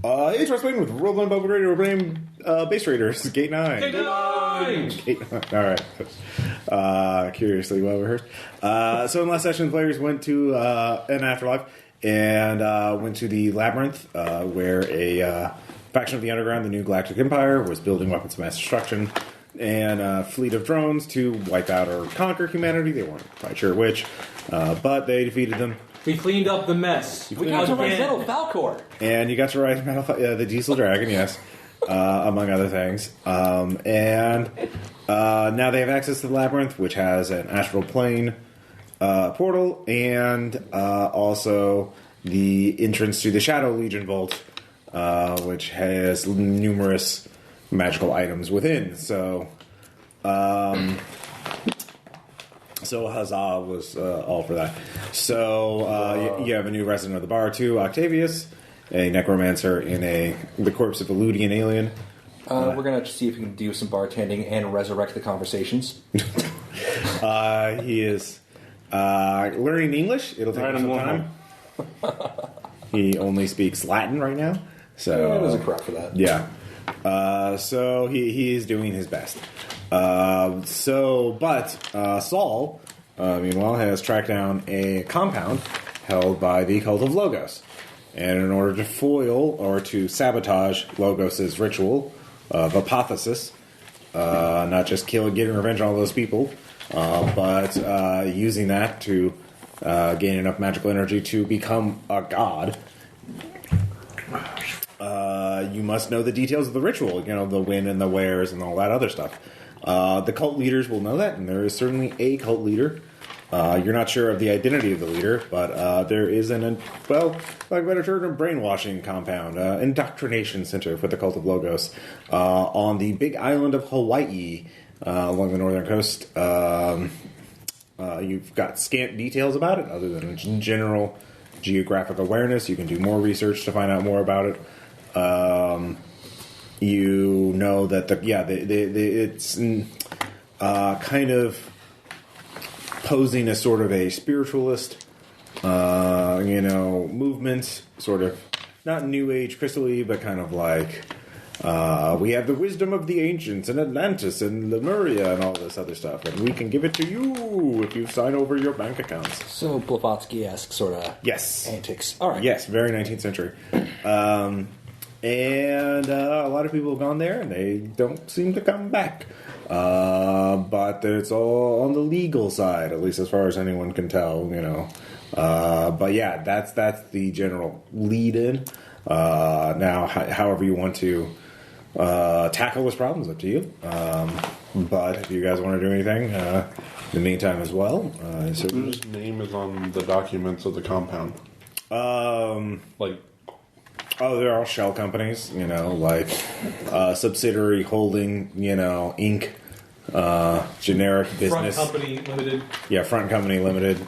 Hey, Trust with Roland Public Radio, we're playing Base Raiders, Gate 9. Gate 9! Gate 9. Alright. Curiously well rehearsed. So in last session, the players went to an afterlife and went to the Labyrinth, where a faction of the Underground, the New Galactic Empire, was building weapons of mass destruction and a fleet of drones to wipe out or conquer humanity. They weren't quite sure which, but they defeaed them. We cleaned up the mess. We got to ride Metal Falcor. And you got to ride the Diesel Dragon, yes, among other things. And now they have access to the Labyrinth, which has an astral plane portal, and also the entrance to the Shadow Legion Vault, which has numerous magical items within. So Huzzah was all for that. So you have a new resident of the bar too, Octavius, a necromancer in the corpse of a Ludian alien. We're gonna see if we can do some bartending and resurrect the conversations. He is learning English. It'll take him some time. He only speaks Latin right now, so it doesn't correct for that. Yeah. So he is doing his best. But Saul, meanwhile, has tracked down a compound held by the Cult of Logos. And in order to foil or to sabotage Logos' ritual of apotheosis, not just getting revenge on all those people, but using that to gain enough magical energy to become a god, you must know the details of the ritual, the when and the wheres and all that other stuff. The cult leaders will know that, and there is certainly a cult leader. You're not sure of the identity of the leader, but there is a brainwashing compound, indoctrination center for the Cult of Logos on the big island of Hawaii along the northern coast. You've got scant details about it, other than general geographic awareness. You can do more research to find out more about it. You know that it's kind of posing as sort of a spiritualist, movement, sort of not New Age crystally, but kind of like we have the wisdom of the ancients and Atlantis and Lemuria and all this other stuff, and we can give it to you if you sign over your bank accounts. So Blavatsky-esque sort of antics. All right. Yes, very 19th century. And a lot of people have gone there, and they don't seem to come back. But it's all on the legal side, at least as far as anyone can tell, But yeah, that's the general lead-in. Now, however you want to tackle this problem is up to you. But if you guys want to do anything in the meantime as well. Whose name is on the documents of the compound? They're all shell companies, subsidiary holding, Inc., generic business. Front Company Limited. Yeah, Front Company Limited.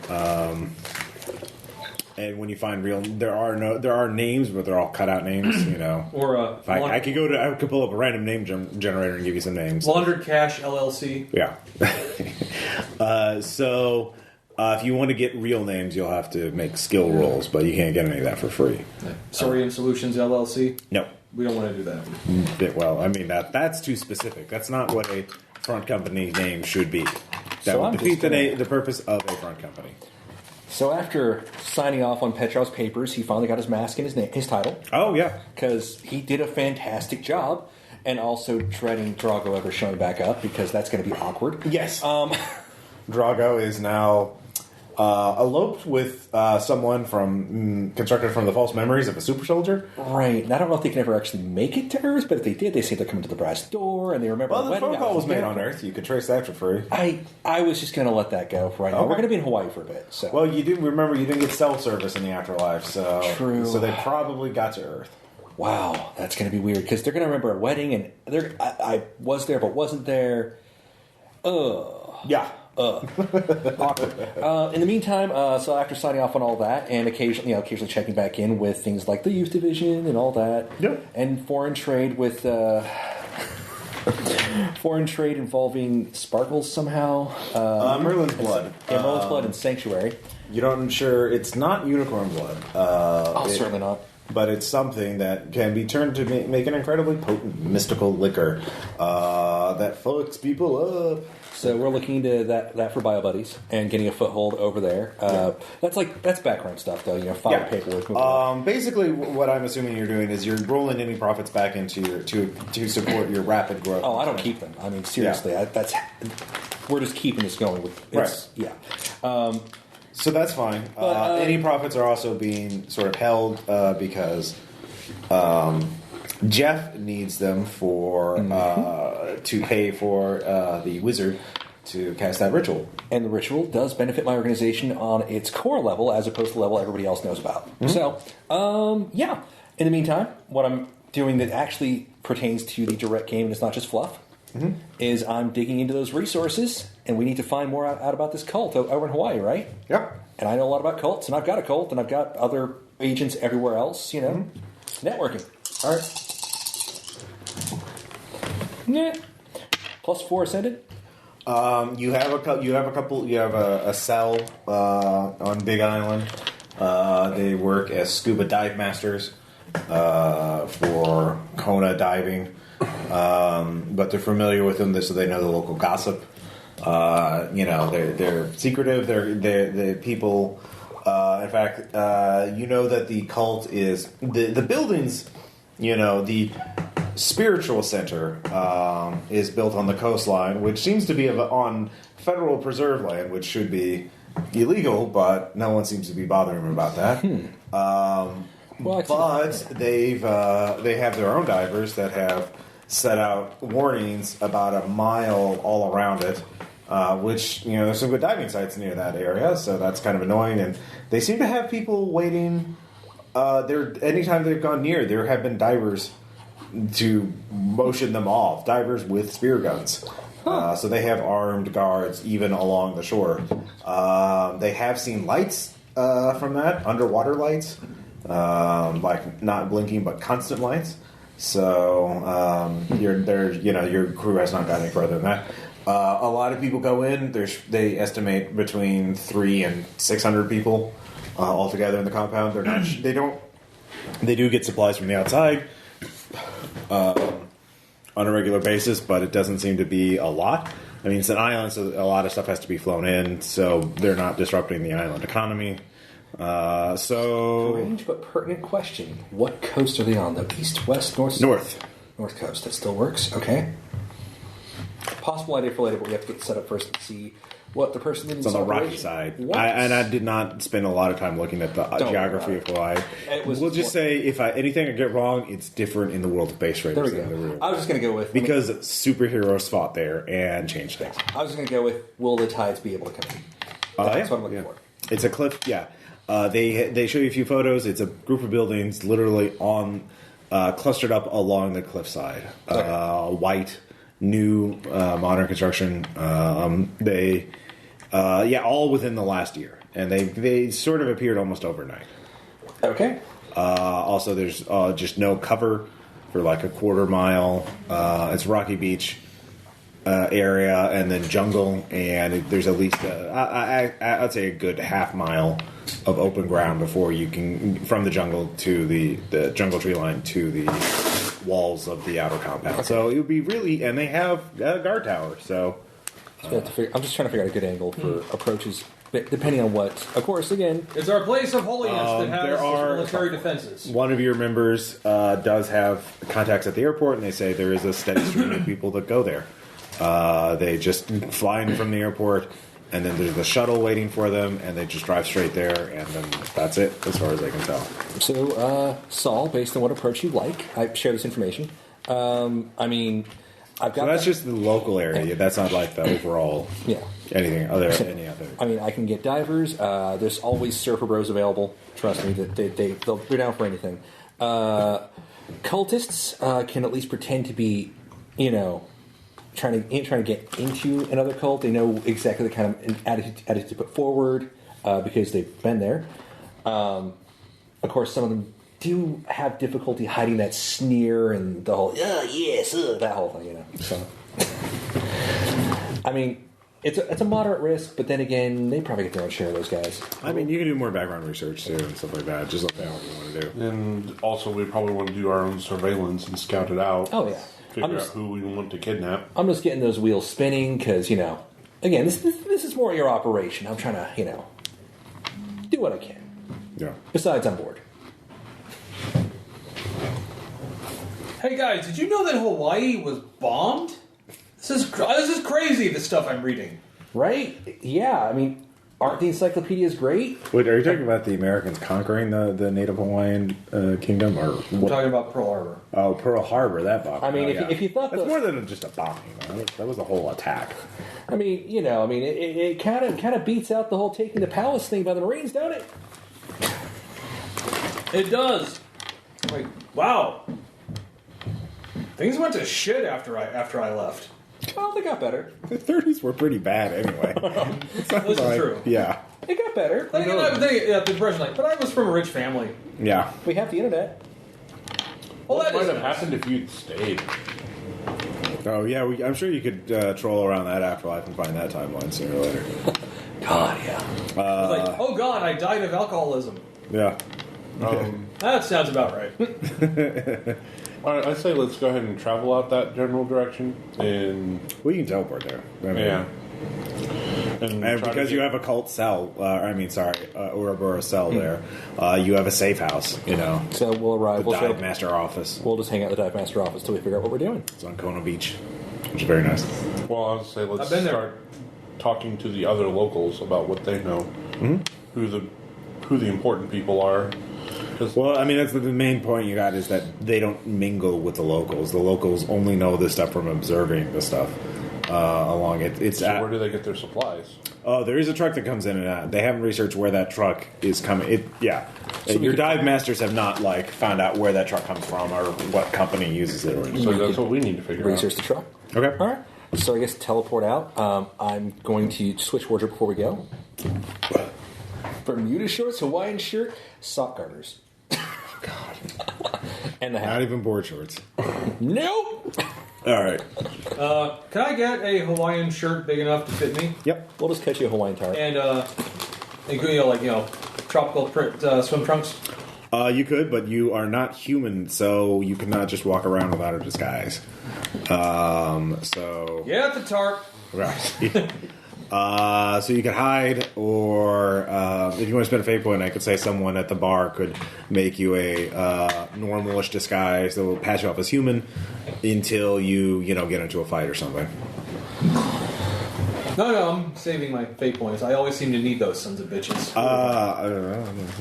And when you find there are names, but they're all cut out names, Or I could pull up a random name generator and give you some names. Laundered Cash LLC. Yeah. If you want to get real names, you'll have to make skill rolls, but you can't get any of that for free. Saurian Solutions LLC? No. We don't want to do that. Well, I mean, that's too specific. That's not what a front company name should be. That would defeat the purpose of a front company. So after signing off on Petrov's papers, he finally got his mask and his title. Oh, yeah. Because he did a fantastic job, and also dreading Drago ever showing back up, because that's going to be awkward. Yes. Drago is now eloped with someone constructed from the false memories of a super soldier. Right. And I don't know if they can ever actually make it to Earth, but if they did, they say they're coming to the brass door, and they remember the phone call was made on Earth. You could trace that for free. I was just going to let that go for right now. We're going to be in Hawaii for a bit. So. Well, you do remember you didn't get cell service in the afterlife, so true. So they probably got to Earth. Wow, that's going to be weird, because they're going to remember a wedding, and I was there but wasn't there. Yeah. Awkward. In the meantime, so after signing off on all that, and occasionally checking back in with things like the youth division and all that, and foreign trade involving Sparkles somehow. Merlin's blood. Merlin's blood and Sanctuary. You don't sure it's not unicorn blood. Certainly not. but it's something that can be turned to make an incredibly potent mystical liquor that fucks people up. So we're looking into that for Bio Buddies and getting a foothold over there. That's background stuff, though. File paperwork. Basically, what I'm assuming you're doing is you're rolling any profits back into your to support your rapid growth. Oh, I don't keep them. I mean, seriously, we're just keeping this going. Right. Yeah. So that's fine. But, any profits are also being sort of held because Jeff needs them for to pay for the wizard to cast that ritual. And the ritual does benefit my organization on its core level as opposed to the level everybody else knows about. Mm-hmm. So, yeah. In the meantime, what I'm doing that actually pertains to the direct game, and it's not just fluff, is I'm digging into those resources, and we need to find more out about this cult over in Hawaii, right? Yep. And I know a lot about cults, and I've got a cult, and I've got other agents everywhere else, Networking. All right. Yeah. +4 ascended. You have a cell on Big Island. They work as scuba dive masters for Kona diving, but they're familiar with them, so they know the local gossip. They're secretive. They're people. In fact, that the cult is the buildings. The spiritual center is built on the coastline, which seems to be on federal preserve land, which should be illegal, but no one seems to be bothering about that. But they have their own divers that have set out warnings about a mile all around it, which there's some good diving sites near that area, so that's kind of annoying. And they seem to have people waiting. Anytime they've gone near, there have been divers to motion them off, divers with spear guns. So they have armed guards even along the shore. They have seen lights from that, underwater lights, like not blinking but constant lights. So your crew has not gotten any further than that. A lot of people go in. They estimate between 300 and 600 people altogether in the compound. They're not. They don't. They do get supplies from the outside on a regular basis, but it doesn't seem to be a lot. I mean, it's an island, so a lot of stuff has to be flown in, so they're not disrupting the island economy. Strange but pertinent question. What coast are they on? The east, west, north? North coast. That still works. Okay. Possible idea for later, but we have to get set up first and see what the person did. It's on the rocky side. I did not spend a lot of time looking at the geography of Hawaii. We'll just say, if anything I get wrong, it's different in the world of base raiders. There we go. I was just going to go with... Because superheroes fought there and changed things. I was just going to go with, will the tides be able to come in? That's what I'm looking for. It's a cliff, yeah. They show you a few photos. It's a group of buildings literally clustered up along the cliffside. White, new, modern construction. All within the last year. And they sort of appeared almost overnight. Okay. Also, there's just no cover for like a quarter mile. It's Rocky Beach area, and then jungle, and there's at least I'd say a good half mile of open ground before you can, from the jungle to the jungle tree line to the walls of the outer compound. Okay. So it would be really, and they have a guard tower. So I'm just trying to figure out a good angle for approaches, depending on what. Of course, again, it's our place of holiness that has military defenses. One of your members does have contacts at the airport, and they say there is a steady stream of people that go there. They just fly in from the airport, and then there's the shuttle waiting for them, and they just drive straight there, and then that's it, as far as I can tell. So, Saul, based on what approach you like, I share this information. I've got that's just the local area. That's not like the overall. Yeah. Anything other. Any other. I mean, I can get divers. There's always surfer bros available. Trust me, they're down for anything. Cultists can at least pretend to be, trying to get into another cult. They know exactly the kind of attitude to put forward because they've been there. Of course, some of them do have difficulty hiding that sneer and the whole that whole thing. So, I mean, it's a moderate risk, but then again, they probably get their own share of those guys. I mean, you can do more background research too and stuff like that. Just let me know what you want to do. And also, we probably want to do our own surveillance and scout it out. Oh yeah, Figure out who we want to kidnap. I'm just getting those wheels spinning because again, this is more your operation. I'm trying to do what I can. Yeah. Besides, I'm bored. Hey guys, did you know that Hawaii was bombed? This is crazy. The stuff I'm reading. Right? Yeah. I mean, aren't the encyclopedias great? Wait, are you talking about the Americans conquering the Native Hawaiian kingdom, or I'm talking about Pearl Harbor. Oh, Pearl Harbor, that bomb. I mean, if you thought that's more than just a bombing, man. That was a whole attack. I mean, it kind of beats out the whole taking the palace thing by the Marines, don't it? It does. Like, wow. Things went to shit after I left. Well, they got better. The 30s were pretty bad anyway. This is true. Yeah. They got better. The impression, but I was from a rich family. Yeah. We have the internet. Well, What that might is have nice. happened if you'd stayed? Oh, yeah, I'm sure you could troll around that afterlife and find that timeline sooner or later. God, yeah. It's like, oh god, I died of alcoholism. Yeah. That sounds about right. All right, I say let's go ahead and travel out that general direction. And Well, you can teleport there. I mean, yeah. And try because to you have a cult cell, Ouroboros cell there, you have a safe house, So we'll arrive. the We'll show dive up. master office. We'll just hang out in the dive master office till we figure out what we're doing. It's on Kona Beach, which is very nice. Well, I'll say let's I've been there. start talking to the other locals about what they know, who the important people are. 'Cause- Well, I mean, that's the main point you got is that they don't mingle with the locals. The locals only know this stuff from observing the stuff along it. It's so where do they get their supplies? Oh, there is a truck that comes in and out. They haven't researched where that truck is coming. Your dive masters have not found out where that truck comes from or what company uses it. So that's what we need to figure Research out. the truck. Okay. All right. So I guess teleport out. I'm going to switch wardrobe before we go. Bermuda shorts, Hawaiian shirt, sock garters. God. And the Not hat. even board shorts. Nope. All right. Can I get a Hawaiian shirt big enough to fit me? Yep. We'll just catch you a Hawaiian tie. And tropical print swim trunks. You could, but you are not human, so you cannot just walk around without a disguise. So. Get the tarp. Right. So you could hide, or if you want to spend a fate point, I could say someone at the bar could make you a normalish disguise that will pass you off as human until you get into a fight or something. No, I'm saving my fate points. I always seem to need those sons of bitches. I don't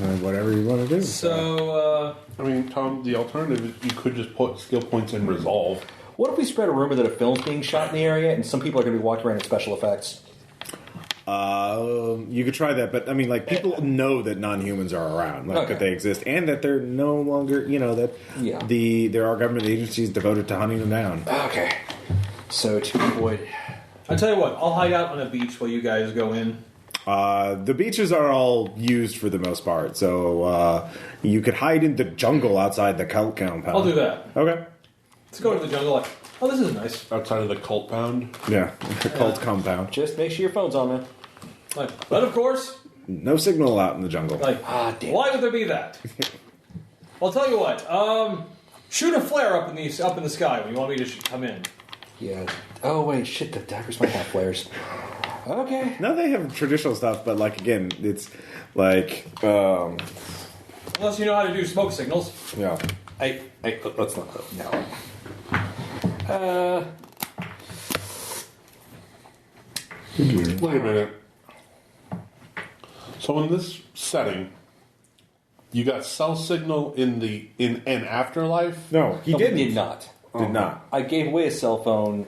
know, whatever you want to do. So, I mean, Tom, the alternative is you could just put skill points in resolve. What if we spread a rumor that a film's being shot in the area and some people are going to be walking around in special effects? You could try that, but I mean, people know that non-humans are around, Okay. that they exist, and that they're no longer, that there are government agencies devoted to hunting them down. Okay. So to avoid... I tell you what, I'll hide out on a beach while you guys go in. The beaches are all used for the most part, so you could hide in the jungle outside the cult compound. I'll do that. Okay. Let's go to the jungle. Oh, this is nice. Outside of the cult pound. Yeah, the cult compound. Just make sure your phone's on, man. But of course, No signal out in the jungle. Damn. why would there be that? I'll tell you what. Shoot a flare up in the sky when you want me to come in. Yeah. Oh, wait, shit, the divers might have flares. Okay. No, they have traditional stuff, but again, it's Unless you know how to do smoke signals. yeah. Hey, let's not go. No. Wait a minute. So in this setting, you got cell signal in an afterlife? No, he No, didn't. We did not. Did not. I gave away a cell phone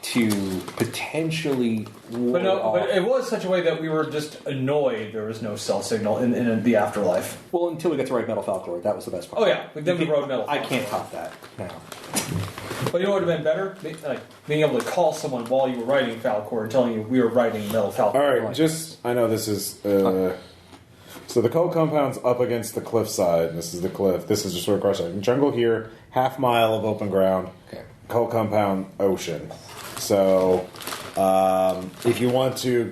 to potentially ward off. But it was such a way that we were just annoyed there was no cell signal in the afterlife. Well, until we got to write Metal Falcor, that was the best part. Oh yeah, then we rode metal. I can't top that. No. But you know what would have been better? Being able to call someone while you were writing Falcor and telling you we were writing Metal Falcor. All right, I know this is. So the cult compound's up against the cliffside. This is the cliff. This is just sort of across the jungle here. Half mile of open ground. Okay. Cult compound, ocean. So If you want to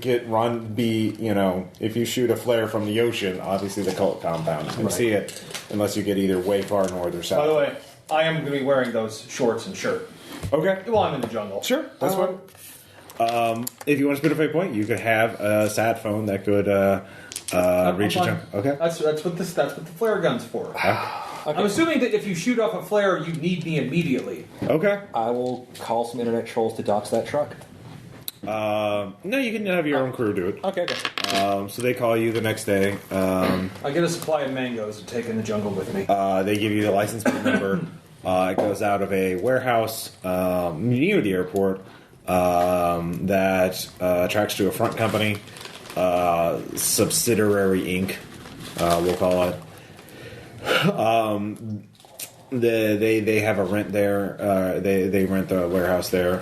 if you shoot a flare from the ocean, obviously the cult compound, you can see it unless you get either way far north or south. By the way, I am going to be wearing those shorts and shirt. Okay. While I'm in the jungle. Sure, that's fine. If you want to spin a fate point, you could have a sat phone that could reach a jump. Okay. That's what the flare gun's for. I'm assuming that if you shoot off a flare, you need me immediately. Okay. I will call some internet trolls to dox that truck. No, you can have your own crew do it. Okay. So they call you the next day. I get a supply of mangoes to take in the jungle with me. They give you the license plate number. It goes out of a warehouse near the airport that tracks to a front company, Subsidiary Inc. We'll call it. They have a rent there. They rent the warehouse there.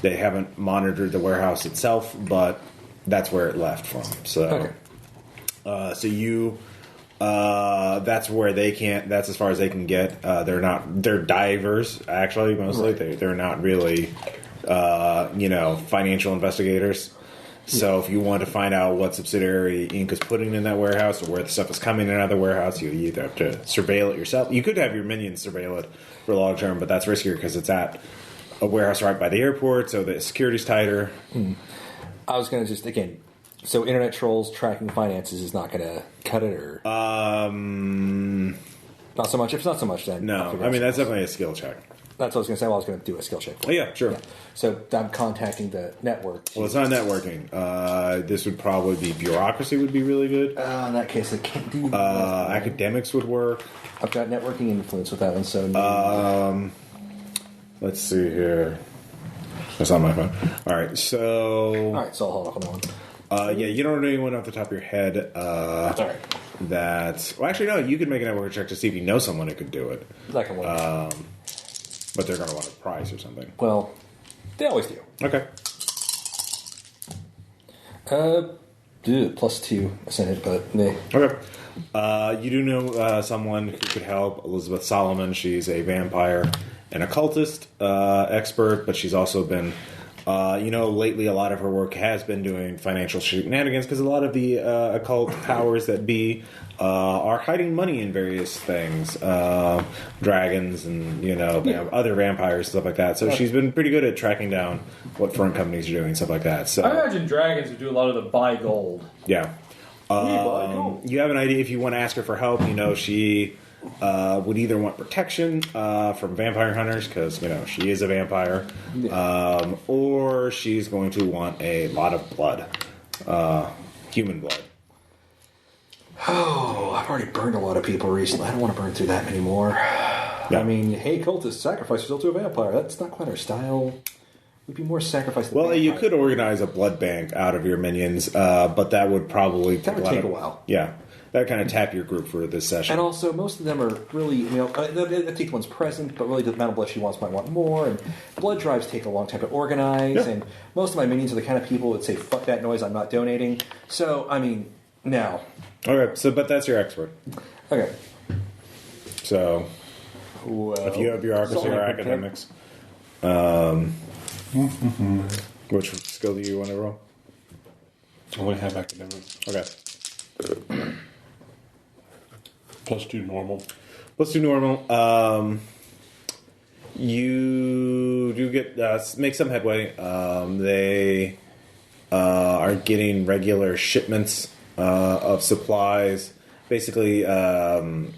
They haven't monitored the warehouse itself, but that's where it left from. So, that's where they can't. That's as far as they can get. They're divers actually mostly. Right. They're not really, financial investigators. So if you want to find out what Subsidiary Inc. is putting in that warehouse or where the stuff is coming in out of the warehouse, you either have to surveil it yourself. You could have your minions surveil it for long term, but that's riskier because it's at a warehouse right by the airport, so the security's tighter. I was going to so internet trolls tracking finances is not going to cut it, or not so much. If it's not so much, then no. I mean, that's definitely a skill check. That's what I was going to say. Well, I was going to do a skill check for you. Yeah, sure. Yeah. So I'm contacting the network. Well, it's not networking. This would probably be bureaucracy would be really good. In that case, I can't do academics would work. I've got networking influence with that one, so... let's see here. That's on my phone. All right, so I'll hold off on that one. You don't know anyone off the top of your head well, actually, no, you could make a network check to see if you know someone who could do it. That can work. But they're going to want a prize or something. Well, they always do. Okay. +2 ascendant, but nah. Okay. You do know someone who could help, Elizabeth Solomon. She's a vampire and occultist expert, but she's also been, lately a lot of her work has been doing financial shenanigans because a lot of the occult powers that be are hiding money in various things, dragons and other vampires, stuff like that. So she's been pretty good at tracking down what front companies are doing, stuff like that. So I imagine dragons would do a lot of the buy gold. Yeah, you have an idea if you want to ask her for help. She would either want protection from vampire hunters because she is a vampire, or she's going to want a lot of blood, human blood. Oh, I've already burned a lot of people recently. I don't want to burn through that many more. Yeah. I mean, hey, cultists, sacrifice yourself to a vampire. That's not quite our style. We'd be more sacrificed than vampire. You could organize a blood bank out of your minions, but that would probably take a while. Yeah. That would kind of tap your group for this session. And also, most of them are really, the teeth one's present, but really the amount of blood she wants might want more. And blood drives take a long time to organize. Yeah. And most of my minions are the kind of people that say, fuck that noise, I'm not donating. So, I mean, now. Okay, but that's your expert. Okay. So, if you have bureaucracy or academics, which skill do you want to roll? I only have academics. Okay. +2 normal. +2 normal. You do get make some headway. They are getting regular shipments of supplies. Basically, not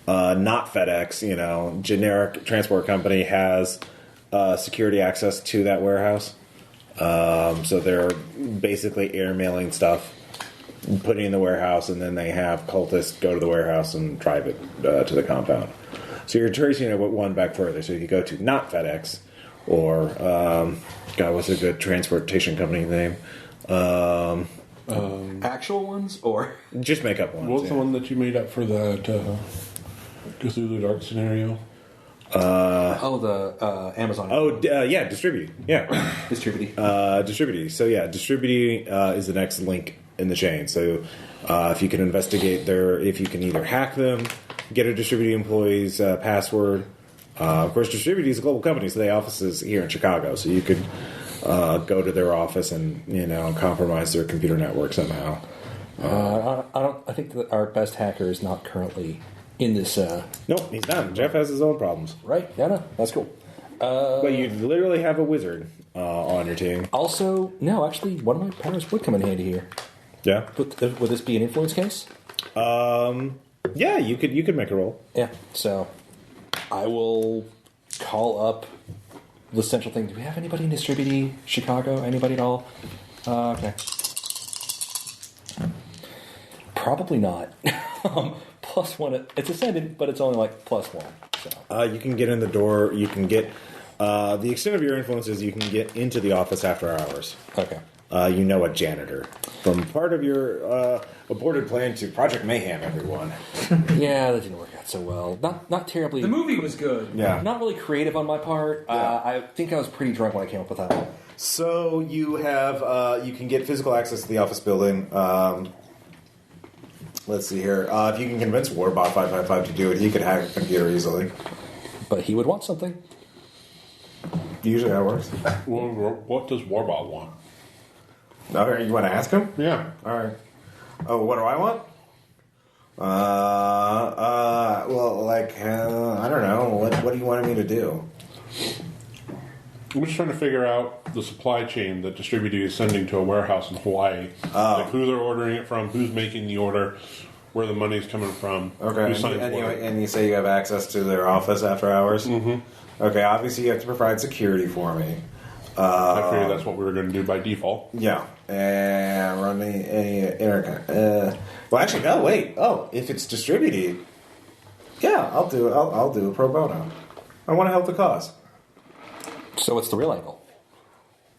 FedEx. Generic transport company has security access to that warehouse. So they're basically airmailing stuff, putting it in the warehouse, and then they have cultists go to the warehouse and drive it to the compound. So you're tracing it one back further. So if you go to not FedEx or what's a good transportation company name? Actual ones or just make up ones. What's the one that you made up for that Cthulhu Dark scenario? The Amazon. Distribute. Yeah, Distribute. Distribute. So yeah, Distribute is the next link in the chain. So if you can investigate if you can either hack them, get a Distribute employee's password. Of course, Distribute is a global company, so they have offices here in Chicago. So you could go to their office and compromise their computer network somehow. I think that our best hacker is not currently in this. Nope, he's not. Jeff has his own problems. Right? Yeah, no, that's cool. But you literally have a wizard on your team. Also, no, actually, one of my powers would come in handy here. Yeah. Would this be an influence case? Yeah, you could make a roll. Yeah. So, I will call up the central thing. Do we have anybody in Distributee, Chicago? Anybody at all? Okay. Probably not. +1. It's ascendant, but it's only like +1. So. You can get in the door. You can get the extent of your influence is you can get into the office after hours. Okay. A janitor from part of your aborted plan to Project Mayhem. Everyone. Yeah, that didn't work out so well. Not terribly. The movie was good. Yeah. Not really creative on my part. Yeah. I think I was pretty drunk when I came up with that one. So you have you can get physical access to the office building. Let's see here. If you can convince Warbot 555 to do it, he could hack a computer easily. But he would want something. Usually that works. Well, what does Warbot want? Okay, you want to ask him? Yeah. All right. Oh, what do I want? Well, I don't know. What do you want me to do? I'm just trying to figure out the supply chain that Distributee is sending to a warehouse in Hawaii. Like who they're ordering it from, who's making the order, where the money's coming from. Okay. Who signs for it. And you say you have access to their office after hours? Mm-hmm. Okay, obviously you have to provide security for me. I figured that's what we were going to do by default. Yeah. And run any internet. Well, actually, no, wait. Oh, if it's Distributee, yeah, I'll do it. I'll do it pro bono. I want to help the cause. So what's the real angle?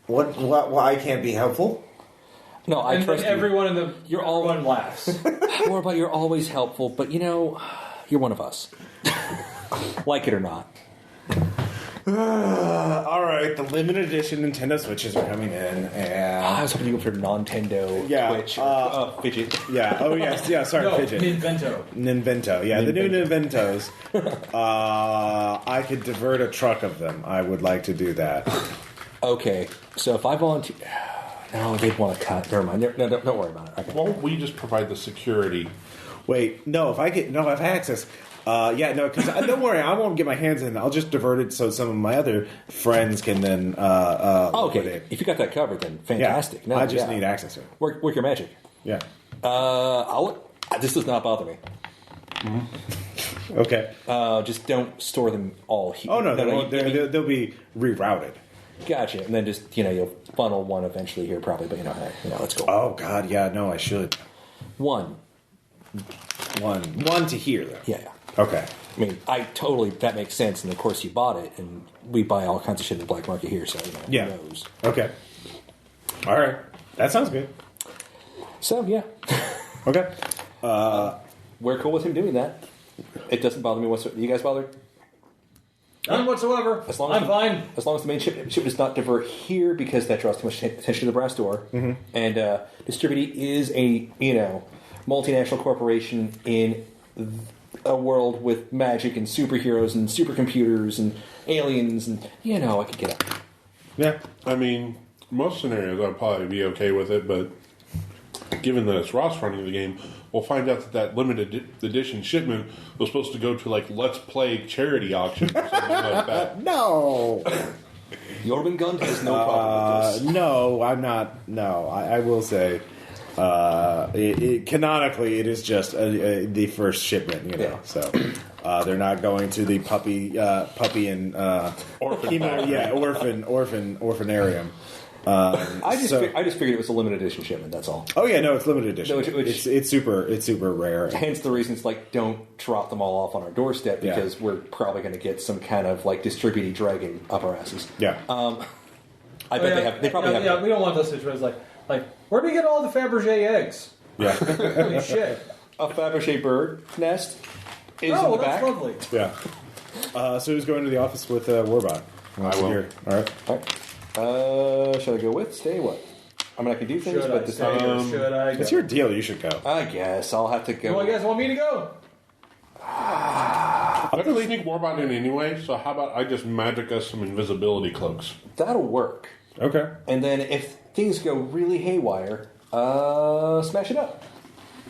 What? Why I can't be helpful? No, I And trust you. everyone in the everyone laughs. More about you're always helpful, but you're one of us. Like it or not. All right, the limited edition Nintendo Switches are coming in, I and was hoping to go for Nintendo Yeah, Twitch or Fidget. yeah, oh yes, yeah. Sorry, No, Fidget. Ninvento. Yeah, the new Ninventos. I could divert a truck of them. I would like to do that. Okay, so if I volunteer... No, they'd want to cut. Never mind. No, don't worry about it. Okay. Why don't we just provide the security? Wait, no, if I have access. Because don't worry, I won't get my hands in. I'll just divert it so some of my other friends can then. Okay, liquidate. if you got that covered, then Yeah, fantastic. No, I just need access to it. Work your magic. Yeah. This does not bother me. Okay. Just don't store them all here. Oh no, they'll be rerouted. Gotcha. And then just you'll funnel one eventually here, probably. But let's go. Oh God, yeah, no, I should. One to here though. Yeah. Okay. I mean, that makes sense. And of course, you bought it, and we buy all kinds of shit in the black market here. So Yeah. who knows? Okay. All right. That sounds good. So yeah, Okay. we're cool with him doing that. It doesn't bother me whatsoever. You guys bothered? None whatsoever. As long as I'm fine. As long as the main ship does not divert here because that draws too much attention to the brass door. Mm-hmm. And Distributee is a multinational corporation in a world with magic and superheroes and supercomputers and aliens and I could get up. Yeah. I mean, most scenarios I'd probably be okay with it, but given that it's Ross running the game, we'll find out that limited edition shipment was supposed to go to Let's Play charity auction or something like that. No. Jorvin Gund has no problem with this. No, I'm not. No, I will say, canonically, it is just the first shipment. Yeah. So they're not going to the puppy and orphanarium. I just figured it was a limited edition shipment. That's all. Oh yeah, no, it's limited edition. No, it's super rare. Hence the reasons don't drop them all off on our doorstep because Yeah. we're probably going to get some kind of Distributee dragging up our asses. Yeah. I bet they have. They probably have. Yeah, we don't want those situations. Like, where do we get all the Fabergé eggs? Yeah. Holy shit! A Fabergé bird nest is in the That's back. lovely. Yeah. So who's going to the office with Warbot? I will. Here. All right. All right. Should I go with? Stay? What? I mean, I can do things, Should but I this stay or should I go? It's your deal. You should go. I guess I'll have to go. You guys want me to go? I can sneak Warbot in anyway, so how about I just magic us some invisibility cloaks? That'll work. Okay. And then if things go really haywire, smash it up.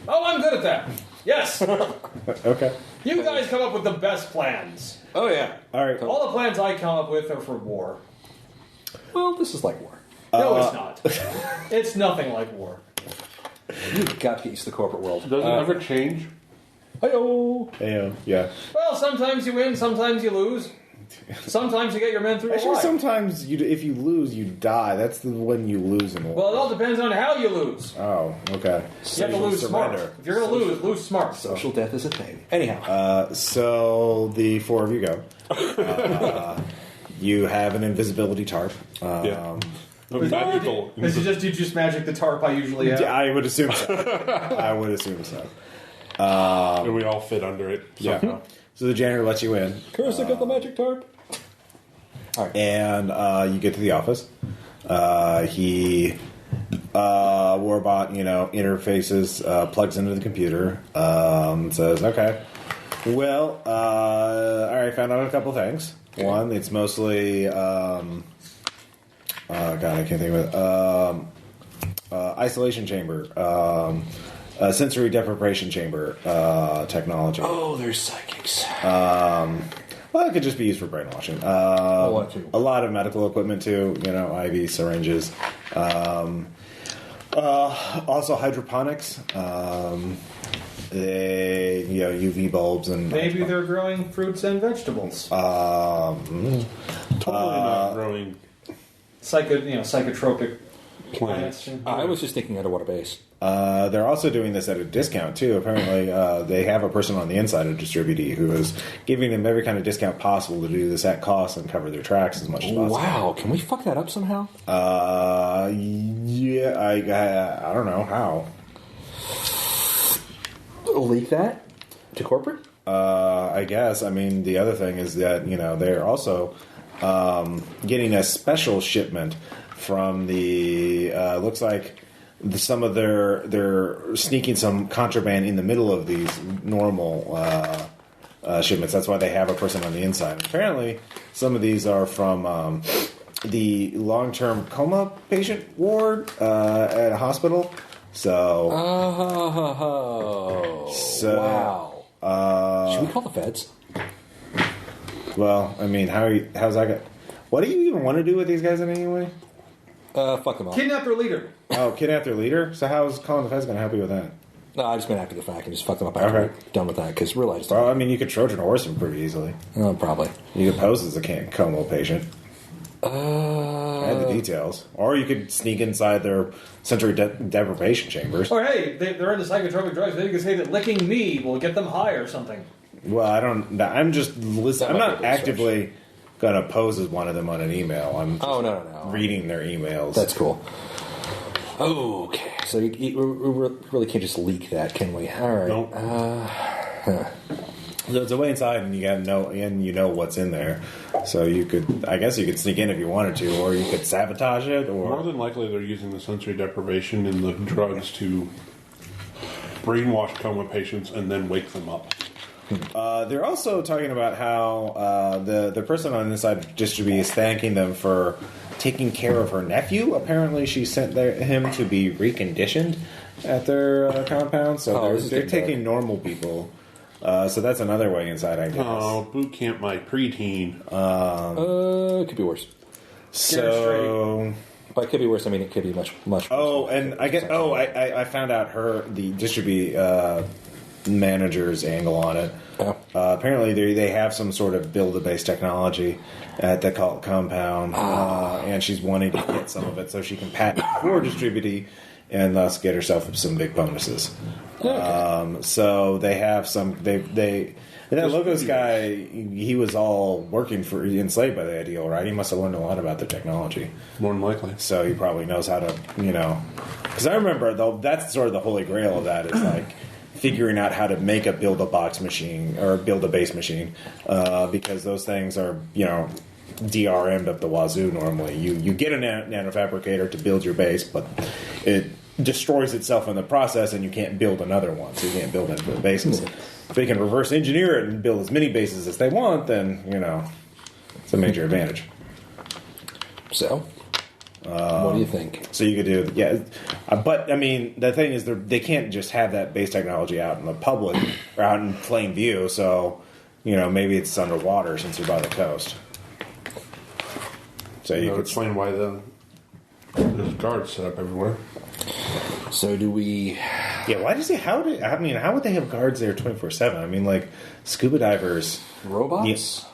Oh, I'm good at that. Yes. Okay. You guys come up with the best plans. Oh, yeah. All right. All the plans I come up with are for war. Well, this is like war. No, it's not. It's nothing like war. You've got to get used to the corporate world. Does it ever change? Hi-yo. Yeah. Well, sometimes you win, sometimes you lose. Sometimes you get your men through Actually, life. sometimes if you lose, you die. That's when you lose in war. Well, it all depends on how you lose. Oh, okay. You have to lose smart. If you're going to lose smart. Social death is a thing. Anyhow. So the four of you go. You have an invisibility tarp. Yeah. Magical. This is you just magic the tarp I usually have. I would assume so. I would assume so. And we all fit under it. Yeah. somehow. So the janitor lets you in. Curse, I got the magic tarp. All right. And you get to the office. He Warbot, interfaces, plugs into the computer, says, okay. Well, all right, found out a couple things. Okay. One, it's mostly, God, I can't think of it. Isolation chamber, sensory deprivation chamber technology. Oh, there's psychics. Well, it could just be used for brainwashing. A lot of medical equipment too. IV syringes. Also hydroponics. UV bulbs and maybe they're growing fruits and vegetables. Totally not growing psychotropic plants. I was just thinking underwater base. They're also doing this at a discount too. Apparently, they have a person on the inside of Distributee who is giving them every kind of discount possible to do this at cost and cover their tracks as much as possible. Wow, can we fuck that up somehow? Yeah, I don't know how. Leak that to corporate? I guess. I mean, the other thing is that they're also getting a special shipment from the looks like. Some of they're sneaking some contraband in the middle of these normal shipments. That's why they have a person on the inside. Apparently, some of these are from the long-term coma patient ward at a hospital. So, wow. Should we call the feds? Well, I mean, how's that? What do you even want to do with these guys in any way? Fuck them all. Kidnap their leader. Oh, kidnap their leader? So how's calling the feds going to help you with that? No, I just meant after the fact and just fuck them up after we're done with that. Because real life. Well, I mean, you could Trojan horse them pretty easily. Probably. You could pose as a coma patient. I had the details. Or you could sneak inside their sensory deprivation chambers. Or hey, they're into psychotropic drugs. Maybe you could say that licking me will get them high or something. Well, I'm just listening. I'm not actively going to pose as one of them on an email. I'm just reading their emails. That's cool. Okay, so we really can't just leak that, can we? All right. Nope. So it's a way inside, and you know what's in there. So I guess you could sneak in if you wanted to, or you could sabotage it. Or more than likely, they're using the sensory deprivation and the drugs to brainwash coma patients and then wake them up. They're also talking about how the person on the inside of Distributee is thanking them for taking care of her nephew. Apparently, she sent him to be reconditioned at their compound. So they're taking normal people. So that's another way inside, I guess. Oh, boot camp my preteen. It could be worse. So, but it could be worse. I mean, it could be much worse. Oh, and I guess. Oh, I found out the Distributee manager's angle on it. Apparently, they have some sort of build-a-base technology at the compound, and she's wanting to get some of it so she can patent it for Distributee and thus get herself some big bonuses. Okay. So they have some. That Logos guy, he was all enslaved by the ideal, right? He must have learned a lot about the technology. More than likely. So he probably knows how to, Because I remember, though, that's sort of the holy grail of that is like figuring out how to make a build-a-box machine or build-a-base machine, because those things are, DRM'd up the wazoo normally. You get a nanofabricator to build your base, but it destroys itself in the process, and you can't build another one, so you can't build infinite bases. If they can reverse engineer it and build as many bases as they want, then, it's a major advantage. So? What do you think? So you could do, yeah. But, I mean, the thing is, they can't just have that base technology out in the public or out in plain view, so, maybe it's underwater since you're by the coast. So you could explain why there's guards set up everywhere. So do we... Yeah, why does he... how would they have guards there 24/7? I mean, like, scuba divers... Robots?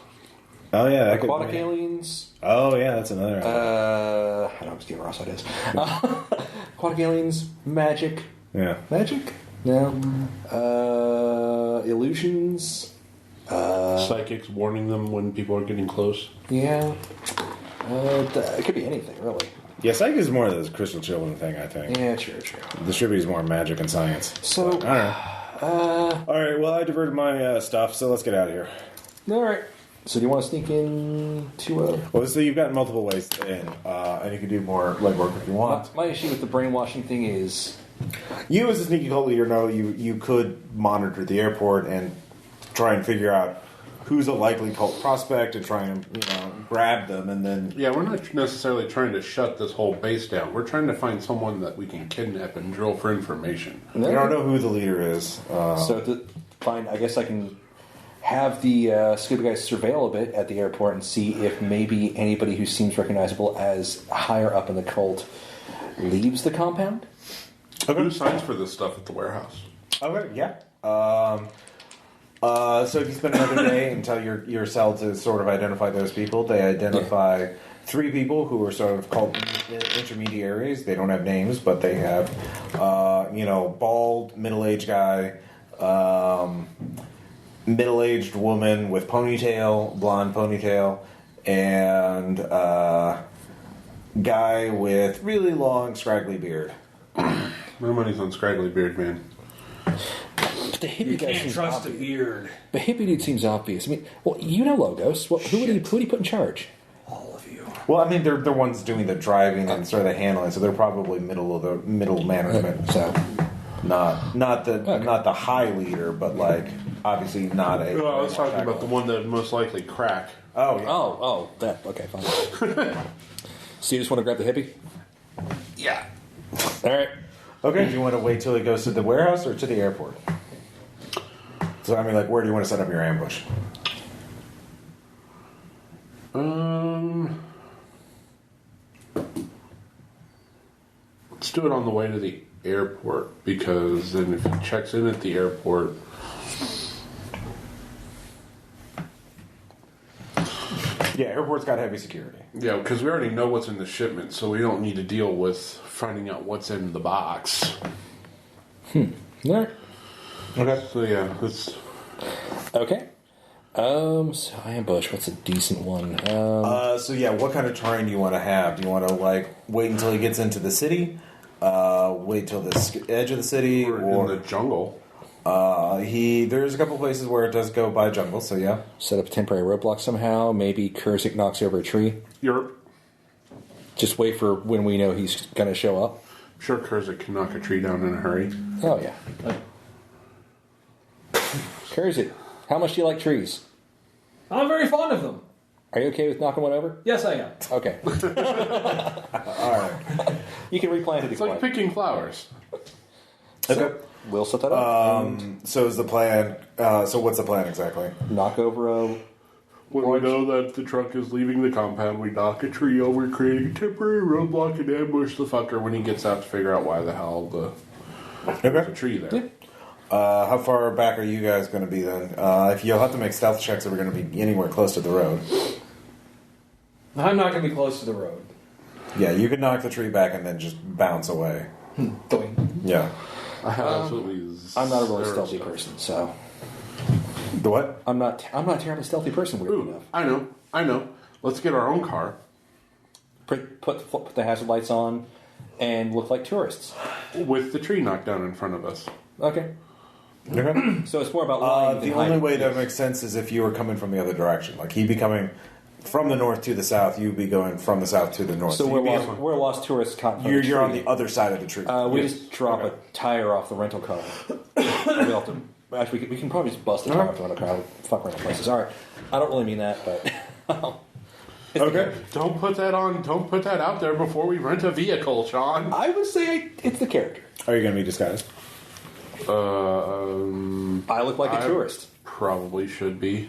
Oh, yeah. That Aquatic aliens? Oh, yeah, that's another... I don't know, Ross ideas. Aquatic aliens, magic. Yeah. Magic? No. Illusions. Psychics warning them when people are getting close. Yeah. It could be anything, really. Yeah, Psyche is more of this crystal children thing, I think. Yeah, true. The Shippy is more magic and science. So, but, I don't know. Alright, well, I diverted my stuff, so let's get out of here. Alright. So do you want to sneak in to Well, so you've got multiple ways in, and you can do more legwork if you want. My issue with the brainwashing thing is... You, as a sneaky cult leader, know you could monitor the airport and try and figure out who's a likely cult prospect and try and, grab them, and then... Yeah, we're not necessarily trying to shut this whole base down. We're trying to find someone that we can kidnap and drill for information. We don't know who the leader is. So to find... I guess I can have the scuba guys surveil a bit at the airport and see if maybe anybody who seems recognizable as higher up in the cult leaves the compound. Okay. Who signs for this stuff at the warehouse? Okay, yeah. So if you spend another day and tell your cell to sort of identify those people, they identify 3 people who are sort of called intermediaries. They don't have names, but they have, bald, middle-aged guy, middle-aged woman with ponytail, blonde ponytail, and guy with really long, scraggly beard. My money's on Scraggly Beard Man. But the hippie You guy can't seems trust obvious. a beard. The hippie dude seems obvious. I mean, well, Logos. Who would he put in charge? All of you. Well, I mean, they're the ones doing the driving and sort of the handling, so they're probably middle management. So, not the high leader, but like obviously not a. Well, I was talking about the one that would most likely crack. Oh, yeah. oh, that. Okay, fine. So you just want to grab the hippie? Yeah. All right. Okay. Do you want to wait till he goes to the warehouse or to the airport? So I mean, like, where do you want to set up your ambush? Let's do it on the way to the airport, because then if he checks in at the airport, Yeah, airport's got heavy security. yeah, because we already know what's in the shipment, so we don't need to deal with finding out what's in the box. All right. Okay. So yeah, it's Okay. So ambush. What's a decent one? So yeah, what kind of terrain do you want to have? Do you want to like wait until he gets into the city? Wait till the edge of the city, in the jungle. There's a couple places where it does go by jungle, so yeah. Set up a temporary roadblock somehow. Maybe Kurzik knocks over a tree. Europe. Just wait for when we know he's going to show up. I'm sure Kurzik can knock a tree down in a hurry. Oh, yeah. Kurzik, how much do you like trees? I'm very fond of them. Are you okay with knocking one over? Yes, I am. Okay. All right. You can replant it. It's like picking flowers. Okay. We'll set that up. So is the plan? So what's the plan exactly? Knock over a... When we know that the truck is leaving the compound, we knock a tree over, creating a temporary roadblock, and ambush the fucker when he gets out to figure out why the hell there's a tree there. Yeah. How far back are you guys going to be then? If you'll have to make stealth checks if we're going to be anywhere close to the road. I'm not going to be close to the road. Yeah, you could knock the tree back and then just bounce away. Doing. Yeah. I have absolutely. I'm not a really zero stealthy stuff. person, so... The what? I'm not a terribly stealthy person, weirdly Ooh, enough. I know. Let's get our own car Put the hazard lights on and look like tourists. with the tree knocked down in front of us. Okay. Okay. So it's more about lying than The only hiding. way that makes sense is if you were coming from the other direction. Like he'd be coming from the north to the south. You'd be going from the south to the north. So you'd we're lost tourists caught in front of You're on tree. the other side of the tree. We Yes. just drop Okay. a tire off the rental car. We'll have to, actually, we can probably just bust a tire off the rental car. Fuck rental places. All right. I don't really mean that, but Okay. Don't put that on. Don't put that out there before we rent a vehicle, Sean. I would say it's the character. Are you going to be disguised? I look like a tourist. Probably should be.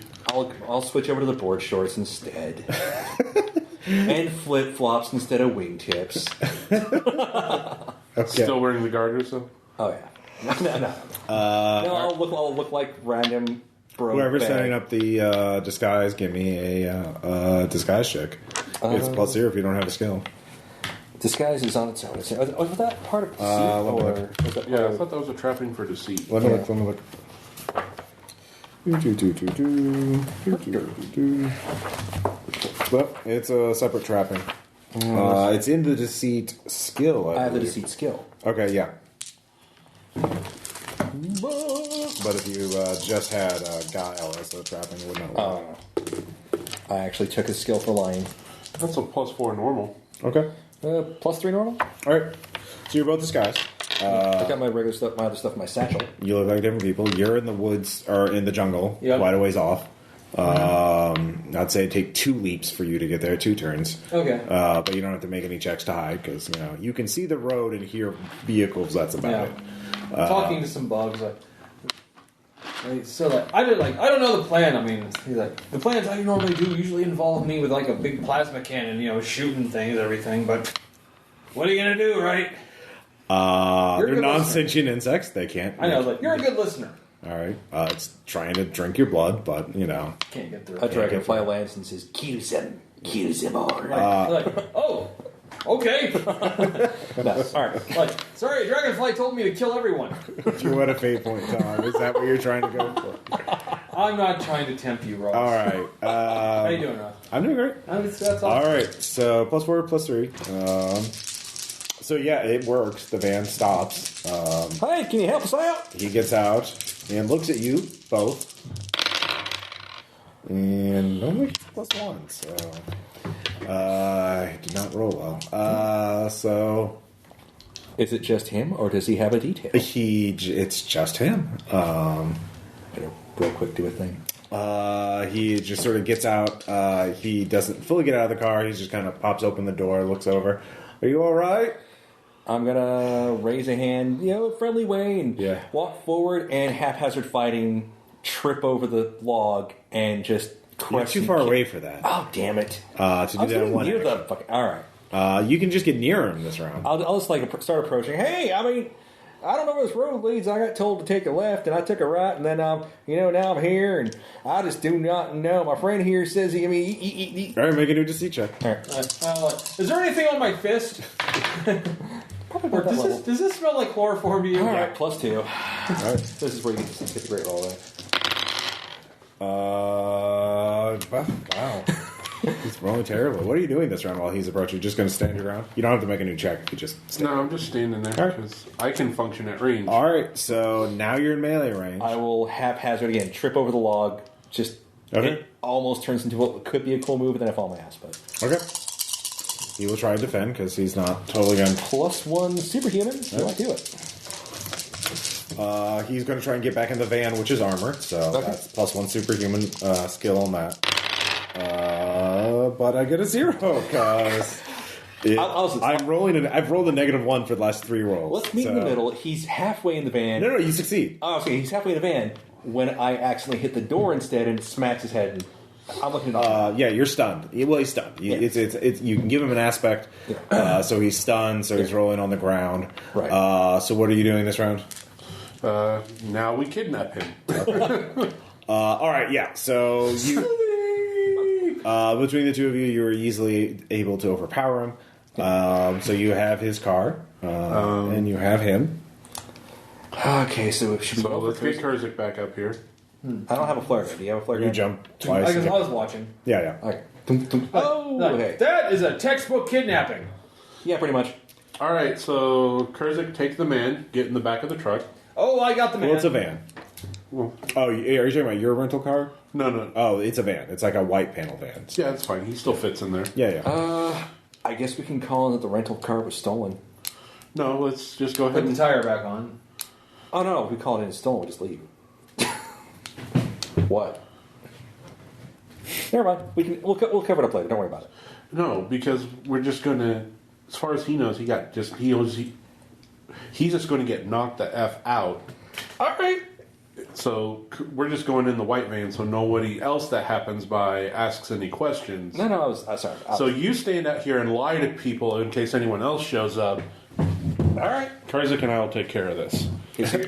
I'll switch over to the board shorts instead. And flip flops instead of wingtips. Okay. Still wearing the garters though. Oh yeah. No. I'll look like random bro. Whoever's bag. setting up the disguise, give me a disguise check. It's +0 if you don't have a skill. Disguise is on its own. Was that part of deceit? Was that Yeah, part I of- thought that was a trapping for deceit. Let me look. Well, it's a separate trapping. It's in the deceit skill. I have the believe. deceit skill. Okay, yeah. But if you just had guile as the trapping, it would not work. I actually took a skill for lying. That's a +4 normal. Okay. +3 normal. All right. So you're both disguised. I got my regular stuff, my other stuff in my satchel. You look like different people. You're in the woods or in the jungle, Yep. quite a ways off. I'd say it'd take 2 leaps for you to get there, 2 turns. Okay. But you don't have to make any checks to hide because you can see the road and hear vehicles. That's about Yeah. it. Talking to some bugs. I don't know the plan. I mean, he's like, the plans I normally do usually involve me with like a big plasma cannon, shooting things, everything. But what are you gonna do, right? You're a They're good non-sentient insects. They can't. I know. Like, you're a good listener. All right. It's trying to drink your blood, but Can't get through. A dragonfly lands and says, "Kill them all." Oh, okay. No, all right. Like, sorry, Dragonfly told me to kill everyone. You're at a fate point, Tom. Is that what you're trying to go for? I'm not trying to tempt you, Ross. All right. How you doing, Ross? I'm doing great. That's awesome. All right. So +4, +3. So yeah, it works. The van stops. Hey, can you help us out? He gets out and looks at you both, and only +1. So I did not roll well. So Is it just him, or does he have a detail? it's just him. Better real quick do a thing. He just sort of gets out. He doesn't fully get out of the car. He just kind of pops open the door, looks over. Are you all right? I'm gonna raise a hand, a friendly way, and walk forward and haphazard fighting, trip over the log, and just You're crush. too far away for that. Oh, damn it! To do I was that in getting one near action. the fucking. All right. You can just get near him this round. I'll just start approaching. Hey, I mean, I don't know where this road leads. I got told to take a left, and I took a right, and then now I'm here, and I just do not know. My friend here says All right, make a new deceit check. All right. Is there anything on my fist? Probably Or not that level. does this smell like chloroform to you? All right, +2. All right. This is where you get the great roll there. Wow. He's rolling terribly. What are you doing this round while he's approaching? You're just going to stand your ground? You don't have to make a new check. You just stand. No, I'm just standing there All right. because I can function at range. All right, so now you're in melee range. I will haphazard again, trip over the log. Just Okay. it almost turns into what could be a cool move, and then I fall on my ass. But Okay. He will try and defend because he's not totally going to. +1 superhuman. So I do it. He's going to try and get back in the van, which is armor. So Okay. that's +1 superhuman skill on that. But I get a 0 because I've rolled a -1 for the last 3 rolls. Let's meet in the middle. He's halfway in the van. No, you succeed. Oh, okay. He's halfway in the van when I accidentally hit the door instead and smacks his head. And I'm looking at Yeah, you're stunned. Well, he's stunned. Yeah. It's you can give him an aspect. So he's stunned. So he's rolling on the ground. Right. So what are you doing this round? Now we kidnap him. All right. Yeah. So you between the two of you, you were easily able to overpower him. So you have his car, and you have him. Okay, so should we So go let's for get Kurzik back up here. I don't have a flare gun. Do you have a flare You gun? jump I twice. guess I was watching. Yeah. Okay. Oh, okay. That is a textbook kidnapping. Yeah, pretty much. All right, so Kurzik, take the man, get in the back of the truck. Oh, I got the man. Well, it's a van. Well, Oh, are you talking about your rental car? no. Oh, it's a van. It's like a white panel van. Yeah, it's fine. He still fits in there. Yeah. I guess we can call it that the rental car was stolen. No, let's just go ahead Put the and... tire back on. Oh, no, if we call it stolen, we just leave. What? Never mind. We'll cover it up later. Don't worry about it. No, because we're just going to, as far as he knows, he's just going to get knocked the F out. All right. So we're just going in the white van so nobody else that happens by asks any questions. No, I was sorry. So you stand out here and lie to people in case anyone else shows up. All right. Karzik and I will take care of this.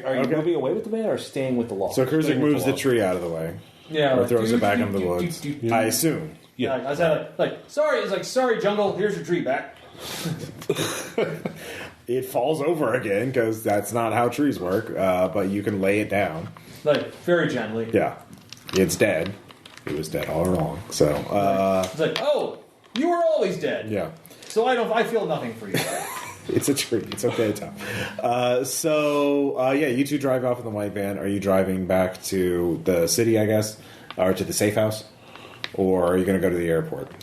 Are you moving away with the van or staying with the law? So Kurzik moves the tree out of the way. Yeah. Or throws it back into the woods. I assume. Yeah. I said, sorry. It's like, sorry, jungle. Here's your tree back. It falls over again because that's not how trees work. But you can lay it down. Like, very gently. Yeah. It's dead. It was dead all along. So, it's like, oh, you were always dead. Yeah. So I feel nothing for you. It's a tree. It's okay, Tom. You two drive off in the white van. Are you driving back to the city, I guess? Or to the safe house? Or are you going to go to the airport?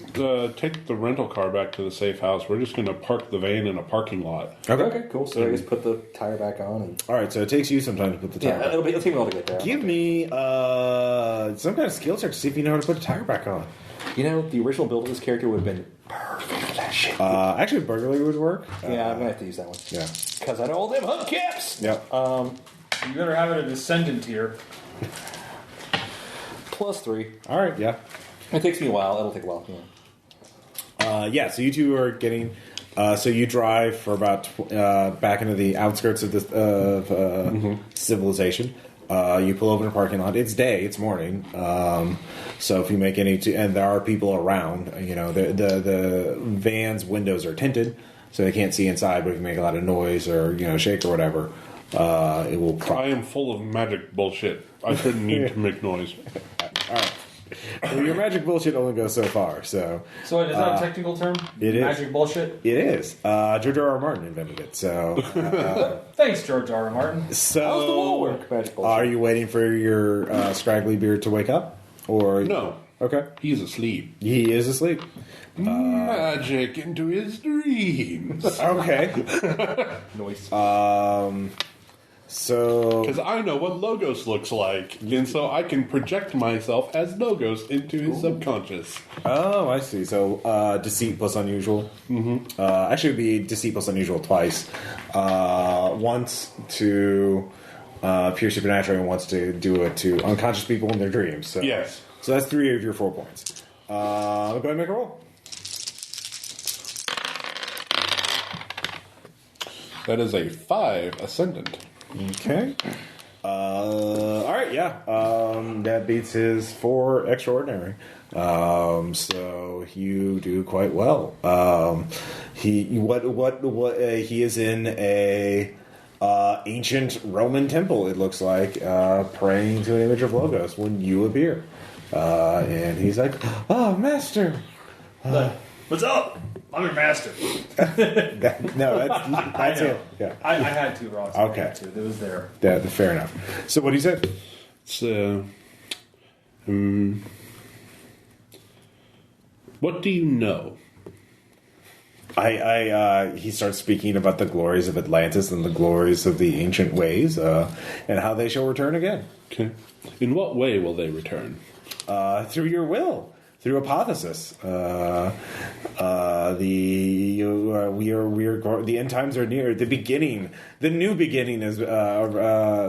Take the rental car back to the safe house. We're just going to park the van in a parking lot. Okay, cool. So I just put the tire back on. All right, so it takes you some time to put the tire back. It'll take me a while to get there. Give me some kind of skill check to see if you know how to put a tire back on. You know, the original build of this character would have been perfect for that shit. Actually, burglary would work. Yeah, I'm going to have to use that one. Yeah. Because I know all them hubcaps! Yep. You better have it a descendant here. +3. All right, yeah. It takes me a while. It'll take a while. Yeah. So you two are getting... so you drive for about back into the outskirts of civilization. You pull over in a parking lot. It's day. It's morning. So if you make any... and there are people around. You know, the van's windows are tinted, so they can't see inside. But if you make a lot of noise or, shake or whatever, it will... I am full of magic bullshit. I shouldn't need to make noise. All right. Well, your magic bullshit only goes so far, so... So is that a technical term? It is. Magic bullshit? It is. George R. R. Martin invented it, so... Thanks, George R. R. Martin. So... How's the wall work, magic bullshit? Are you waiting for your scraggly beard to wake up? Or... No. Okay. He's asleep. He is asleep. Magic into his dreams. Okay. Noise. So... Because I know what Logos looks like, and so I can project myself as Logos into his subconscious. Oh, I see. So, deceit plus unusual. Mm-hmm. Actually, it would be deceit plus unusual twice. Once to pure supernatural, and once to do it to unconscious people in their dreams. So, Yes. So that's 3 of your 4 points. Go ahead and make a roll. That is a 5 ascendant. Okay. All right, yeah. That beats his 4 extraordinary. So you do quite well. He is in a ancient Roman temple. It looks like praying to an image of Logos when you appear, and he's like, "Oh, master." What's up? I'm your master. That's it. Yeah. I had to, Ross. Okay. I had to. It was there. Yeah, fair enough. So what do you say? It's, what do you know? He starts speaking about the glories of Atlantis and the glories of the ancient ways, and how they shall return again. Okay. In what way will they return? Through your will. Through apotheosis. The end times are near. The new beginning is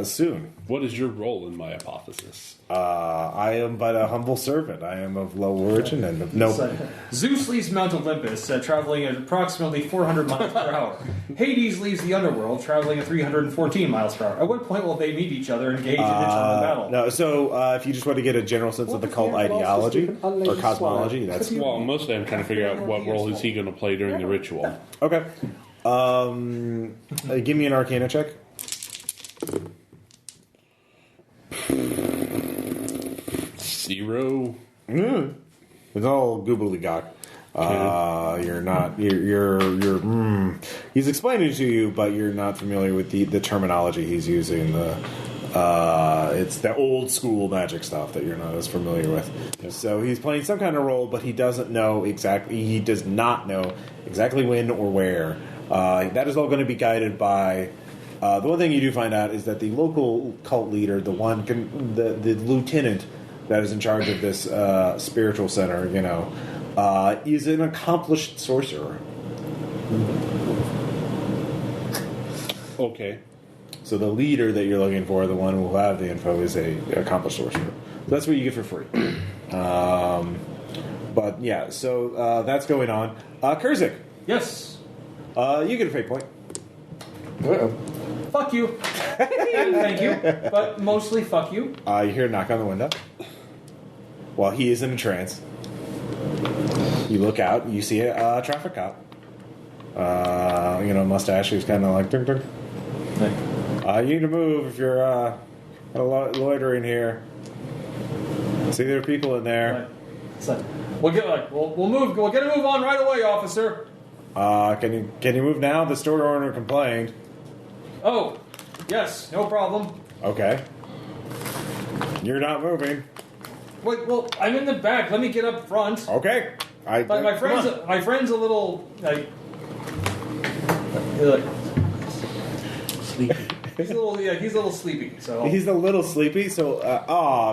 soon. What is your role in my apotheosis? I am but a humble servant. I am of low origin and of no. Zeus leaves Mount Olympus, traveling at approximately 400 miles per hour. Hades leaves the underworld, traveling at 314 miles per hour. At what point will they meet each other and engage in eternal battle? No, so if you just want to get a general sense of the cult ideology or cosmology, that's Well, mostly I'm trying to figure out what role is he going to play during the ritual. okay. Give me an Arcana check. 0. It's all gobbledygook. You're not. He's explaining it to you, but you're not familiar with the terminology he's using. It's the old school magic stuff that you're not as familiar with. So he's playing some kind of role, but he doesn't know exactly. He does not know exactly when or where. That is all going to be guided by. The one thing you do find out is that the local cult leader, the lieutenant that is in charge of this spiritual center, is an accomplished sorcerer. Okay. So the leader that you're looking for, the one who will have the info, is a accomplished sorcerer. So that's what you get for free. But yeah, so that's going on. Kurzik, Yes. you get a fate point. Uh-oh. Fuck you. Thank you. But mostly fuck you. You hear a knock on the window. While he is in a trance, you look out and you see a traffic cop. Mustache who's kind of like, ding, ding. You need to move if you're loitering here. See, there are people in there. Right. We'll move. We'll get a move on right away, officer. Can you move now? The store owner complained. Oh, yes, no problem. Okay. You're not moving. Wait, well, I'm in the back. Let me get up front. Okay. My friend's a little like Sleepy. he's a little sleepy. So He's a little sleepy, so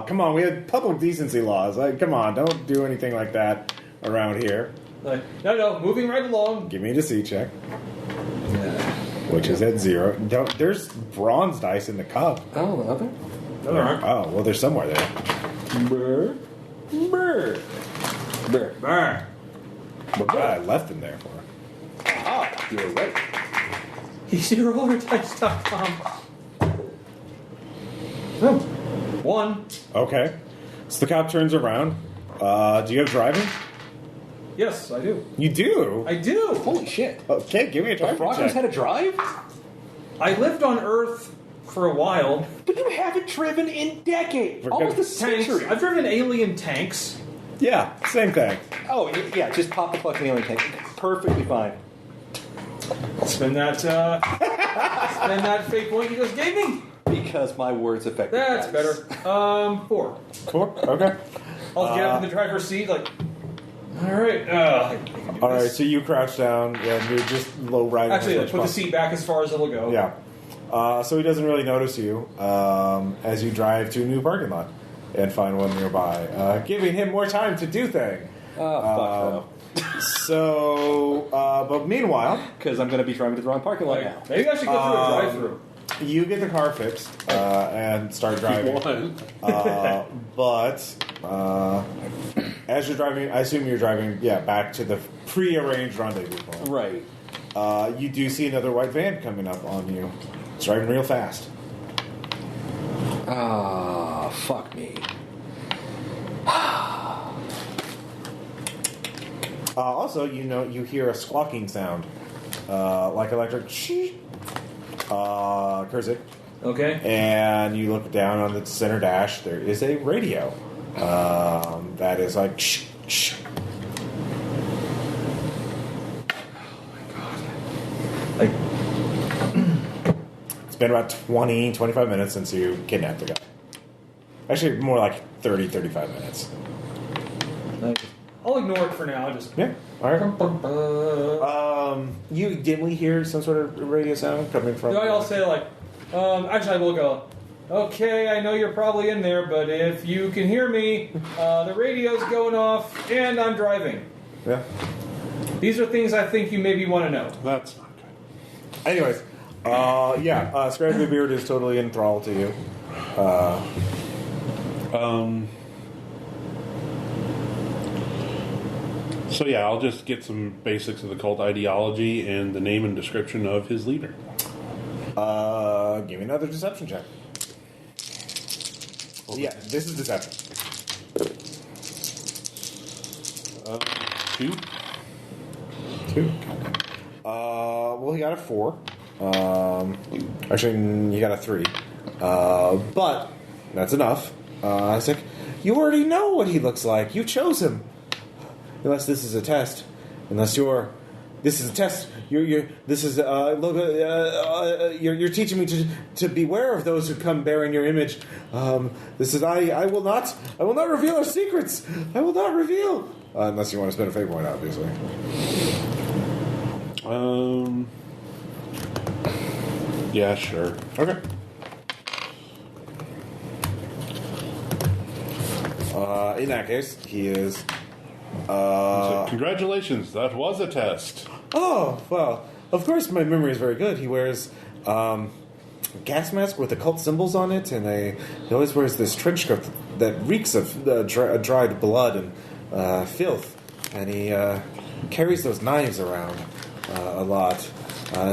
come on, we have public decency laws. Come on, don't do anything like that around here. No, moving right along. Give me a deceit check. Which is at 0. There's bronze dice in the cup. Oh, the other? No, there aren't. Oh, well, there's somewhere there. Brr. Brr. Brr. Brr. I left them there for her. Ah, you're right. EasyRollerDice.com. 1. Okay. So the cop turns around. Do you have driving? Yes, I do. You do? I do. Holy shit. Okay, give me a The driving Frogger's check. had a drive? I lived on Earth for a while. But you haven't driven in decades. For Almost a good- century. I've driven alien tanks. Yeah, same thing. Oh, yeah, just pop the fucking alien tank. Perfectly fine. Spend that fate point you just gave me. Because my words affect That's you better. guys. 4. Cool. Okay. I'll get up in the driver's seat like. All right. All right, so you crouch down and you're just low riding. Actually, put the seat back as far as it'll go. Yeah. So he doesn't really notice you as you drive to a new parking lot and find one nearby, giving him more time to do things. Oh, But meanwhile, because I'm going to be driving to the wrong parking lot now. Maybe I should go through a drive-through. you get the car fixed and start driving. But as you're driving, I assume you're driving, back to the pre-arranged rendezvous point. Right. You do see another white van coming up on you. It's driving real fast. Ah, fuck me. Also, you hear a squawking sound, like electric. Kurzik. Okay. And you look down on the center dash. There is a radio that is like. Shh, shh. Like, It's been about 20, 25 minutes since you kidnapped the guy. Actually, more like 30, 35 minutes. I'll ignore it for now. Just Yeah. All right. You dimly hear some sort of radio sound coming from. I'll say like, actually I will go. Okay, I know you're probably in there, but if you can hear me, the radio's going off, and I'm driving. Yeah. These are things I think you maybe want to know. That's not good. Anyways, Scrappy Beard is totally enthralled to you. So yeah, I'll just get some basics of the cult ideology and the name and description of his leader. Give me another deception check. Yeah, this is deception. 2. 2. Well, he got a 4. Actually, he got a 3. But that's enough. I was like, you already know what he looks like. You chose him. Unless this is a test. Unless this is a test. You're teaching me to beware of those who come bearing your image. This is I will not reveal our secrets. I will not reveal. Unless you want to spend a fate point, obviously. Yeah, sure. Okay. In that case, he is. So congratulations, that was a test. Oh, well, of course my memory is very good. He wears a gas mask with occult symbols on it, and he always wears this trench coat that reeks of dried blood and filth. And he carries those knives around a lot.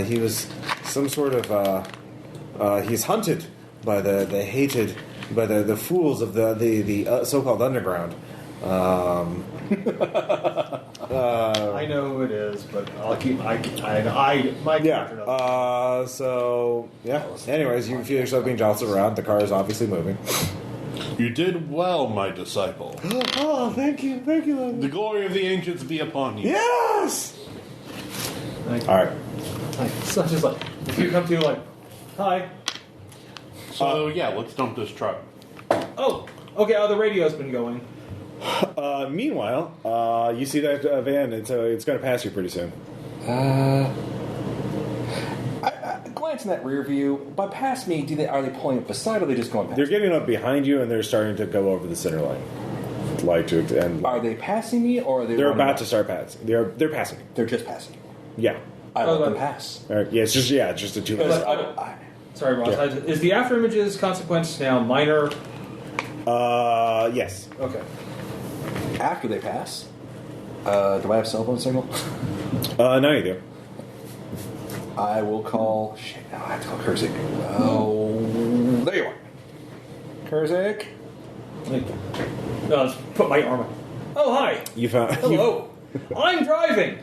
He was some sort of... he's hunted by the hated... by the fools of the so-called underground. I know who it is, but I'll keep. My character doesn't. So yeah. Anyways, you feel yourself being jostled around. The car is obviously moving. You did well, my disciple. Oh, thank you, Lord. The glory of the ancients be upon you. Yes. Thank you. All right. So just like if you come to like, hi. So yeah, let's dump this truck. Oh, okay. Oh, the radio's been going. Meanwhile, you see that van. It's going to pass you pretty soon. I glance in that rear view. By past me, are they pulling up beside, or are they just going past? They're getting up behind you, and they're starting to go over the center line. Are they passing me, or are they? They're about to start passing. They're passing. They're just passing. Yeah. I let them pass. All right. Yeah. It's just a 2 minutes. Sorry, Ross. Is the after images consequence now minor? Yes. Okay. After they pass, do I have cell phone signal? No, you do. I will call. Shit, no, I have to call Kurzik. Oh, there you are. Kurzik. No, let's put my arm on. Oh, hi. You found. Hello. I'm driving.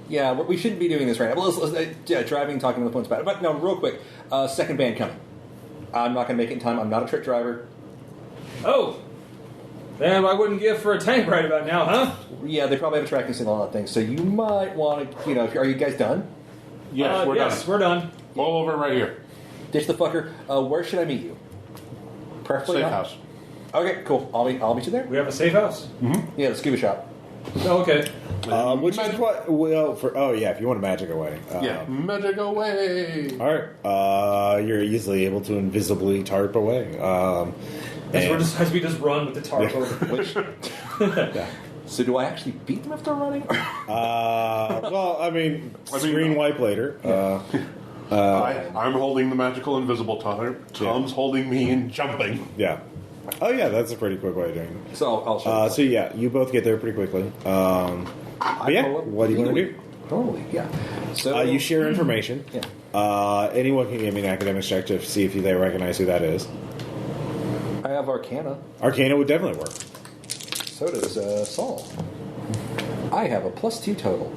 Yeah, we shouldn't be doing this right now. Let's driving, talking to the points about it. But no, real quick. Second band coming. I'm not going to make it in time. I'm not a trick driver. Oh. Damn, I wouldn't give for a tank right about now, huh? Yeah, they probably have a tracking signal on that thing. So you might want to, are you guys done? Yes, we're yes, done. we're done. All over right here. Ditch the fucker. Where should I meet you? Preferably Safe not. house. Okay, cool. I'll meet you there. We have a safe house. Yeah, the scuba shop. Oh, okay. Which is what? Well, if you want to magic away. Yeah, magic away. All right. You're easily able to invisibly tarp away. As we just run with the tarp over. Yeah. So do I actually beat them if they're running? Well, I mean, screen wipe later. I'm holding the magical invisible tarp. Tom's holding me and jumping. Yeah. Oh, yeah, that's a pretty quick way of doing it. So I'll show you. So, yeah, you both get there pretty quickly. But yeah, what do you want to do? Normally, yeah. So You share information. Yeah. Anyone can give me an academics check to see if they recognize who that is. I have Arcana. Arcana would definitely work. So does Saul. I have a +2 total.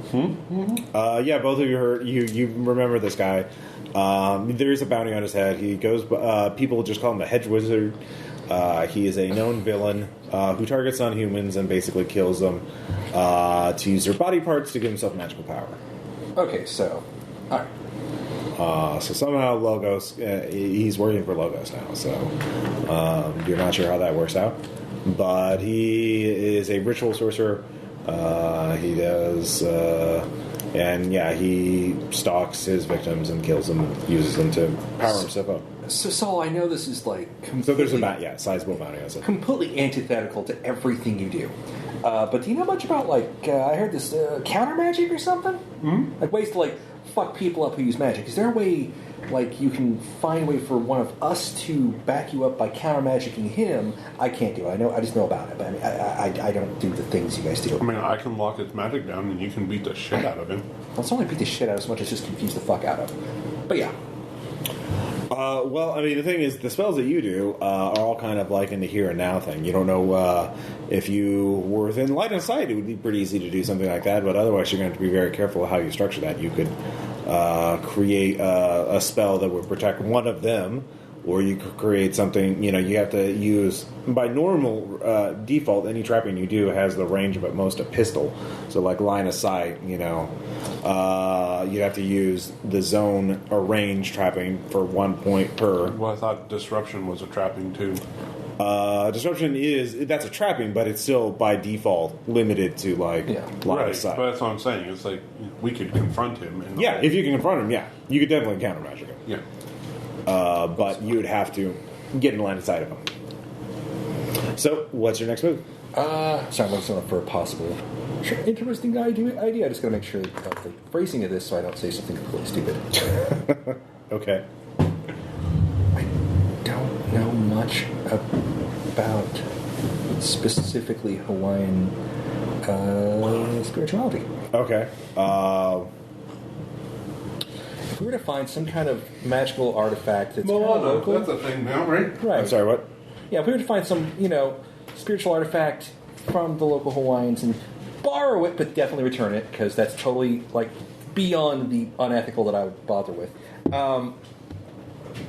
Yeah, both of you remember this guy. There is a bounty on his head. He goes. People just call him the hedge wizard. He is a known villain who targets non-humans and basically kills them to use their body parts to give himself magical power. Okay, so all right. So somehow Logos, he's working for Logos now. So you're not sure how that works out, but he is a ritual sorcerer. He does, and yeah, he stalks his victims and kills them, and uses them to power himself up. So Saul, I know this is like So there's a sizable bounty on it. completely antithetical to everything you do. But do you know much about I heard this counter magic or something? Mm-hmm. Like ways to fuck people up who use magic. Is there a way you can find a way for one of us to back you up by counter magicking him? I can't do it. I just know about it, but I mean, I don't do the things you guys do. I mean, I can lock his magic down and you can beat the shit out of him. Well, it's not only beat the shit out as much as just confuse the fuck out of him. But yeah. Well, I mean, the thing is, the spells that you do are all kind of like in the here and now thing. You don't know if you were within line of sight, it would be pretty easy to do something like that, but otherwise you're going to have to be very careful how you structure that. You could create a spell that would protect one of them, or you could create something, you have to use, by normal default, any trapping you do has the range of at most a pistol. So like line of sight, you'd have to use the zone or range trapping for 1 point per. Well, I thought disruption was a trapping too. Disruption that's a trapping, but it's still by default limited to line of sight. But that's what I'm saying. It's like we could confront him. And if you can confront him, you could definitely counter magic him. Yeah. But you would have to get in line of sight of him. So, what's your next move? Sorry, I'm looking for a possible interesting idea. I just got to make sure about the phrasing of this so I don't say something completely stupid. Okay. I don't know much about specifically Hawaiian spirituality. Okay. If we were to find some kind of magical artifact that's kind of Moana, local, that's a thing now, right? right? I'm sorry, what? Yeah, if we were to find some, spiritual artifact from the local Hawaiians and borrow it, but definitely return it, because that's totally, beyond the unethical that I would bother with.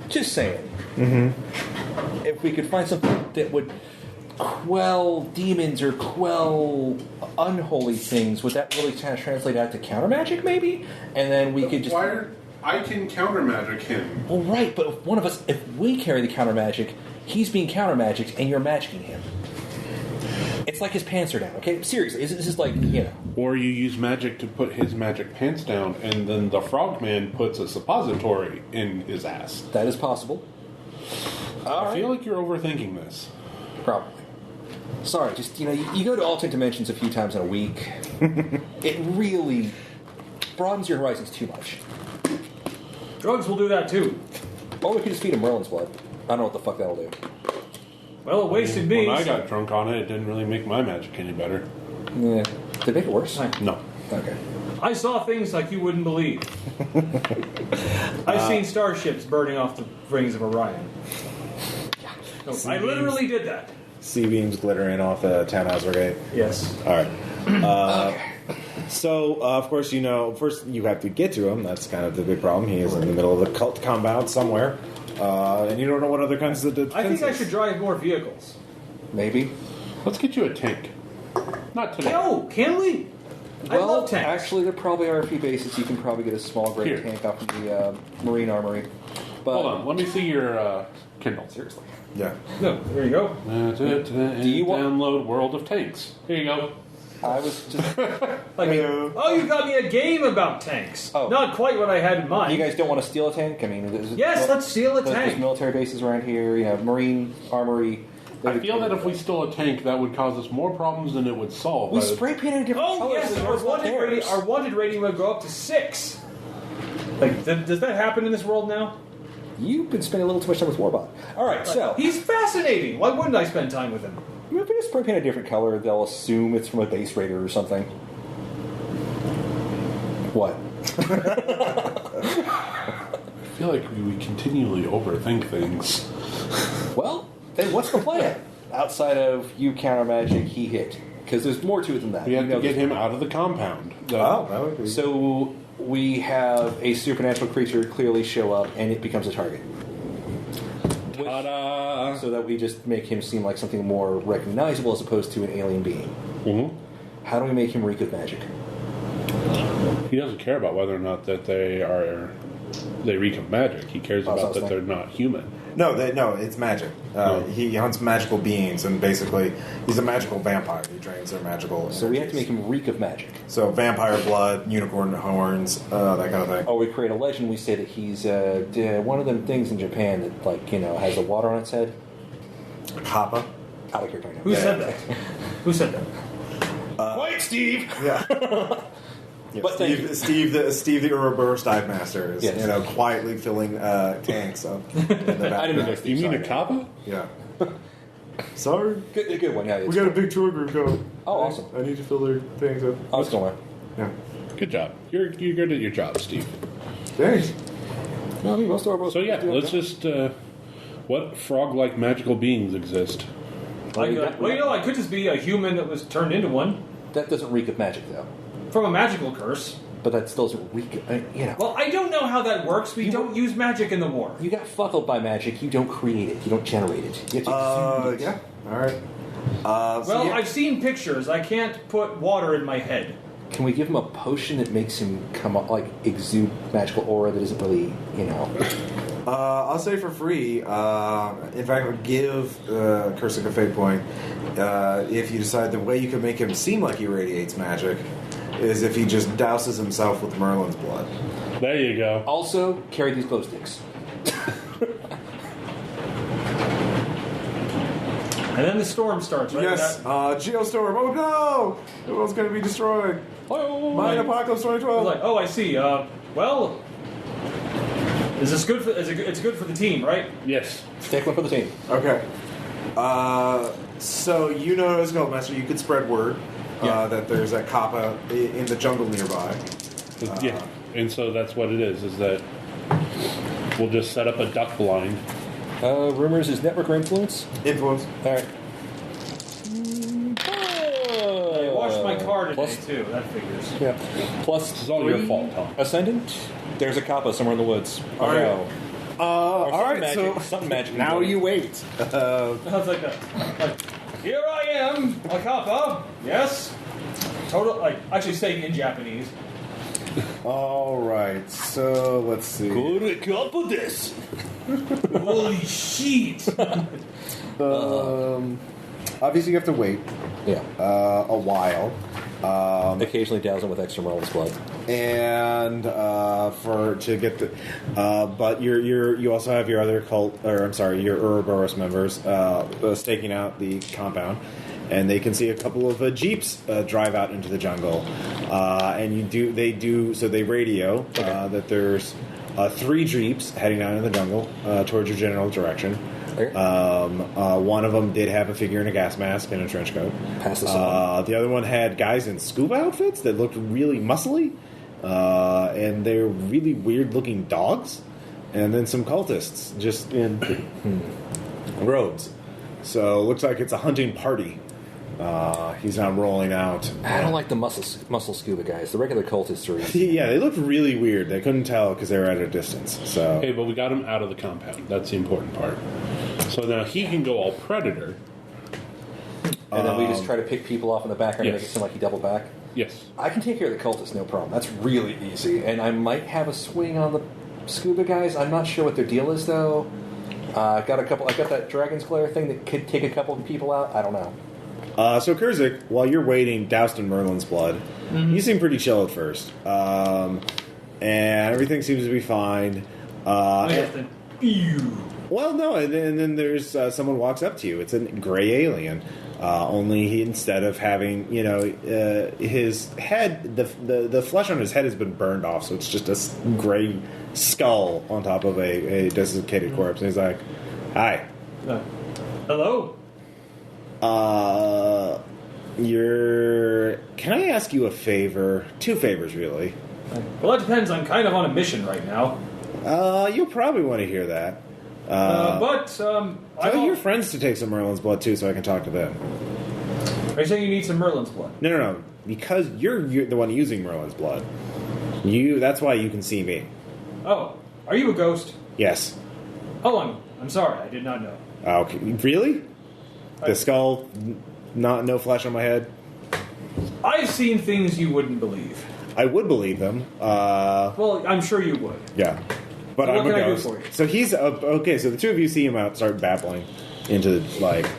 Just saying. Mm-hmm. If we could find something that would quell demons or quell unholy things, would that really kind of translate out to counter magic, maybe? And then we could just... I can counter magic him. Well, right, but if one of us, if we carry the counter magic, he's being counter magicked and you're magicking him. It's like his pants are down, okay? Seriously, this is like, Or you use magic to put his magic pants down, and then the frogman puts a suppository in his ass. That is possible. I feel like you're overthinking this. Probably. Sorry, just, you go to alternate dimensions a few times in a week. It really broadens your horizons too much. Drugs will do that too. Or we could just feed him Merlin's blood. I don't know what the fuck that'll do. Well, it wasted me. When I got drunk on it, it didn't really make my magic any better. Yeah. Did it make it worse? No. Okay. I saw things like you wouldn't believe. I've seen starships burning off the rings of Orion. No, I literally did that. C-beams glittering off the townhouse brigade. Yes. All right. Okay. So, of course, first you have to get to him. That's kind of the big problem. He is in the middle of the cult compound somewhere. And you don't know what other kinds of defenses. I think I should drive more vehicles. Maybe. Let's get you a tank. Not today. No, can we? I love tanks. Actually, there probably are a few bases you can probably get a small grade Here. tank off of the Marine Armory. But Hold on, let me see your Kindle. seriously. Yeah. No, there you go. Do you want- download World of Tanks? Here you go. I was just... Oh, you got me a game about tanks. Oh. Not quite what I had in mind. You guys don't want to steal a tank? I mean... Yes, let's steal a There's tank. military bases around here, Marine Armory... I feel that if we stole a tank, that would cause us more problems than it would solve. We spray painted a different Oh, color. yes, so our there's no wanted, rating, tears. our wanted rating would go up to 6. Does that happen in this world now? You've been spending a little too much time with Warbot. All right, so... He's fascinating. Why wouldn't I spend time with him? If we just spray paint a different color, they'll assume it's from a base raider or something. What? I feel like we continually overthink things. Well, then what's the plan? Outside of you counter magic, he hit. Because there's more to it than that. We have to get him out of the compound. Oh, that would be... So we have a supernatural creature clearly show up, and it becomes a target. Ta-da! So that we just make him seem like something more recognizable as opposed to an alien being. Mm-hmm. How do we make him reek of magic? He doesn't care about whether or not that they reek of magic. He cares about that they're not human. No, it's magic. He hunts magical beings, and basically, he's a magical vampire. He drains their magical So we have to make energies. him reek of magic. So vampire blood, unicorn horns, that kind of thing. Or we create a legend. We say that he's one of them things in Japan that, has the water on its head. Kappa. Out of character. I know. Who said that? Who said that? Quiet, Steve. Yeah. Yeah, But thank you. Steve the Ouroboros dive master is Yes. quietly filling tanks up. In the back. I didn't know You mean a kappa? Yeah. Sorry, Good one. Yeah, we got a big tour group going. Oh, awesome. I need to fill their tanks up. I was going. Yeah. Good job. You're good at your job, Steve. Thanks. No, I mean, most of our So yeah, let's just... what frog-like magical beings exist? I could just be a human that was turned into one. That doesn't reek of magic, though. From a magical curse. But that still doesn't reek. Well, I don't know how that works. We don't use magic in the war. You got fuckled by magic. You don't create it. You don't generate it. You have to exude it. Yeah. All right. Well, I've seen pictures. I can't put water in my head. Can we give him a potion that makes him come up, exude magical aura that isn't really, I'll say for free. In fact, I'll give Cursic a fate point if you decide the way you can make him seem like he radiates magic is if he just douses himself with Merlin's blood. There you go. Also, carry these glow sticks. And then the storm starts, right? Yes, Geostorm. Oh no! The world's going to be destroyed. Mine Apocalypse 2012. Like, oh, I see. Well, is this good for? It's good for the team, right? Yes. Take one for the team. Okay. So you know, as Goldmaster, you could spread word that there's a kappa in the jungle nearby. Yeah. And so that's what it is that we'll just set up a duck blind. Rumors is network or influence? Influence. All right. I washed my car today Plus- too. That figures. Yeah. Plus It's all your 3 fault, Tom. Ascendant. There's a kappa somewhere in the woods. All right. Or All something right, magic. so Something magic. now you wait. I was like, here I am, a kappa. Yes. Total. Like, actually, saying in Japanese. All right, so let's see. Kappa this. Holy shit! Obviously, you have to wait Yeah. a while, Occasionally dousing with extra Marlins blood. and to get the. But you also have your other cult, or I'm sorry, your Ouroboros members staking out the compound. And they can see a couple of jeeps drive out into the jungle, and they radio that there's 3 jeeps heading out in the jungle towards your general direction. Okay. One of them did have a figure in a gas mask and a trench coat. Pass this on. The other one had guys in scuba outfits that looked really muscly, and they were really weird looking dogs, and then some cultists just in robes. So it looks like it's a hunting party. He's now rolling out. I don't like the muscle scuba guys. The regular cultists are easy. Yeah, they looked really weird. They couldn't tell because they were at a distance. So Okay, but we got him out of the compound. That's the important part. So now he can go all predator. And then we just try to pick people off in the background and Yes. make it seem like he doubled back. Yes. I can take care of the cultists, no problem. That's really easy. And I might have a swing on the scuba guys. I'm not sure what their deal is, though. I got that Dragon's Glare thing that could take a couple of people out. I don't know. So Kurzik, while you're waiting, doused in Merlin's blood, you seem pretty chill at first, and everything seems to be fine. Well, no, and then there's someone walks up to you. It's a gray alien. Only he, instead of having, his head, the flesh on his head has been burned off, so it's just a gray skull on top of a desiccated corpse. And he's like, "Hi, Hello. Can I ask you a favor? 2 favors, really. Well, that depends. I'm kind of on a mission right now. You'll probably want to hear that. Tell your friends to take some Merlin's blood too, so I can talk to them. Are you saying you need some Merlin's blood? No. Because you're the one using Merlin's blood. That's why you can see me. Oh, are you a ghost? Yes. Oh, I'm sorry. I did not know. Okay. Really? The skull, no flesh on my head. I've seen things you wouldn't believe. I would believe them. Well, I'm sure you would. Yeah. But So what I'm a can I do ghost. for you? So he's okay. So the 2 of you see him out, start babbling into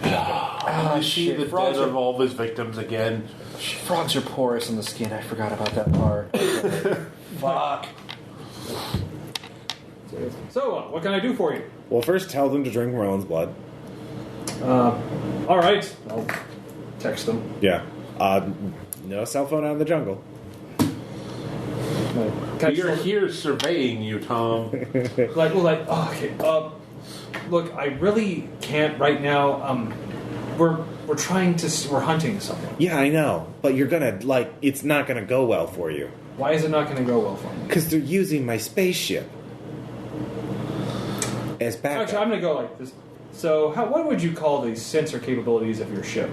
Ah, See the dead of all his victims again. Frogs are porous on the skin. I forgot about that part. Fuck. So, what can I do for you? Well, first tell them to drink Merlin's blood. All right. I'll text them. Yeah. No cell phone out in the jungle. We're here surveying you, Tom. Oh, okay. Look, I really can't right now. We're hunting someone. Yeah, I know, but you're gonna it's not gonna go well for you Why is it not going to go well for me? because they're using my spaceship as backup. Actually, I'm going to go like this. So, what would you call the sensor capabilities of your ship?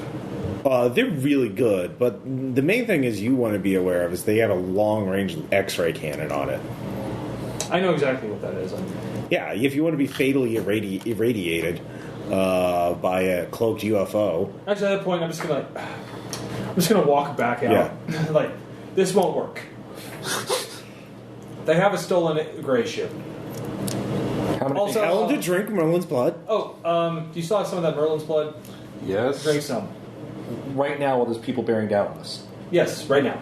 They're really good, but the main thing is you want to be aware of is they have a long-range X-ray cannon on it. I know exactly what that is. Yeah, if you want to be fatally irradiated by a cloaked UFO. Actually, at that point, I'm just gonna walk back out. Yeah. Like, this won't work. They have a stolen gray ship. How many Also, Tell them to drink Merlin's blood. do you still have some of that Merlin's blood? Yes. Drink some. right now while there's people bearing down on us? Yes, right now.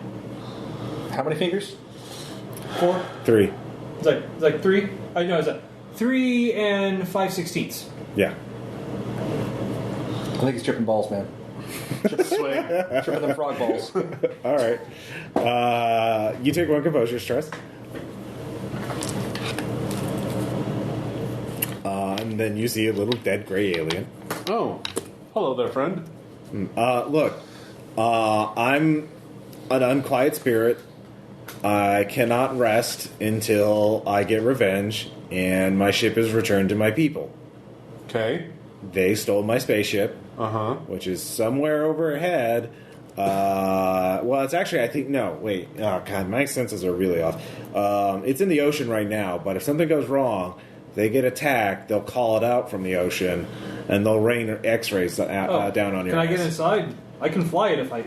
How many fingers? 4. 3. It's like 3. I know. It's like 3 and 5/16. Yeah. think he's tripping balls, man. Tripping them frog balls. All right. You take one composure stress. And then you see a little dead gray alien. Oh, hello there, friend. Look, I'm an unquiet spirit. I cannot rest until I get revenge and my ship is returned to my people. Okay. They stole my spaceship, which is somewhere overhead. Well, it's actually, I think, no, wait. Oh, God, my senses are really off. It's in the ocean right now, but if something goes wrong, they get attacked, they'll call it out from the ocean, and they'll rain X-rays down on your Can I ass. get inside? I can fly it if I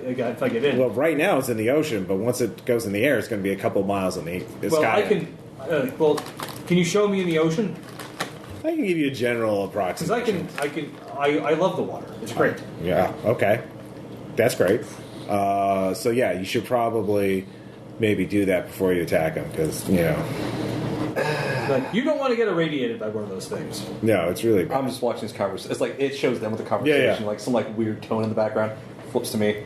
get in. Well, right now it's in the ocean, but once it goes in the air, it's going to be a couple miles in the sky. I can. Can you show me in the ocean? I can give you a general Because approximation. I love the water. It's great. Yeah. Okay. That's great. So yeah, you should probably maybe do that before you attack them, because Like, you don't want to get irradiated by one of those things. no, it's really bad. I'm just watching this conversation. It's like it shows them with the conversation, Yeah, yeah. like some like weird tone in the background. Flips to me.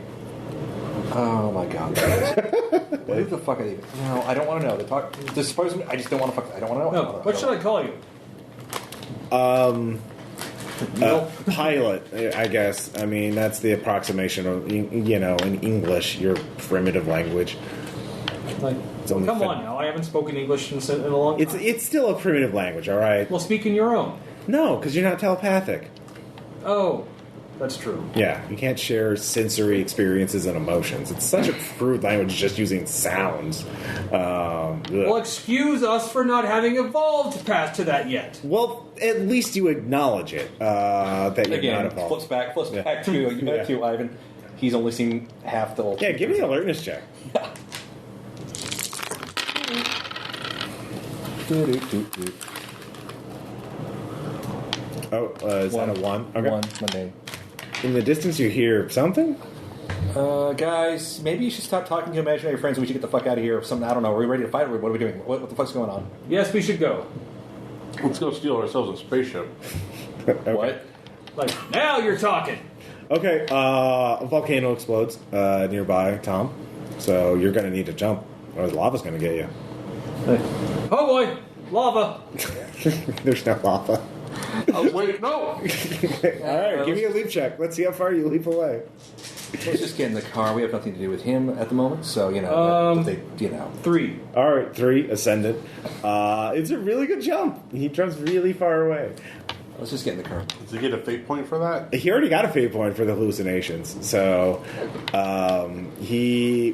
Oh my god! Who the fuck are they? No, I don't want to know. They talk. They're supposed to. I just don't want to fuck. I don't want to know. No, what should I call you? Pilot, I guess. I mean, that's the approximation of in English, your primitive language. Like, only come fit- on now. I haven't spoken English in a long time. It's still a primitive language, all right? Well, speak in your own. No, because you're not telepathic. Oh, that's true. Yeah, you can't share sensory experiences and emotions. It's such a crude language just using sounds. Well, excuse us for not having evolved past to that yet. Well, at least you acknowledge it, that you're not Again, evolved. flips back to Ivan. He's only seen half the. Yeah, give me an alertness check. Oh, is that a 1? Okay. One day. In the distance you hear something? Guys, maybe you should stop talking to imaginary friends. We should get the fuck out of here. Or something. I don't know. Are we ready to fight? Or what are we doing? What the fuck's going on? Yes, we should go. Let's go steal ourselves a spaceship. Okay. What? Like, now you're talking. Okay, a volcano explodes nearby, Tom. So you're going to need to jump, or the lava's going to get you. Oh boy, lava. There's no lava. Oh, wait, no! All right, give me a leap check. Let's see how far you leap away. Let's just get in the car. We have nothing to do with him at the moment, so they. 3. All right, 3, ascendant. It's a really good jump. He jumps really far away. Let's just get in the car. Does he get a fate point for that? He already got a fate point for the hallucinations. So,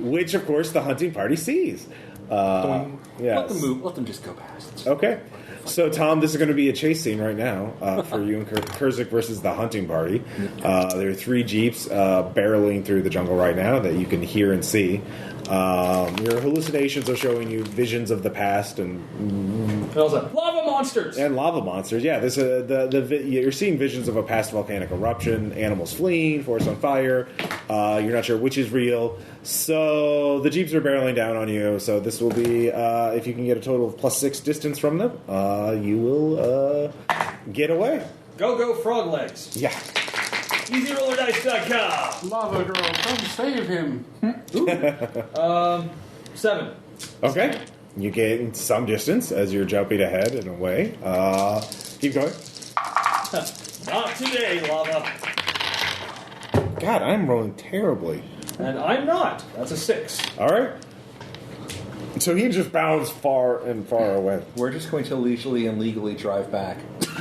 which of course the hunting party sees. Let Yes. them move. Let them just go past. Okay. So, Tom, this is going to be a chase scene right now for you and Kurzik versus the hunting party. There are 3 jeeps barreling through the jungle right now that you can hear and see. Your hallucinations are showing you visions of the past and Also, lava monsters. lava monsters. Yeah, this you're seeing visions of a past volcanic eruption, animals fleeing, forest on fire. You're not sure which is real. So the jeeps are barreling down on you. So this will be if you can get a total of +6 distance from them, you will get away. Go frog legs. Yeah. EasyRollerDice.com. Lava girl, come save him! 7. Okay. You gain some distance as you're jumping ahead and away. Keep going. Not today, lava. God, I'm rolling terribly. And I'm not. That's a 6. All right. So he just bounds far and far away. We're just going to leisurely and legally drive back.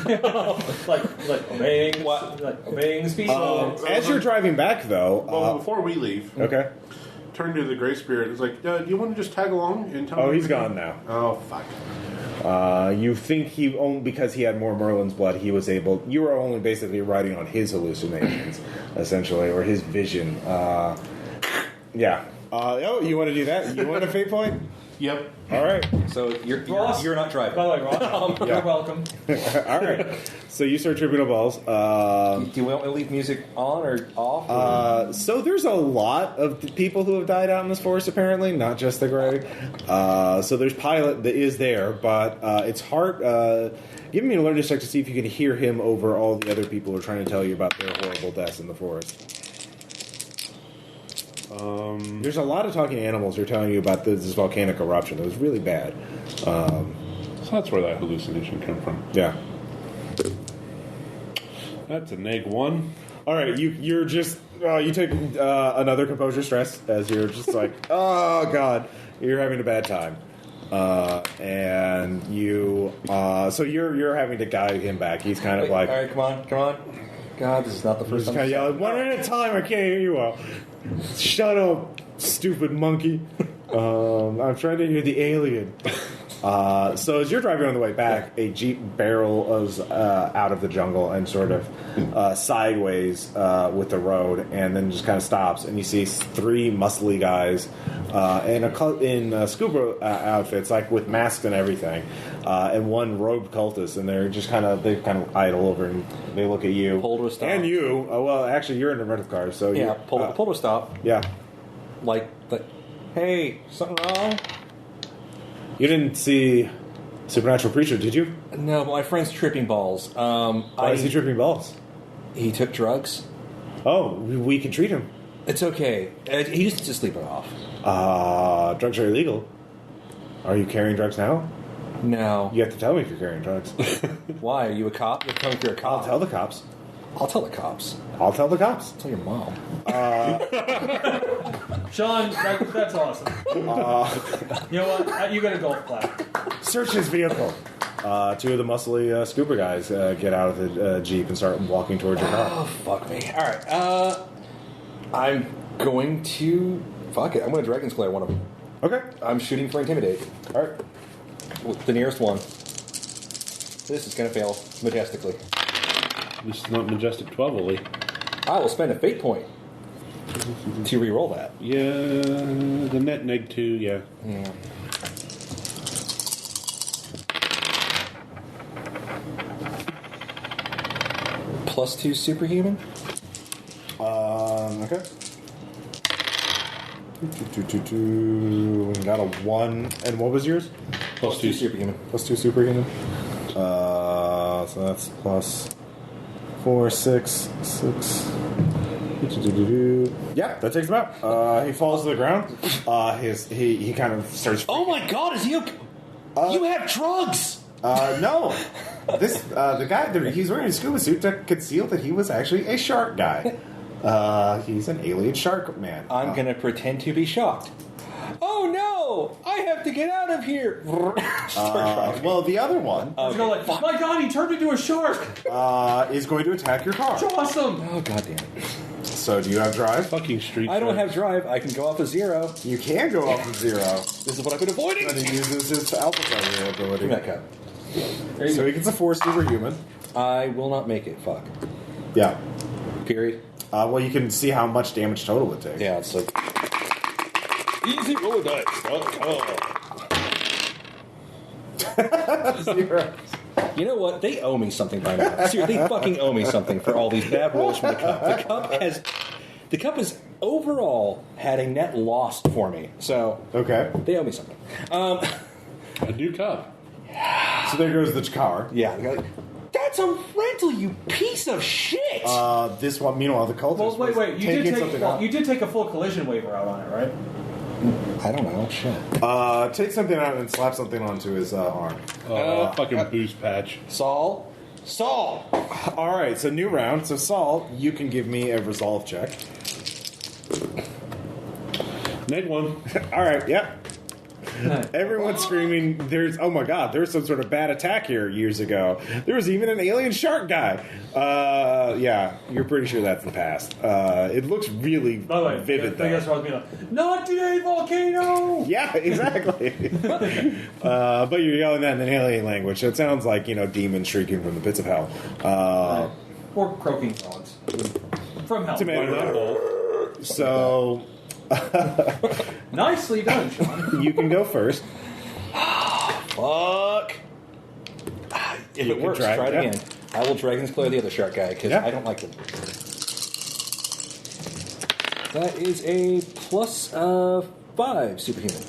like obeying the speed. As you're driving back, though. Well, before we leave, Okay. turn to the Gray Spirit. It's like, do you want to just tag along and tell me? Oh, he's everything? gone now. Oh, fuck. You think he only because he had more Merlin's blood, he was able. You were only basically riding on his hallucinations, essentially, or his vision. Yeah. Oh, you want to do that? You want a fate point? Yep. All right. So Ross? you're not driving. By the way, Ross, you're welcome. All right. So you start tripping up balls. Do you want me to leave music on or off? So there's a lot of people who have died out in this forest, apparently, not just the Grey. So there's Pilot that is there, but it's hard. Give me an alertness check to see if you can hear him over all the other people who are trying to tell you about their horrible deaths in the forest. There's a lot of talking animals who are telling you about this volcanic eruption. It was really bad. So that's where that hallucination came from. Yeah. That's a -1. All right, you're just you take another composure stress as you're just like, oh god, you're having a bad time, and you so you're having to guide him back. He's kind of like, all right, come on. God, this is not the first just time. kind of yelling, one at a time. I can't hear you well. Shut up, stupid monkey. I'm trying to hear the alien. So as you're driving on the way back, a jeep barrels out of the jungle and sort of sideways with the road, and then just kind of stops, and you see 3 muscly guys in scuba outfits, like with masks and everything, and 1 robed cultist, and they kind of idle over and they look at you, Pull to a stop. and you. Well, actually, you're in the rental car, so Yeah, you pull to a stop. Yeah. Like, hey, something wrong? You didn't see Supernatural Preacher, did you? No, but my friend's tripping balls. Why is he tripping balls? He took drugs. Oh, we can treat him. It's okay. He just needs to sleep it off. Drugs are illegal. Are you carrying drugs now? No. You have to tell me if you're carrying drugs. Why? Are you a cop? You're telling me you're a cop. I'll tell the cops. I'll tell the cops. I'll tell the cops. Tell your mom. Sean, that's awesome. You know what? You got a golf clap. Search his vehicle. 2 of the muscly scuba guys get out of the Jeep and start walking towards your car. Oh, fuck me. All right. I'm going to... Fuck it. I'm going to Dragon's Glare one of them. Okay. I'm shooting for Intimidate. All right. The nearest one. This is going to fail majestically. This is not Majestic 12, Lee. I will spend a fate point to re-roll that. Yeah, the net -2, yeah. Yeah. +2 superhuman? Okay. 2. Got a 1. And what was yours? +2 superhuman. +2 superhuman. So that's +4, 6. Yeah, that takes him out. He falls to the ground. He kind of starts. Oh my god, is he okay? You have drugs! No. The guy, he's wearing a scuba suit to conceal that he was actually a shark guy. He's an alien shark man. I'm gonna pretend to be shocked. Oh no! I have to get out of here! Well, the other one Let's go like, my god, he turned into a shark! is going to attack your car. That's awesome! Oh god damn it. So, do you have drive? Fucking street. I don't sharks. have drive, I can go off of 0. You can go off of 0. This is what I've been avoiding! And he uses his alpha fighter ability. Give me that cup. So he gets a 4 superhuman. I will not make it, fuck. Yeah. Period. Well, you can see how much damage total it takes. Yeah, it's like... Zero. You know what? They owe me something by now. Seriously, they fucking owe me something for all these bad rolls from the cup. The cup has overall had a net loss for me. So Okay. they owe me something. A new cup. So there goes the car. Yeah. That's a rental, you piece of shit! This one, meanwhile, the cultist Well, wait. was You taking something out. did take a full collision waiver out on it, right? I don't know. Shit. Take something out and slap something onto his arm. Fucking boost patch. Saul? All right, so new round. So Saul, you can give me a resolve check. -1. All right, yeah. Everyone's screaming, oh my god, there's some sort of bad attack here years ago. There was even an alien shark guy. Yeah, you're pretty sure that's the past. It looks really By the way, vivid, I guess though. I was being like, not today, volcano! Yeah, exactly. But you're yelling that in an alien language, so it sounds like, demons shrieking from the pits of hell. Or croaking frogs. From hell. Tomato. So, Nicely done, Sean. You can go first. Fuck. If You it can works, try try it it, yeah. again. I will Dragon's Claw the other shark guy because Yeah. I don't like him. That is a plus 5 superhuman.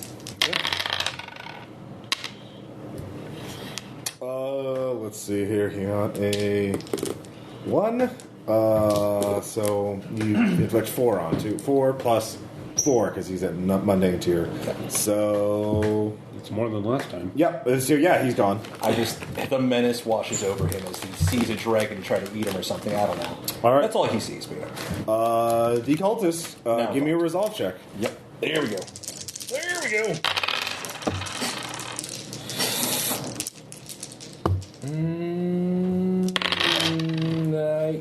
Let's see here. He got a 1. So you inflict 4 on 2. 4 plus 4 because he's at mundane tier. So It's more than last time. yeah, so yeah, he's gone. The menace washes over him as he sees a dragon try to eat him or something. I don't know. All right. That's all he sees. But The cultist, Now give me a resolve check. yep. There we go. There we go.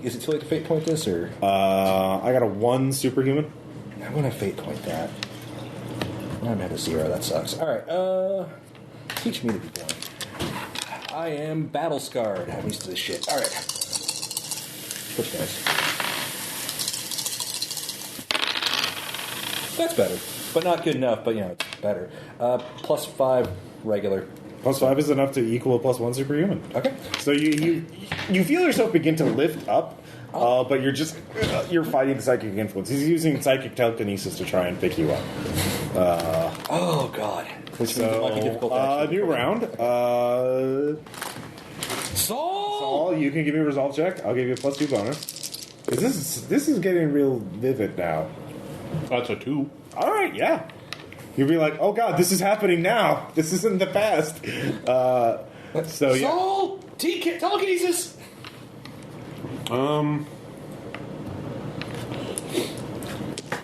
Is it too late to fate point this, or I got a 1 superhuman. I want to fate point that? I'm at a 0. That sucks. All right. Teach me to be blind. I am battle scarred. I'm used to this shit. All right. Switch guys. That's better, but not good enough. But it's better. Plus 5 regular. Plus 5 is enough to equal a plus 1 superhuman. Okay. So you feel yourself begin to lift up, but you're fighting the psychic influence. He's using psychic telekinesis to try and pick you up. Oh God. Which means it might be difficult. To actually New round. Saul. You can give me a resolve check. I'll give you a plus 2 bonus. 'Cause this is getting real vivid now. That's a 2. All right, yeah. You'll be like, oh god, this is happening now. This isn't the past. So yeah. Saul. Telekinesis.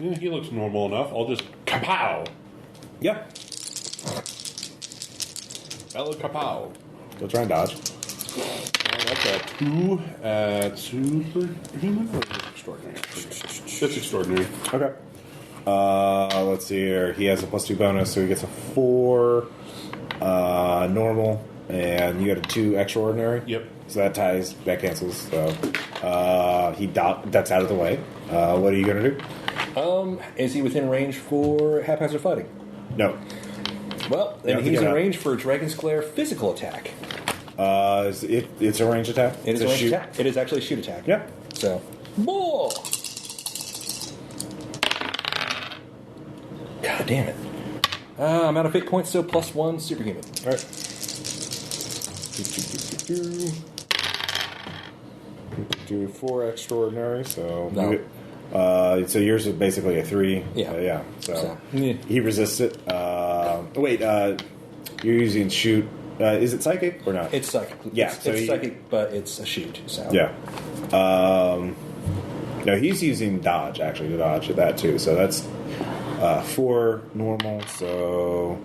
Yeah, he looks normal enough. I'll just kapow. Yeah. Bella kapow. Go try and dodge. That's a 2 at superhuman or extraordinary? It's extraordinary. Okay. Let's see here. He has a plus 2 bonus, so he gets a 4 normal, and you got a 2 extraordinary. Yep. So that cancels. So that's out of the way. What are you gonna do? Is he within range for haphazard fighting? No. Well, Yeah, then he's in yeah. range for Dragon's Glare physical attack. It's a range attack. It is It's a range shoot. attack. It is actually a shoot attack. Yeah. So, more. God damn it! I'm out of fate points, so plus 1 superhuman. All right. Do 4 extraordinary, so No. so yours is basically a 3. Yeah. Yeah. So yeah. he resists it. Wait, you're using shoot. Is it psychic or not? It's psychic. Yeah, it's, so it's he- psychic, but it's a shoot. So Yeah. No, he's using dodge actually to dodge that too. So that's 4 normal. So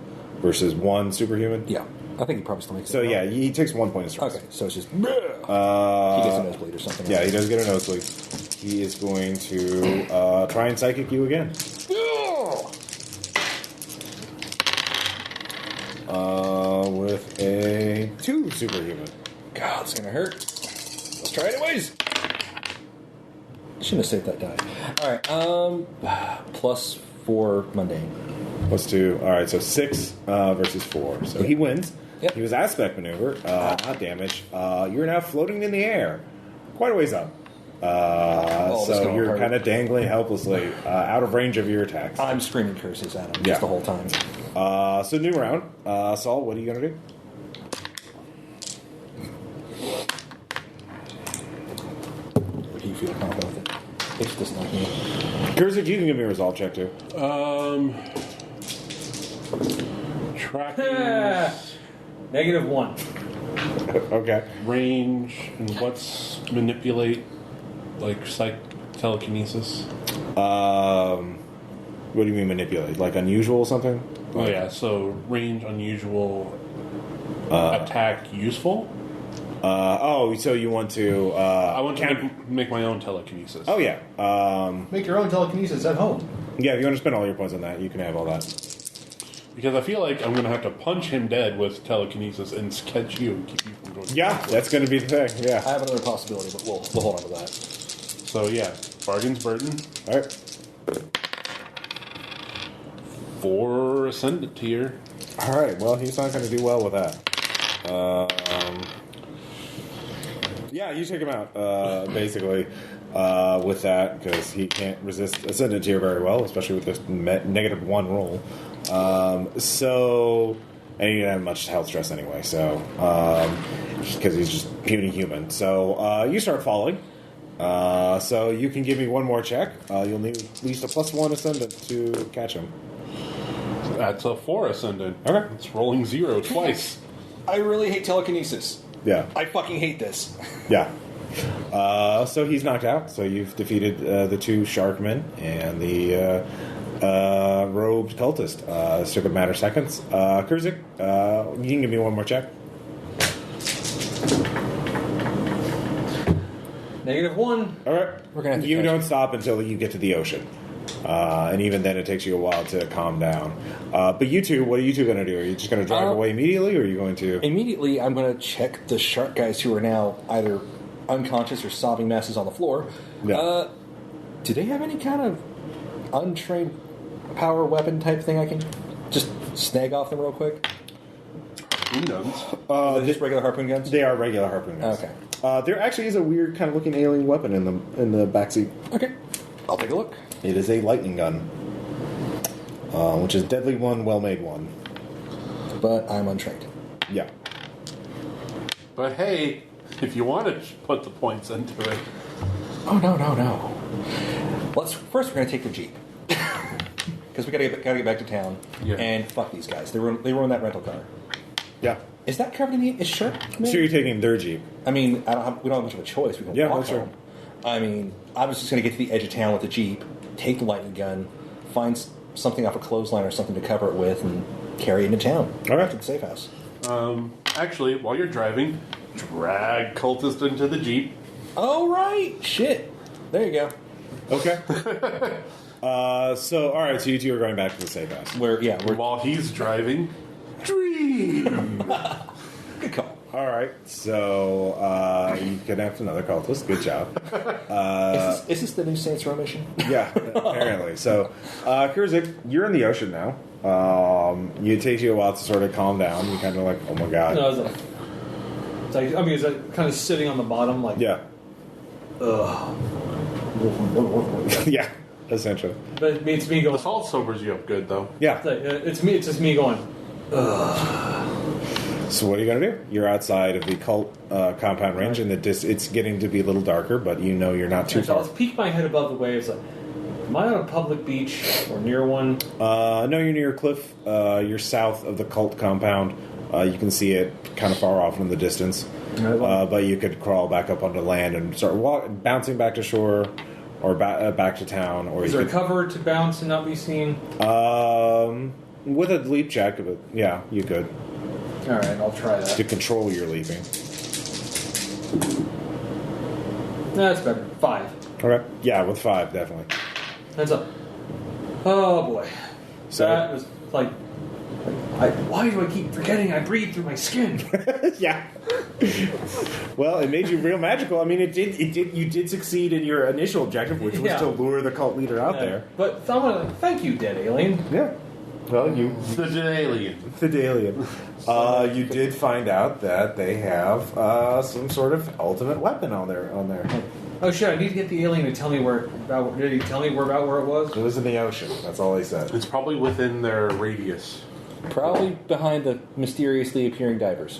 versus 1 superhuman. yeah. I think he probably still makes it. So yeah, he takes 1 point of stress. Okay, so it's just he gets a nosebleed or something. Yeah, he does get a nosebleed. He is going to try and psychic you again. With a 2 superhuman. God, it's gonna hurt. Let's try anyways. Shouldn't have saved that die. All right. Plus 4 mundane. Plus 2. All right, so 6 versus 4. So he wins. Yep. He was aspect maneuver, not damage. You're now floating in the air, quite a ways up. this So going you're hard. kind of dangling helplessly, out of range of your attacks. I'm screaming curses at him Yeah. just the whole time. So new round. Saul, what are you going to do? Would he feel confident with it? It's just not me. Kurzik, you can give me a resolve check too. Tracking -1. Okay. range and what's manipulate, like telekinesis. What do you mean manipulate? Like unusual or something? Oh yeah, so range unusual, attack useful. So you want to? I want to make my own telekinesis. Oh yeah. Make your own telekinesis at home. Yeah. If you want to spend all your points on that, you can have all that. Because I feel like I'm going to have to punch him dead with telekinesis and catch you and keep you from going. Yeah, that's going to be the thing. I Yeah. have another possibility, but we'll hold on to that. So yeah, bargain's burden. All right. 4 ascendant tier. All right. Well, he's not going to do well with that. Yeah, you take him out basically with that because he can't resist ascendant tier very well, especially with this -1 roll. And he didn't have much health stress anyway, so because he's just puny human. So you start falling. So you can give me one more check. You'll need at least a +1 ascendant to catch him. That's a 4 ascendant. Okay. It's rolling 0 twice. I really hate telekinesis. Yeah. I fucking hate this. Yeah. So he's knocked out. So you've defeated the 2 Sharkmen and the robed cultist. This took a matter of seconds. Kurzik, you can give me one more check. -1. All right. We're gonna have to you catch don't him. stop until you get to the ocean. And even then, it takes you a while to calm down. But you two, what are you two going to do? Are you just going to drive away immediately, or are you going to... Immediately, I'm going to check the shark guys who are now either unconscious or sobbing messes on the floor. Yeah. Do they have any kind of untrained power weapon type thing I can just snag off them real quick? Who knows? Are they just regular harpoon guns? They are regular harpoon guns. Okay. There actually is a weird kind of looking alien weapon in the backseat. Okay. I'll take a look. It is a lightning gun, which is deadly one, well-made one. But I'm untrained. Yeah. But hey, if you want to put the points into it. Oh, no. First, we're going to take the Jeep. Because we gotta get back to town. Yeah. And fuck these guys. They ruined that rental car. Yeah. Is that covered in the... Is Shark... So you're taking their Jeep. I mean, we don't have much of a choice. We can Yeah, walk that's true. home. I mean, I was just going to get to the edge of town with the Jeep, take the lightning gun, find something off a clothesline or something to cover it with, and carry it into town. All right. To the safe house. Actually, while you're driving, drag cultist into the Jeep. Oh, right. Shit. There you go. Okay. So, all right, so you two are going back to the safe house. We're While he's driving, dream. good call. All right, so you kidnapped another cultist. Good job. Is this the new Saints Row mission? Yeah, apparently. So, Kurzik, you're in the ocean now. It takes you a while to sort of calm down. You're kind of like, oh my god. No, it's like, I mean, is that kind of sitting on the bottom, like, Yeah. Yeah, essentially. but it's me The going. salt sobers you up good, though. Yeah. It's me. It's just me going. So what are you going to do? You're outside of the cult compound range, and it's getting to be a little darker, but you know you're not too So far. I'll peek my head above the waves. Like, am I on a public beach or near one? No, you're near a cliff. You're south of the cult compound. You can see it kind of far off in the distance. But you could crawl back up onto land and start bouncing back to shore or back to town. Or Is you there could, cover to bounce and not be seen? with a leap check, yeah, you could. All right, I'll try To that. control your leaping. That's better. 5. Okay. Yeah, with 5, definitely. Heads up. Oh boy. So- That was like. Why do I keep forgetting I breathe through my skin? Yeah. Well, it made you real magical. I mean, it did. You did succeed in your initial objective, which was Yeah. to lure the cult leader out there. But I'm gonna thank you, dead alien. Yeah. Well, you The alien. Fidelian. You did find out that they have some sort of ultimate weapon on there. Oh shit! I need to get the alien to tell me where. Did he tell me about where it was? It was in the ocean. That's all he said. It's probably within their radius. Probably behind the mysteriously appearing divers.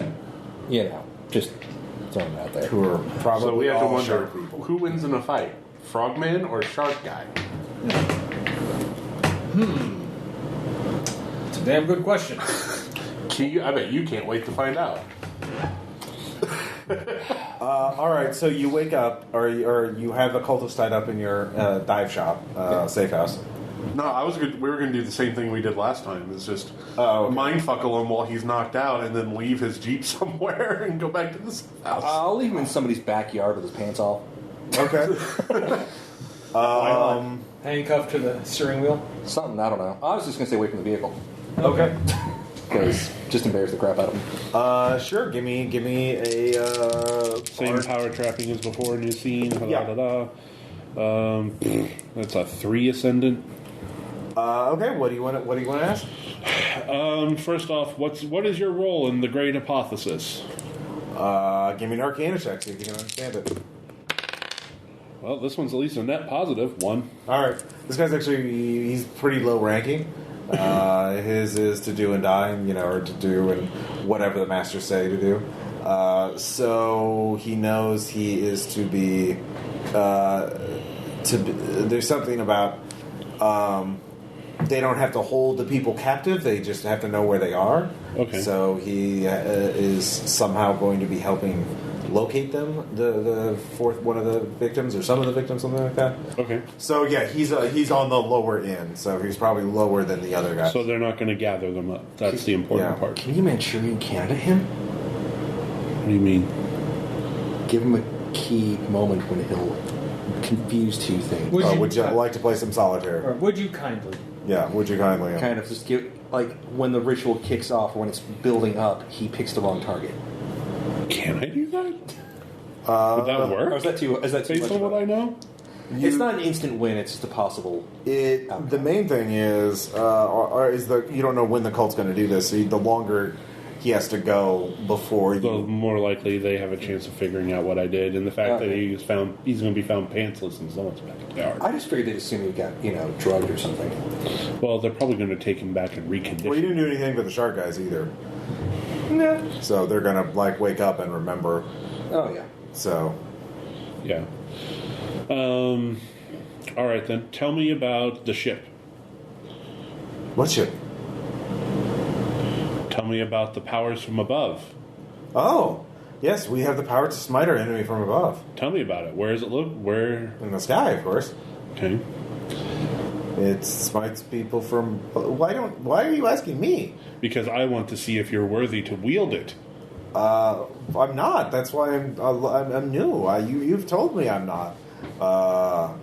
You know, just throwing it out there. Who are probably So we have to all wonder shark people. who wins in a fight, Frogman or Shark Guy? It's a damn good question. I bet you can't wait to find out. All right, so you wake up, or you have the cultist tied up in your dive shop, safe house. No, we were going to do the same thing we did last time. It's just Oh, okay. mindfuckle him while he's knocked out, and then leave his Jeep somewhere and go back to the house. I'll leave him in somebody's backyard with his pants off. Okay. Handcuffed to the steering wheel. Something, I don't know. I was just going to stay away from the vehicle. Okay. Because just embarrass the crap out of him. Sure. Give me a Same power trapping as before, new scene. Yeah. That's a 3 ascendant. Okay, what do you want to ask? First off, what is your role in the Great Hypothesis? Give me an Arcana check, see if you can understand it. Well, this one's at least a net positive 1. Alright. This guy's he's pretty low ranking. His is to do and die, or to do and whatever the masters say to do. So he knows he is to be, there's something about, they don't have to hold the people captive, they just have to know where they are. Okay. So he is somehow going to be helping locate them, one of the victims, or some of the victims, something like that. Okay. So yeah, he's on the lower end, so he's probably lower than the other guy. So they're not going to gather them up. That's the important part. Can you Manchurian Canada him? What do you mean? Give him a key moment when he'll confuse two things. Would you like to play some solitaire? Or would you kindly? Yeah, would you kindly? Kind of just give, like, when the ritual kicks off, or when it's building up, he picks the wrong target. Can I do that? Would that work? Or is that too Based much on what I know? It's not an instant win, it's just a possible outcome. The main thing is you don't know when the cult's going to do this, so the longer he has to go before you... The more likely they have a chance of figuring out what I did, and the fact that he's going to be found pantsless in someone's backyard. I just figured they'd assume he got, drugged or something. Well, they're probably going to take him back and recondition. Well, you didn't do anything for the shark guys either. No. So they're going to, wake up and remember. Oh, yeah. So... Yeah. All right, then. Tell me about the ship. What ship? Tell me about the powers from above. Oh, yes, we have the power to smite our enemy from above. Tell me about it. Where does it look? Where? In the sky, of course. Okay. It smites people from... Why are you asking me? Because I want to see if you're worthy to wield it. I'm not. That's why I'm new. You've told me I'm not. But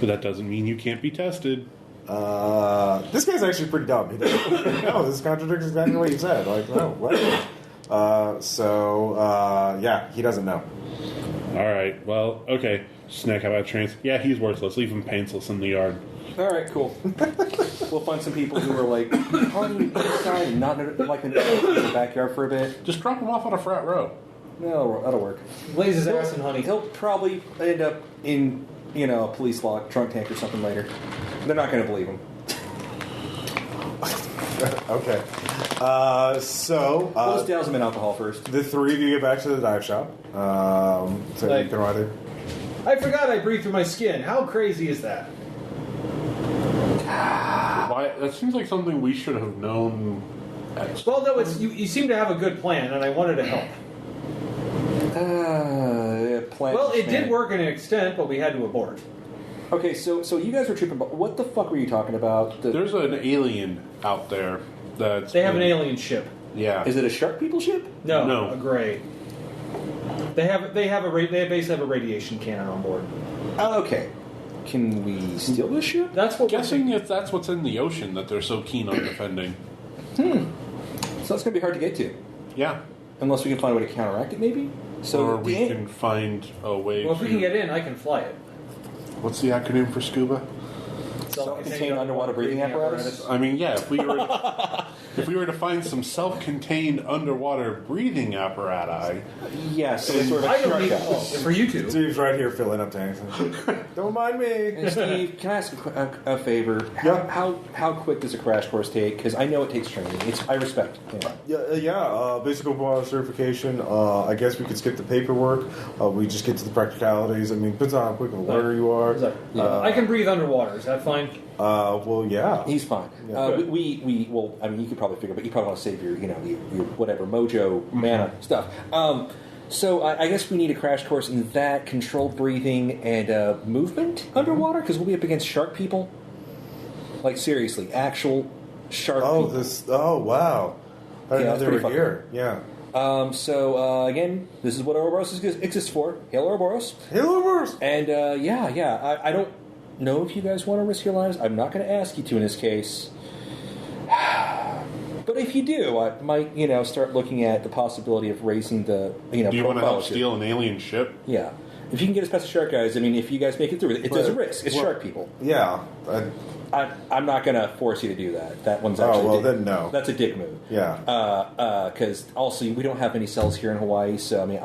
that doesn't mean you can't be tested. This guy's actually pretty dumb. He doesn't, no, this contradicts exactly what you said. No, what? Yeah, he doesn't know. All right. Well, okay. Snack, how about trans? Yeah, he's worthless. Leave him pantsless in the yard. All right, cool. We'll find some people who are partying inside and not in the backyard for a bit. Just drop him off on a frat row. No, that'll work. Blaze his ass in honey. He'll probably end up in, a police lock, trunk tank or something later. They're not going to believe him. Okay. We'll just douse him in alcohol first. The three of you get back to the dive shop. So you can either... I forgot I breathe through my skin. How crazy is that? Why? That seems like something we should have known. Well, no, you seem to have a good plan, and I wanted to help. Well, it did work in an extent, but we had to abort. Okay, so you guys were tripping about... What the fuck were you talking about? There's an alien out there that's... They have an alien ship. Yeah. Is it a shark people ship? No. A gray. They basically have a radiation cannon on board. Okay. Can we steal this ship? That's what guessing if that's what's in the ocean that they're so keen on defending. So that's going to be hard to get to. Yeah. Unless we can find a way to counteract it, maybe? Or we can find a way Well, if we can get in, I can fly it. What's the acronym for scuba? Self-contained underwater breathing apparatus? I mean, yeah, if we were to find some self-contained underwater breathing apparatus. Yes, so sort of I don't need for you two. Steve's right here filling up tanks. Don't mind me. Hey, Steve, can I ask a favor? Yeah. How quick does a crash course take? Because I know it takes training. I respect it. Yeah. Basic open certification. I guess we could skip the paperwork. We just get to the practicalities. I mean, depends on how quick of a learner you are. I can breathe underwater. Is that fine? Well, yeah. He's fine. Yeah. Well, I mean, you could probably figure, but you probably want to save your whatever, mojo, mana stuff. So I guess we need a crash course in that, controlled breathing, and movement underwater, because we'll be up against shark people. Like, seriously, actual shark people. Oh, wow. I didn't know they were here. Yeah. Again, this is what Ouroboros exists for. Hail Ouroboros. Hail Ouroboros! And, I don't know if you guys want to risk your lives. I'm not going to ask you to in this case. But if you do, I might, start looking at the possibility of raising the, Do you want to help steal an alien ship? Yeah. If you can get us past the shark guys, I mean, if you guys make it through, there's a risk. It's shark people. Yeah. I'm not going to force you to do that. That one's actually then no. That's a dick move. Yeah. Because also we don't have any cells here in Hawaii, so I mean,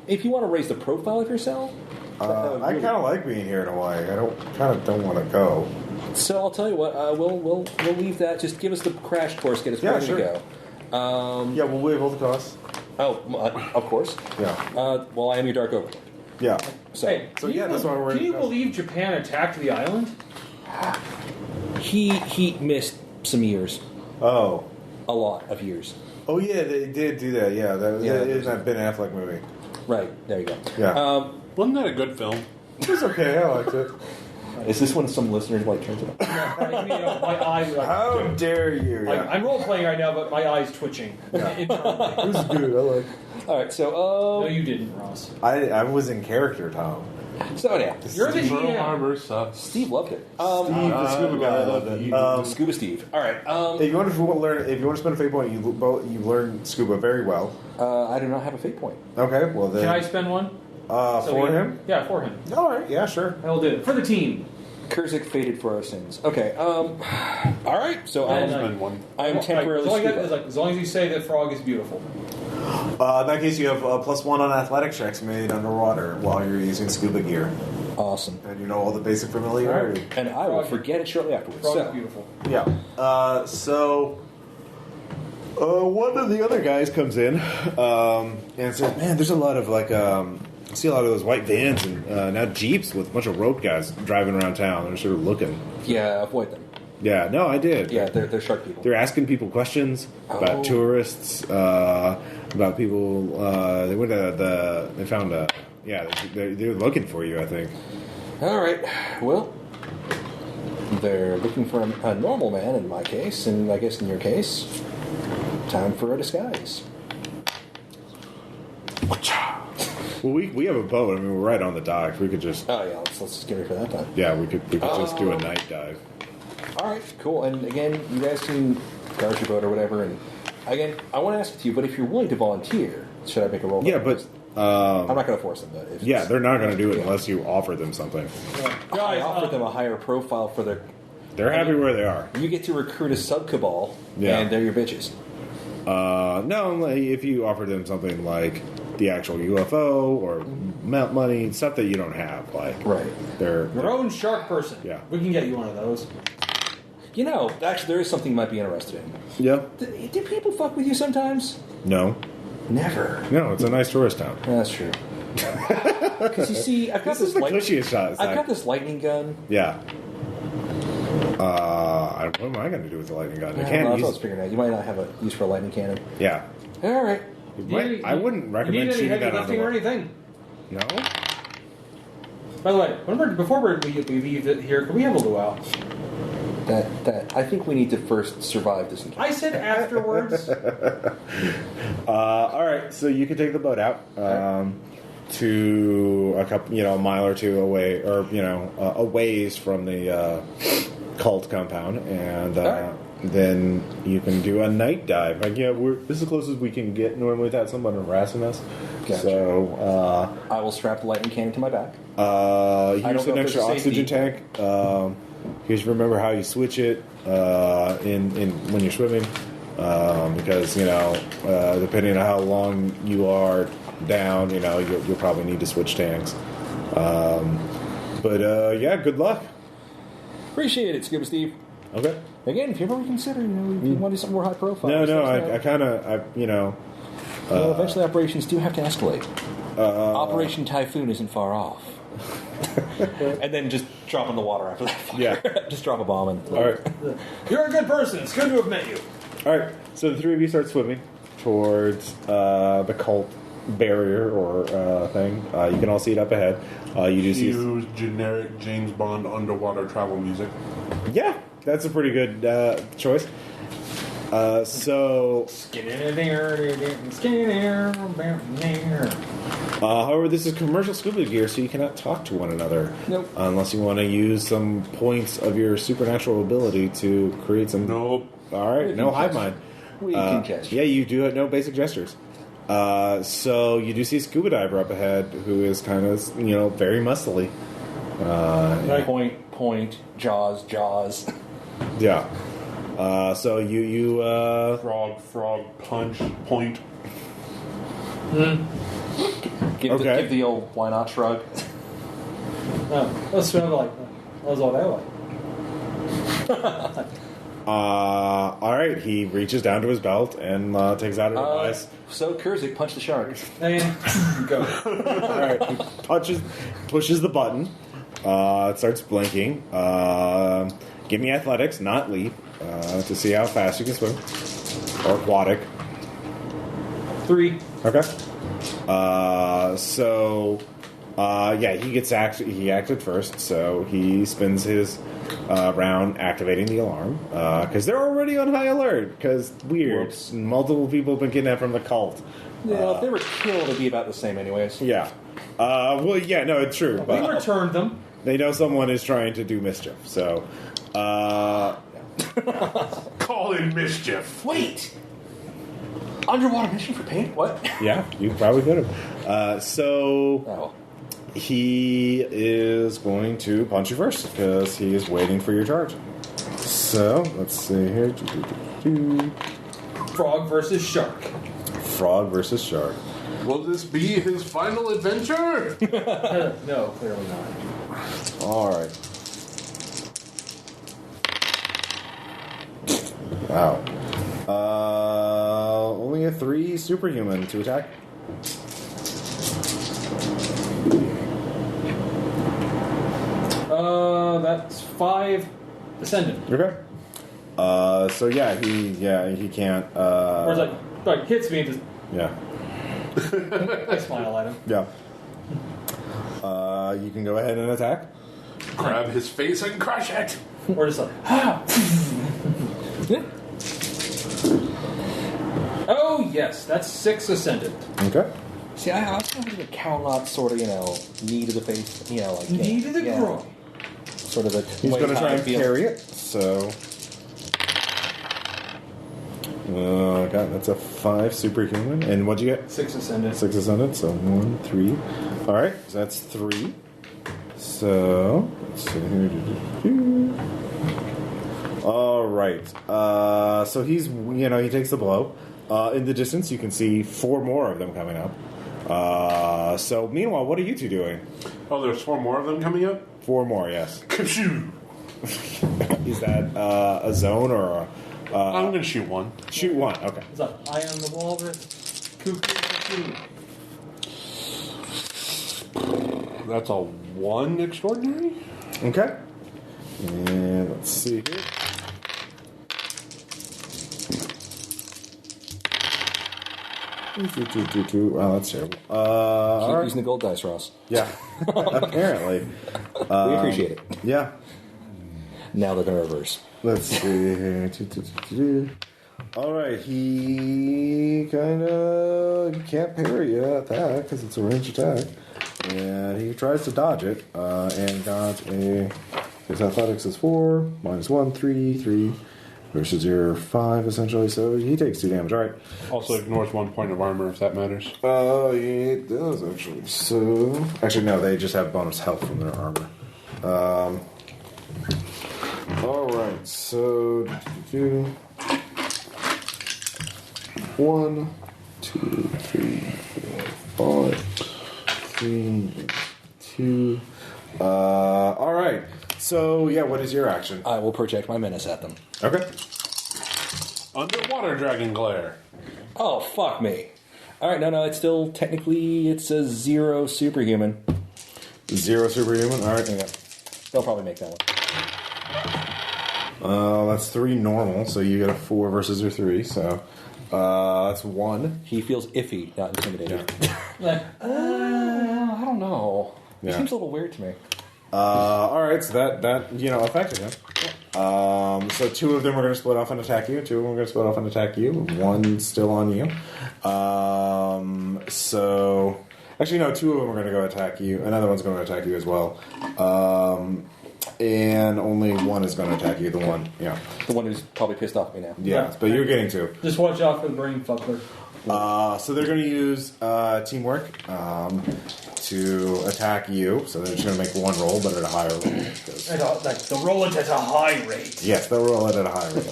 if you want to raise the profile of yourself, I kind of like being here in Hawaii. I don't want to go. So I'll tell you what, we'll leave that. Just give us the crash course, get us ready to go. Yeah, we'll waive all the costs. Oh, of course. Yeah. Well, I am your Dark Overlord. Yeah. So, Hey, that's why we're. Can you believe Japan attacked the island? he missed some years. Oh. A lot of years. Oh yeah, they did do that. Yeah, that is that Ben Affleck movie. Right, there you go. Yeah. Wasn't that a good film? It was okay. I liked it. Is this when some listeners like turns it on? My eyes. How dare you? Yeah. I'm role playing right now, but my eyes twitching. It was good. I like. All right, so No, you didn't, Ross. I was in character, Tom. so anyhow, You're the Pearl GM. Harbor sucks. Steve loved it. Steve, the scuba guy, loved it. Scuba Steve. All right. If you want to spend a fate point, you learn scuba very well. I do not have a fate point. Okay, well then. Can I spend one? For him? Yeah, for him. All right. Yeah, sure. I will do it for the team. Kurzik faded for our sins. Okay. All right. So And, Spend one. I am temporarily All I got scuba. is as long as you say that frog is beautiful. In that case, you have +1 on athletics checks made underwater while you're using scuba gear, Awesome. and you know all the basic familiarity. And I will forget it shortly afterwards. Frog is So, beautiful. Yeah. One of the other guys comes in and says, "Man, there's a lot of I see a lot of those white vans and now Jeeps with a bunch of rope guys driving around town. They're sort of looking." yeah, avoid them. Yeah, no, I did. Yeah, they're shark people. They're asking people questions about tourists, about people. They went to they found they're looking for you, I think. All right. Well, they're looking for a normal man in my case, and I guess in your case, time for a disguise. Well, we have a boat. I mean, we're right on the dock. We could just Oh yeah, let's just get ready for that time. yeah, we could just do a night dive. All right, cool. And again, you guys can guard your boat or whatever. And again, I want to ask it to you, but if you're willing to volunteer, should I make a roll? Yeah, but I'm not going to force them. But if yeah, they're not going to do it unless you offer them something. I Guys, offered them a higher profile for their. They're happy where they are. You get to recruit a sub cabal, Yeah. and they're your bitches. No, like, if you offer them something like the actual UFO or money, stuff that you don't have, like Right. they're your own shark person. Yeah. We can get you one of those. You know, actually, there is something you might be interested in. yeah. Do people fuck with you sometimes? No, Never. it's a nice tourist town. That's true. Because you see, I've got This is the cushiest shot. I've got this lightning gun. Yeah. What am I going to do with the lightning gun? I Well, can't that's what I was use. figuring out. You might not have a use for a lightning cannon. Yeah. All right. I wouldn't recommend you need shooting any that heavy on lifting the or water. anything. No. By the way, before we leave it here, can we have a luau? That I think we need to first survive this encounter. I said afterwards. All right, so you can take the boat out to a couple, a mile or two away, or a ways from the cult compound, and then you can do a night dive. Like, this is the closest we can get normally without someone harassing us. Gotcha. So I will strap the lightning cannon to my back. here's an know if extra there's a oxygen safety. tank. Here's remember how you switch it in when you're swimming, because depending on how long you are down, you'll probably need to switch tanks. But good luck. Appreciate it, Scuba Steve. Okay. Again, if you ever reconsider, if you want to do something more high profile. No, I just kind of eventually operations do have to escalate. Operation Typhoon isn't far off. And then just drop in the water after that fire. Yeah. Just drop a bomb in. all right. You're a good person. It's good to have met you. All right. So the three of you start swimming towards the cult barrier or thing. You can all see it up ahead. You do see. Use generic James Bond underwater travel music. Yeah, that's a pretty good choice. However, this is commercial scuba gear, so you cannot talk to one another. Nope. Unless you want to use some points of your supernatural ability to create some. Nope. All right, We no can hive gesture. mind. We can gesture. Yeah, you do it. No basic gestures. So you do see Scuba Diver up ahead, who is kind of, very muscly. Point, jaws. Yeah. So you Frog, punch, point. Give the old why not shrug. No, that's what I like. That's what I like. all right, he reaches down to his belt and takes out a device. So Kurzik punched the shark. And go. All right, he pushes the button. It starts blinking. Give me athletics, not leap, to see how fast you can swim. Or aquatic. 3. Okay. He acted first, so he spends his round activating the alarm because they're already on high alert. Because weird, Whoops. multiple people have been kidnapped from the cult. Yeah, if they were killed, it'd be about the same, anyways. Yeah. It's true. We But returned them. they know someone is trying to do mischief. So, Call in mischief. Wait. Underwater mission for paint? What? yeah, you probably could have. Oh. He is going to punch you first because he is waiting for your charge. So, let's see here. Frog versus shark. Frog versus shark. Will this be his final adventure? No, clearly not. All right. Wow. Only a 3 superhuman to attack. That's 5 ascendant. Okay. He can't. Or it's like hits me and just Yeah. I smile at him. Yeah. You can go ahead and attack. Grab his face and crush it. Or just like Oh yes, that's 6 ascendant. Okay. See, I was kind of a cow-lot sort of, knee to the face, like... Knee to the groin. Sort of a... He's going to try and parry it, so... God, that's a 5 superhuman. And what'd you get? 6 ascendant. 6 ascendant, so 1, 3. Alright, so that's 3. So, let's see here. Alright, so he's, he takes the blow. In the distance, you can see 4 more of them coming up. So, meanwhile, what are you two doing? Oh, there's 4 more of them coming up? 4 more, yes. Ka-shoo! Is that a zone or a... I'm going to shoot one. Shoot one, okay. It's like I am the walrus. Cuckoo. That's a 1 extraordinary? Okay. And let's see here. Wow, that's terrible. Keep using the gold dice, Ross. Yeah, apparently. We appreciate it. Yeah. Now they're going to reverse. Let's see here. Alright, he kind of can't parry your attack because it's a ranged attack. And he tries to dodge it and got his athletics is 4, -1, 3 versus your 5 essentially. So he takes 2 damage. Alright. Also ignores 1 point of armor if that matters. It does actually. So actually, no, they just have bonus health from their armor. Alright, so 1, 2, 3, 4, 5, 3, 2. Alright. So yeah, what is your action? I will project my menace at them. Okay. Underwater dragon glare. Oh, fuck me. Alright, no, it's still technically, it's a 0 superhuman. 0 superhuman. Alright, yeah. They'll probably make that one. That's 3 normal, so you get a 4 versus your 3, so that's 1. He feels iffy, not intimidated. Like, I don't know. It Yeah. seems a little weird to me. Alright, so that affected him. So 2 of them are going to split off and attack you. 2 of them are going to split off and attack you. 1's still on you. So actually, no, 2 of them are going to go attack you. Another one's going to attack you as well. And only 1 is going to attack you. The one, yeah. The one who's probably pissed off at me now. Yeah, but you're getting 2. just watch out for the brain fucker. So they're going to use teamwork to attack you. So they're just going to make one roll, but at a higher roll. They'll roll it at a high rate. Yes, they'll roll it at a high rate.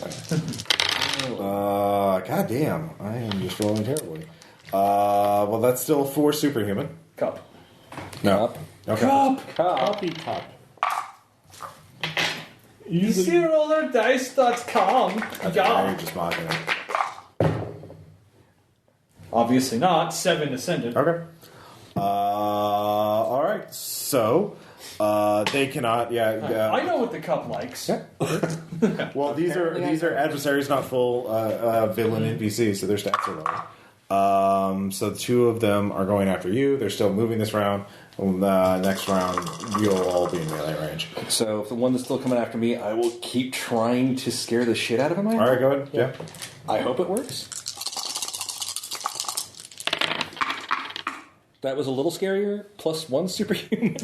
God damn, I am just rolling terribly. Well, that's still 4 superhuman. Cup. No. Cup. Okay. Copy top. EasyRollerDice.com. You're just mocking it. Obviously not. 7 ascendant. Okay. All right. So they cannot. I know what the cup likes. Yeah. Well, these are adversaries, not full villain NPCs, so their stats are lower. So the 2 of them are going after you. They're still moving this round. Next round, you'll all be in melee range. So, if the one that's still coming after me, I will keep trying to scare the shit out of him. All right, go ahead. Yeah. I hope it works. That was a little scarier. +1 superhuman.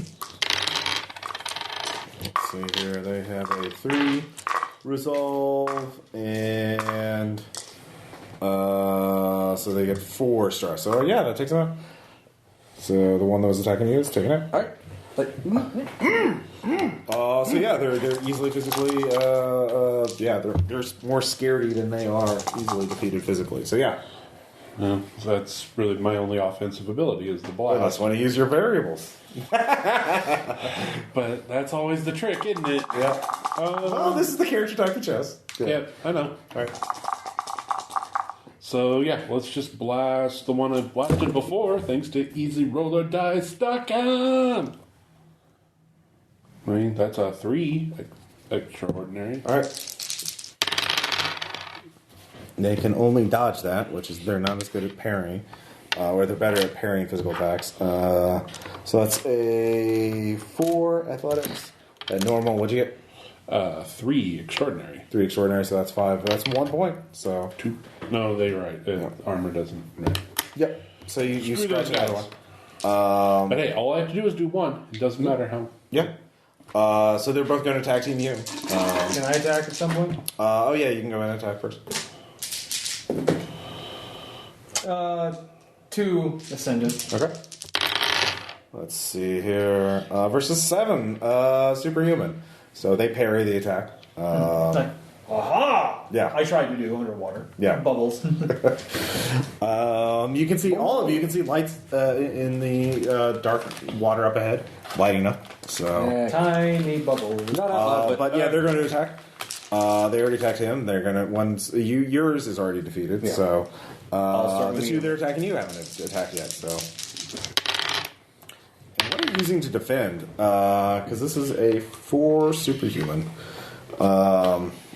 Let's see here. They have a 3 resolve, and so they get 4 stress. So yeah, that takes them out. So the one that was attacking you is taking it. All right. So yeah, they're easily physically. They're more scaredy than they are easily defeated physically. So yeah. So that's really my only offensive ability is the blast. Unless want to use your variables. But that's always the trick, isn't it? Yeah. This is the character type of chess. Good. Yeah, I know. All right. So yeah, let's just blast the one I blasted before, thanks to EasyRollerDice.com. I mean, that's a 3 extraordinary. All right. They can only dodge that, which is they're not as good at parrying, or they're better at parrying physical attacks. So that's a 4 athletics. At normal, what'd you get? 3 extraordinary. 3 extraordinary, so that's 5. That's 1 point. So 2. No, they're right. Armor doesn't. Right. Yep. So you Screw scratch those another guys. one. But hey, all I have to do is do 1. It doesn't matter how. Yeah. So they're both going to attack team you. Can I attack at some point? Oh yeah, you can go in and attack first. 2 ascendant. Okay. Let's see here. Versus 7 superhuman. So they parry the attack. Aha! Yeah. I tried to do underwater. Yeah. Bubbles. You can see all of you can see lights in the dark water up ahead, lighting up. So, Tiny bubbles. Not out loud, but yeah, they're going to attack. They already attacked him. They're going to yours is already defeated. Yeah. So start the with 2 they're attacking you haven't attacked yet. So, and what are you using to defend? Because this is a 4 superhuman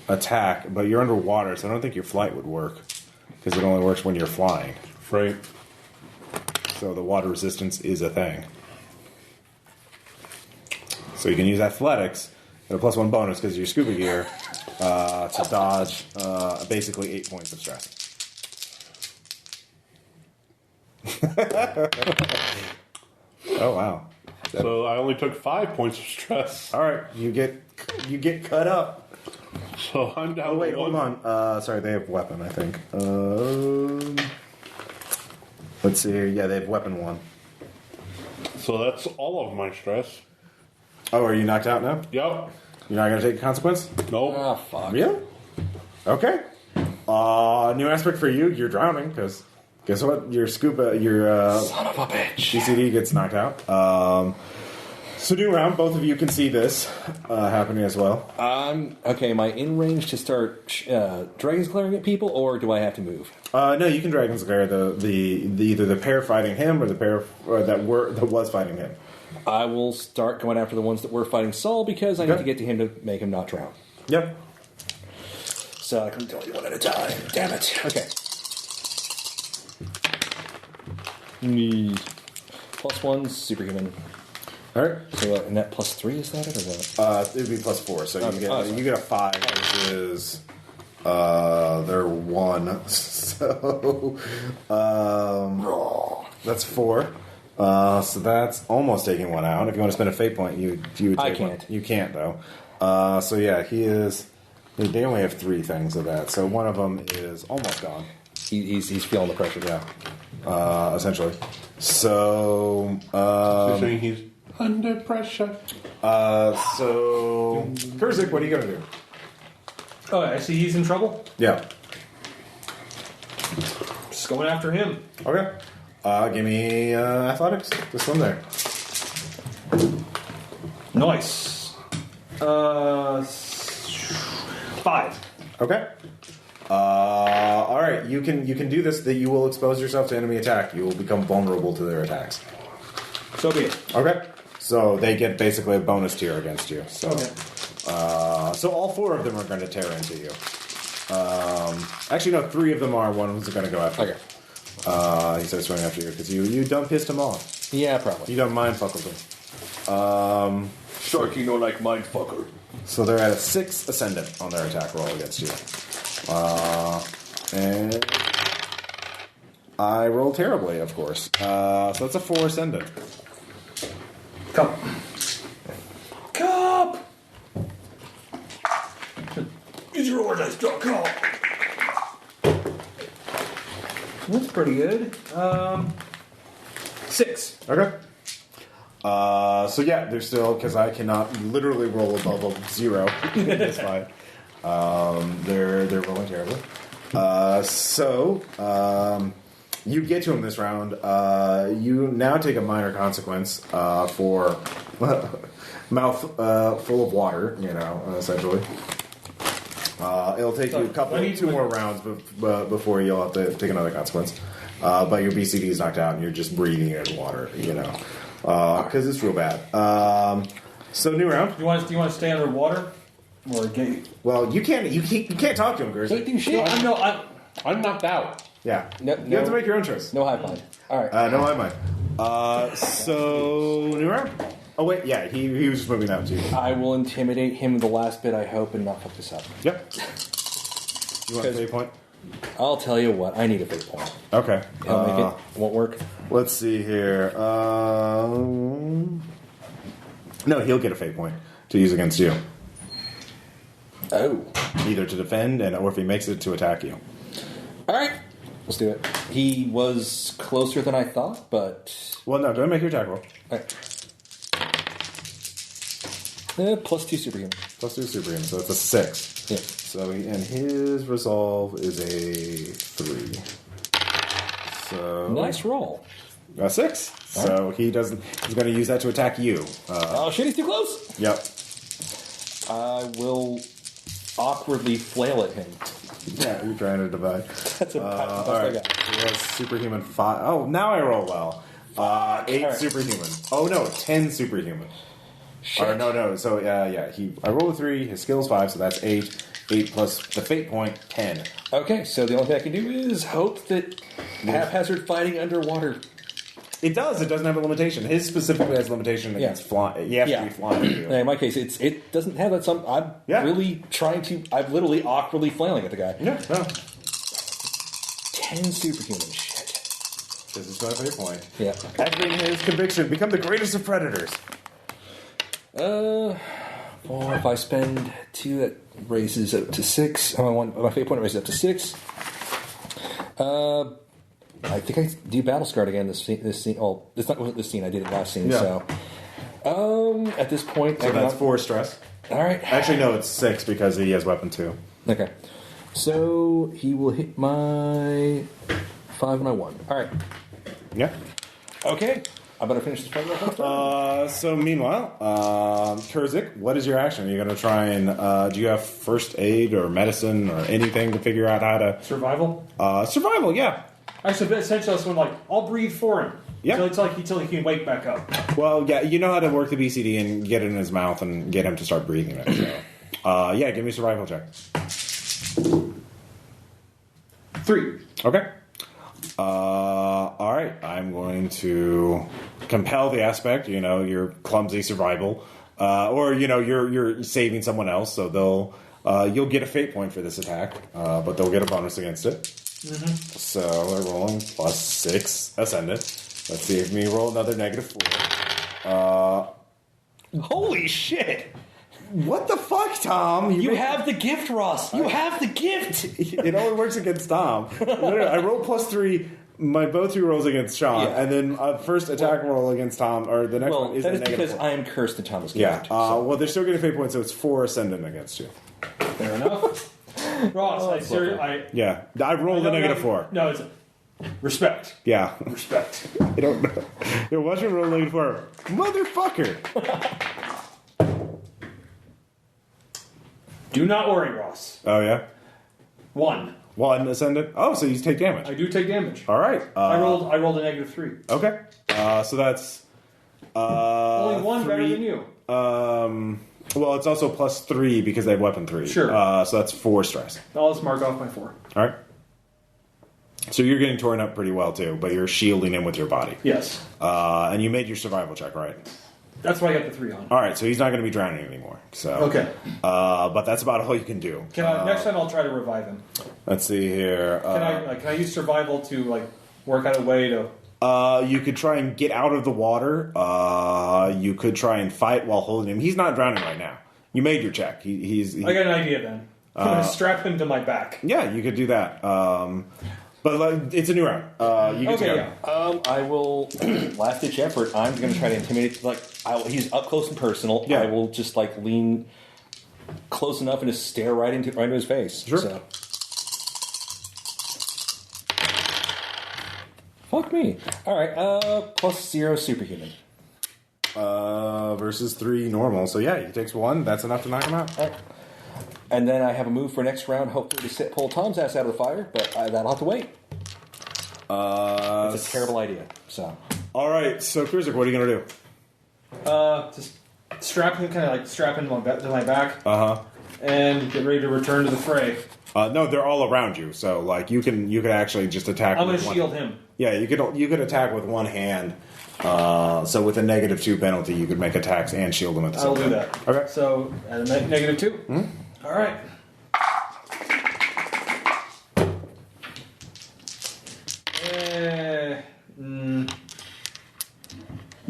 attack, but you're underwater, so I don't think your flight would work because it only works when you're flying. Right. So the water resistance is a thing. So you can use athletics at a +1 bonus because of your scuba gear to dodge basically 8 points of stress. Oh wow! So I only took 5 points of stress. All right, you get cut up. So I'm down. Oh wait, to hold 1. on. Sorry, they have weapon. I think. Let's see here. Yeah, they have weapon 1. So that's all of my stress. Oh, are you knocked out now? Yep. You're not going to take a consequence? Nope. Ah, fuck. Really? Okay. New aspect for you. You're drowning because guess what? Your scuba, your Son of a bitch. GCD gets knocked out. So new round. Both of you can see this happening as well. Okay, am I in range to start Dragon's glaring at people, or do I have to move? No, you can Dragon's Glare the either the pair fighting him or the pair that was fighting him. I will start going after the ones that were fighting Saul because I need to get to him to make him not drown. Yep. So I can tell you one at a time. Damn it. Okay. +1 superhuman. All right. So and that +3 is that it or what? It'd be +4, so Okay. you get a 5, which is they're 1. So that's 4. So that's almost taking 1 out. If you want to spend a fate point, you would. I take can't. 1. You can't though. So yeah, he is. They only have 3 things of that, so one of them is almost gone. He's feeling the pressure. Yeah. Essentially. So. You're saying he's under pressure. So. Kurzik, what are you going to do? Oh, I see he's in trouble. Yeah. Just going after him. Okay. Give me athletics to swim there. Nice. 5. Okay. All right. You can do this. That you will expose yourself to enemy attack. You will become vulnerable to their attacks. So be it. Okay. So they get basically a bonus tier against you. So, Okay. So all 4 of them are going to tear into you. Actually, no. 3 of them are. One of them's going to go after you. He starts swinging after you because you done pissed him off. Yeah, probably. You done mindfuckled him. Sharky, no like mindfucker. So they're at a 6 ascendant on their attack roll against you. And I roll terribly, of course. So that's a 4 ascendant. Cup. Use your orders, draw cup. That's pretty good. 6. Okay. So yeah, they're still, because I cannot literally roll above a 0 in this fight. They're rolling terribly. You get to him this round. You now take a minor consequence for mouth full of water, essentially. It'll take you two more rounds before you'll have to take another consequence. But your BCD is knocked out and you're just breathing in water, because it's real bad. So new round. Do you want to stay underwater or get? Well, you can't talk to him, Gerson. Don't do shit. I'm knocked out. Yeah, No, you have to make your own choice. No high five. All right. No, I might. So new round. Oh wait, yeah, he was just moving out too. I will intimidate him the last bit, I hope, and not fuck this up. Yep. You want a fate point? I'll tell you what, I need a fate point. Okay. I'll make it. Won't work. Let's see here. No, he'll get a fate point to use against you. Oh. Either to defend or if he makes it, to attack you. All right. Let's do it. He was closer than I thought, but... Well, no, go ahead and make your attack roll. All right. +2 superhuman. +2 superhuman, so it's a 6. Yeah. So, and his resolve is a 3. So Nice roll. A 6. So he's going to use that to attack you. Oh shit, he's too close. Yep. I will awkwardly flail at him. Yeah, you're trying to divide. That's a all right. He has superhuman 5. Oh, now I roll well. 8 right. superhuman. Oh no, 10 superhuman. Shit. Or no. So yeah, I rolled a 3. His skill's 5, so that's 8. 8 plus the fate point, 10. Okay, so the only thing I can do is hope that haphazard fighting underwater. It does. It doesn't have a limitation. His specifically has a limitation against flying. You have to be flying. In my case, it doesn't have that. I'm really trying to. I'm literally awkwardly flailing at the guy. Yeah. No. 10 superhuman shit. This is my fate point. Yeah. Activating his conviction, become the greatest of predators. Or if I spend 2, that raises up to 6. My fate point raises up to 6. I think I do battle scarred again. This scene. Oh, it's not wasn't this scene. I did it last scene. Yeah. So, at this point, So that's 4 stress. All right. Actually, no, it's 6 because he has weapon 2. Okay. So he will hit my 5 and a 1. All right. Yeah. Okay. I better finish this fight real quick. So meanwhile, Kurzik, what is your action? Are you going to try and do you have first aid or medicine or anything to figure out how to Survival? survival? Yeah. Actually, essentially, that's when I'll breathe for him. Yeah. Until he can wake back up. Well, yeah, you know how to work the BCD and get it in his mouth and get him to start breathing it. So. Yeah, give me a survival check. 3. Okay. All right. I'm going to compel the aspect. Your clumsy survival, or you're saving someone else, so you'll get a fate point for this attack, but they'll get a bonus against it. Mm-hmm. So we're rolling +6 ascendant. Let's see if we roll another -4. Holy shit! What the fuck, Tom? You have the gift, Ross. You have the gift. It only works against Tom. Literally, I roll +3. My both two rolls against Sean, and then first attack roll against Tom, or the next one is that a is negative because 4. I am cursed and Tom is Yeah. gift. So. Well, they're still getting fate points, so it's 4 ascendant against you. Fair enough. Ross, Yeah, I rolled a negative 4. No, it's respect. Yeah. Respect. I don't know. It wasn't roll negative 4. Motherfucker. Do not worry, Ross. Oh, yeah? 1. 1 ascendant. Oh, so you take damage. I do take damage. All right. I rolled a negative 3. Okay. So that's... Only 1 better than you. Well, it's also +3 because they have weapon 3. Sure. So that's 4 stress. I'll just mark off my 4. All right. So you're getting torn up pretty well, too, but you're shielding him with your body. Yes. And you made your survival check, right? That's why I got the 3 on. All right, so he's not going to be drowning anymore. So Okay. But that's about all you can do. Next time I'll try to revive him. Let's see here. Can I use survival to work out a way to... You could try and get out of the water. You could try and fight while holding him. He's not drowning right now. You made your check. I got an idea then. I'm going to strap him to my back. Yeah, you could do that. But it's a new round. You get to go. Yeah. I will last ditch effort. I'm going to try to intimidate. He's up close and personal. Yeah. I will just lean close enough and just stare right into his face. Sure. So. Fuck me. All right. +0 superhuman. Versus 3 normal. So yeah, he takes 1. That's enough to knock him out. Right. And then I have a move for next round, hopefully to pull Tom's ass out of the fire, but that'll have to wait. It's a terrible idea. So. All right, so Cruiser, what are you gonna do? Just strap him to my back. Uh-huh. And get ready to return to the fray. No, they're all around you. So you can actually just attack. I'm going to shield him. Yeah, you could attack with one hand. So with a -2 penalty, you could make attacks and shield them at the same time. I'll do that. Okay. So at a -2. Mm-hmm. All right.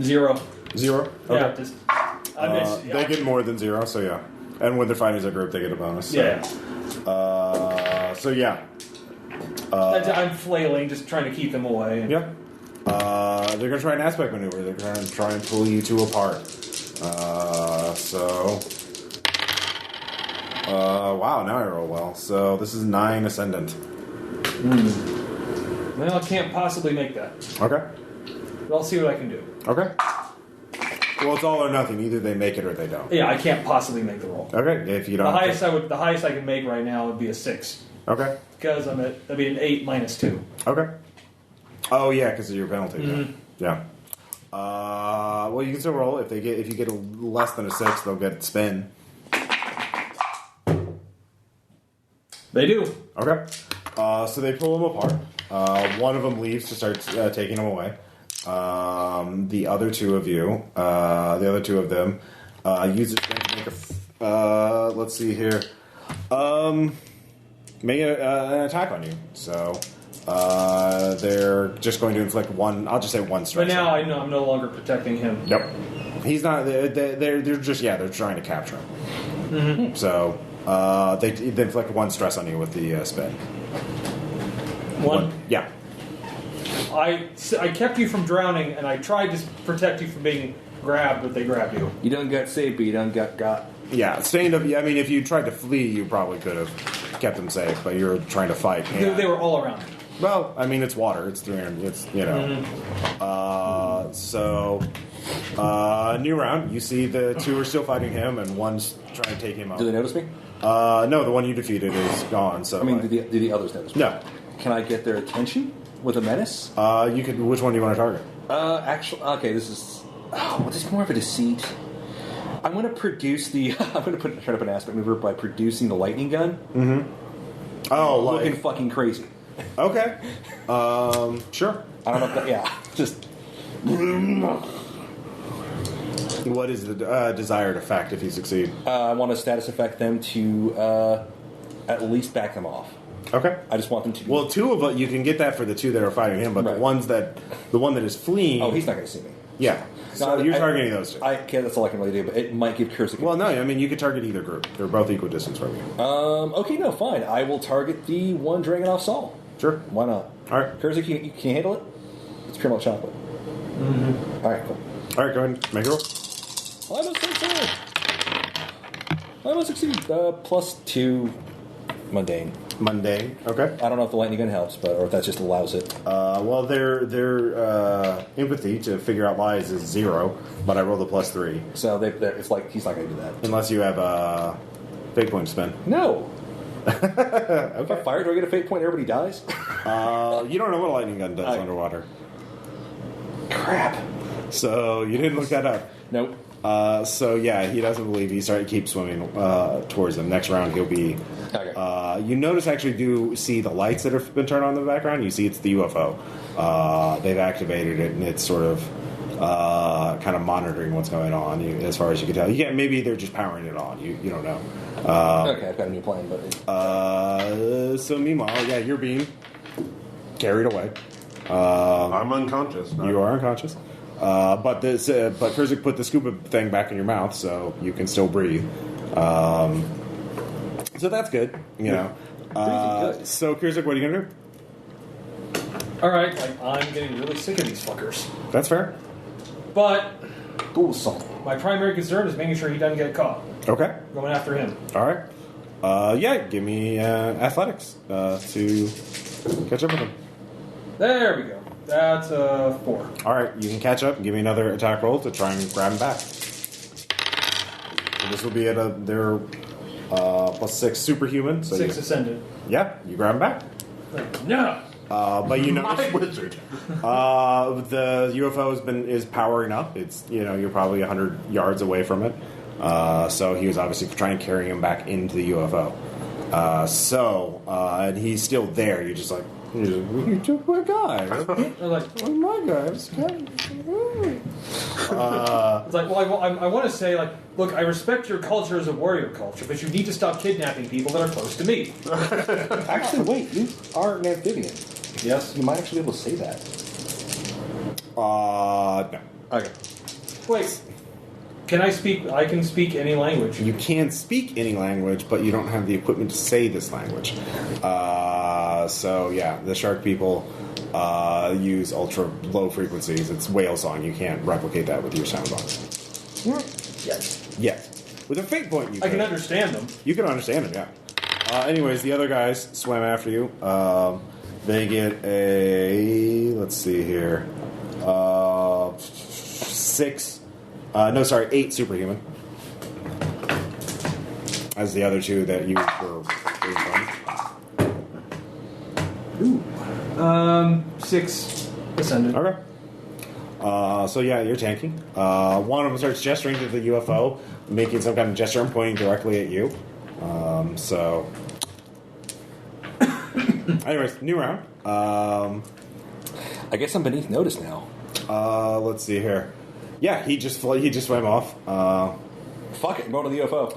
Zero. 0. Okay. Yeah, they get more than 0, so yeah. And when they're fighting as a group, they get a bonus. So. Yeah. So yeah. I'm flailing, just trying to keep them away. Yeah. They're gonna try an aspect maneuver. They're gonna try and pull you two apart. Wow, now I roll well. So this is 9 ascendant. Well, I can't possibly make that. Okay. But I'll see what I can do. Okay. Well, it's all or nothing. Either they make it or they don't. Yeah, I can't possibly make the roll. Okay. If you don't. The highest I can make right now would be a 6. Okay. Because an 8 minus 2. Okay. Oh yeah, because of your penalty. Mm-hmm. Yeah. Well, you can still roll. If you get less than a 6, they'll get spin. They do. Okay. So they pull him apart. One of them leaves to start taking him away. The other two of them, use their strength to make let's see here. Make an attack on you. So they're just going to inflict one. I'll just say 1 stress. But now I know I'm no longer protecting him. Yep. He's not. They're just they're trying to capture him. Mm-hmm. So they inflict 1 stress on you with the spin. 1. Yeah. I kept you from drowning, and I tried to protect you from being grabbed, but they grabbed you. You don't get saved, but you don't get got. Yeah, staying up. I mean, if you tried to flee, you probably could have kept them safe, but you're trying to fight. Yeah. They were all around. Well, I mean, it's water. It's 300. It's new round. You see the 2 are still fighting him, and one's trying to take him out. Do they notice me? No, the one you defeated is gone. So I mean, do the others notice me? No. Can I get their attention with a menace? You could. Which one do you want to target? Actually, okay. This is. This is more of a deceit. I'm going to produce the. I'm going to try to put an aspect maneuver by producing the lightning gun. Mm-hmm. Oh, looking fucking crazy. Okay. Sure. I don't know if that. Yeah. Just. What is the desired effect if you succeed? I want to status effect them to at least back them off. Okay. I just want them to. Well, 2 of you can get that for the 2 that are fighting him, but right. the one that is fleeing. Oh, he's not going to see me. Yeah. So No, you're targeting those two. That's all I can really do, but it might give Kurzik. Well, no, I mean, you could target either group. They're both equidistant from you. Okay, no, fine. I will target the one Dragonov Sol. Sure. Why not? All right. Kurzik, you can handle it? It's pure milk chocolate. Mm-hmm. All right, cool. All right, go ahead. Make a roll. I must succeed. +2 mundane. Mundane. Okay. I don't know if the lightning gun helps, or if that just allows it. Well, their empathy to figure out lies is 0, but I rolled a +3. So it's like he's not going to do that. Unless you have a fate point to spend. No. If I fire, do I get a fate point? Everybody dies. You don't know what a lightning gun does underwater. Crap. So you didn't look that up. Nope. So yeah, he doesn't believe you. Start keep swimming towards them. Next round, he'll be. Okay. You notice actually do see the lights that have been turned on in the background. You see it's the UFO. They've activated it, and it's sort of kind of monitoring what's going on. As far as you can tell, maybe they're just powering it on. You don't know. Okay, I've got a new plan, but. So meanwhile, yeah, you're being carried away. I'm unconscious. You are unconscious. But Kurzik put the scuba thing back in your mouth, so you can still breathe. So that's good, you know. Good. So Kurzik, what are you gonna do? All right, I'm getting really sick of these fuckers. That's fair. But Ooh, salt. my primary concern is making sure he doesn't get caught. Okay. Going after him. All right. Yeah. Give me athletics to catch up with him. There we go. That's a 4. All right. You can catch up. Give me another attack roll to try and grab him back. So this will be at their +6 superhuman. So 6 ascended. Yeah. You grab him back. No. But you know, My wizard. the UFO is powering up. It's you're probably 100 yards away from it. So he was obviously trying to carry him back into the UFO. And he's still there. You're just like, you took my guy. They're like, My guy. it's like, well, I want to say, like, look, I respect your culture as a warrior culture, but you need to stop kidnapping people that are close to me. Actually, wait, you are an amphibian. Yes. You might actually be able to say that. No. Okay. Wait. Can I speak? I can speak any language. You can speak any language, but you don't have the equipment to say this language. So yeah, the shark people use ultra low frequencies. It's whale song. You can't replicate that with your sound box. Yes. Yes. With a fate point, you I can understand them. You can understand them, yeah. Anyways, the other guys swam after you. They get let's see here. 8 superhuman. As the other 2 that you were from. 6 ascended. Okay. So yeah, you're tanking. One of them starts gesturing to the UFO, making some kind of gesture and pointing directly at you. Anyways, new round. I guess I'm beneath notice now. Let's see here. Yeah, he just swam off. Fuck it, I'm going to the UFO.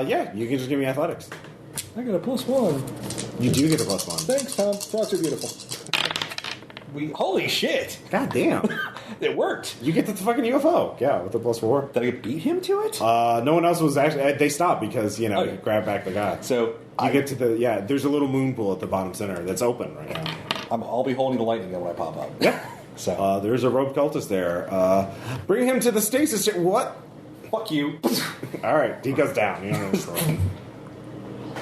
Yeah, you can just give me athletics. I got a +1. You do get a +1. Thanks, Tom. Frogs are beautiful. Holy shit! God damn. It worked. You get the fucking UFO. Yeah, with the +4. Did I beat him to it? No one else was actually. They stopped because you Okay. grabbed back the guy. So Get to the There's a little moon pool at the bottom center that's open right now. I'll be holding the lightning gun when I pop up. Yeah. So There's a rogue cultist there. Bring him to the stasis. What? fuck you. All right, he goes down. You know the story.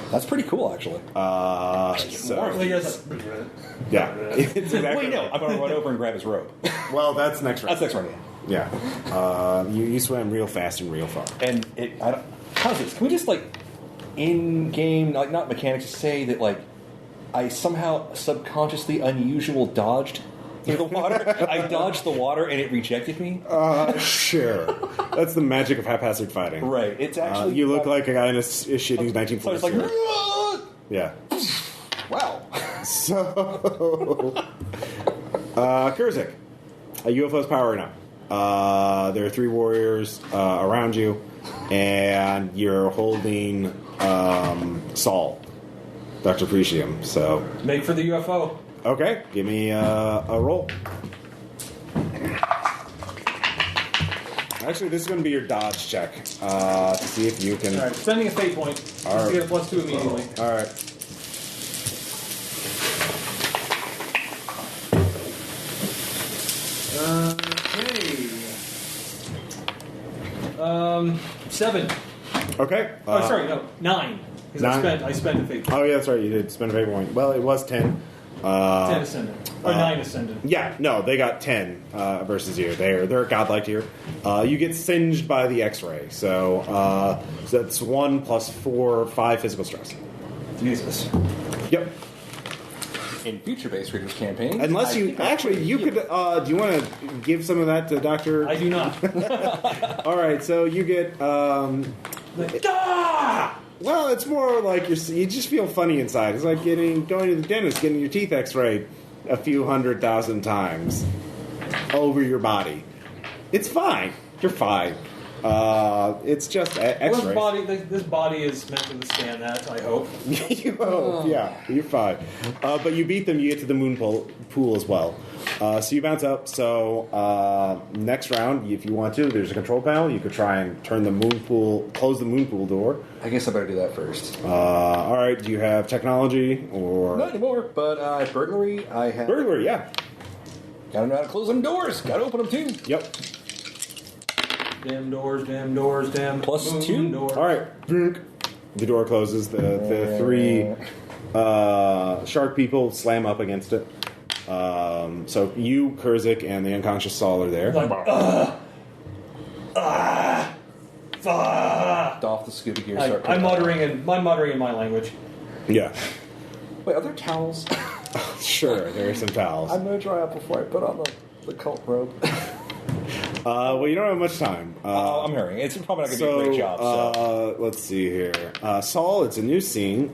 That's pretty cool, actually. Well, yes. Yeah, it's exactly. Wait, no. I'm going to run over and grab his rope. Well, that's next round. That's next round. Yeah. You swam real fast and real far. And how's this? Can we just in game, not mechanics, say that I somehow subconsciously unusual dodged through the water? I dodged the water and it rejected me. Sure. That's the magic of haphazard fighting. Right. It's actually you look like a guy in a shitty 1940s. So it's like, yeah. wow. So, Kurzik, a UFO's powering up. There are 3 warriors around you, and you're holding Saul, Dr. Precium. So, Make for the UFO. okay, give me a roll. Actually, this is going to be your dodge check to see if you can. All right, spending a fate point. All right. You get a +2 immediately. All right. Okay. 7. Okay. Oh, sorry, no, 9. Because 9? I spent a fate point. Oh, yeah, that's right. You did spend a fate point. Well, it was 10. 10 ascendant. Or 9 ascendant. Yeah, no, they got 10 versus you. They're godlike here. You get singed by the X-ray, so that's 1 + 4, 5 physical stress. Jesus. Yep. In future-based Readers campaigns, Unless you actually, you could. Do you want to give some of that to Doctor? I do not. All right, so you get. Well, it's more like you just feel funny inside. It's like going to the dentist, getting your teeth X-rayed a few 100,000 times over your body. It's fine. You're fine. It's just X-rays. Well, this body is meant to withstand that, I hope. You hope, yeah, you're fine. But you beat them, you get to the moon pool as well. So you bounce up. So next round, if you want to, there's a control panel. You could try and turn the moon pool, close the moon pool door. I guess I better do that first. All right. Do you have technology or Not anymore, but burglary. I have. burglary? Yeah. Gotta know how to close them doors. Gotta open them too. Yep. Damn doors, damn doors, damn +2? doors. All right. The door closes. The 3 shark people slam up against it. So you, Kurzik, and the unconscious Saul are there. Like, Doff the scuba gear. Start I'm muttering in my language. Yeah. Wait, are there towels? Sure. There are some towels. I'm gonna dry up before I put on the cult robe. Well, you don't have much time. I'm hurrying. It's probably not going to be a great job. So. Let's see here, Saul. It's a new scene.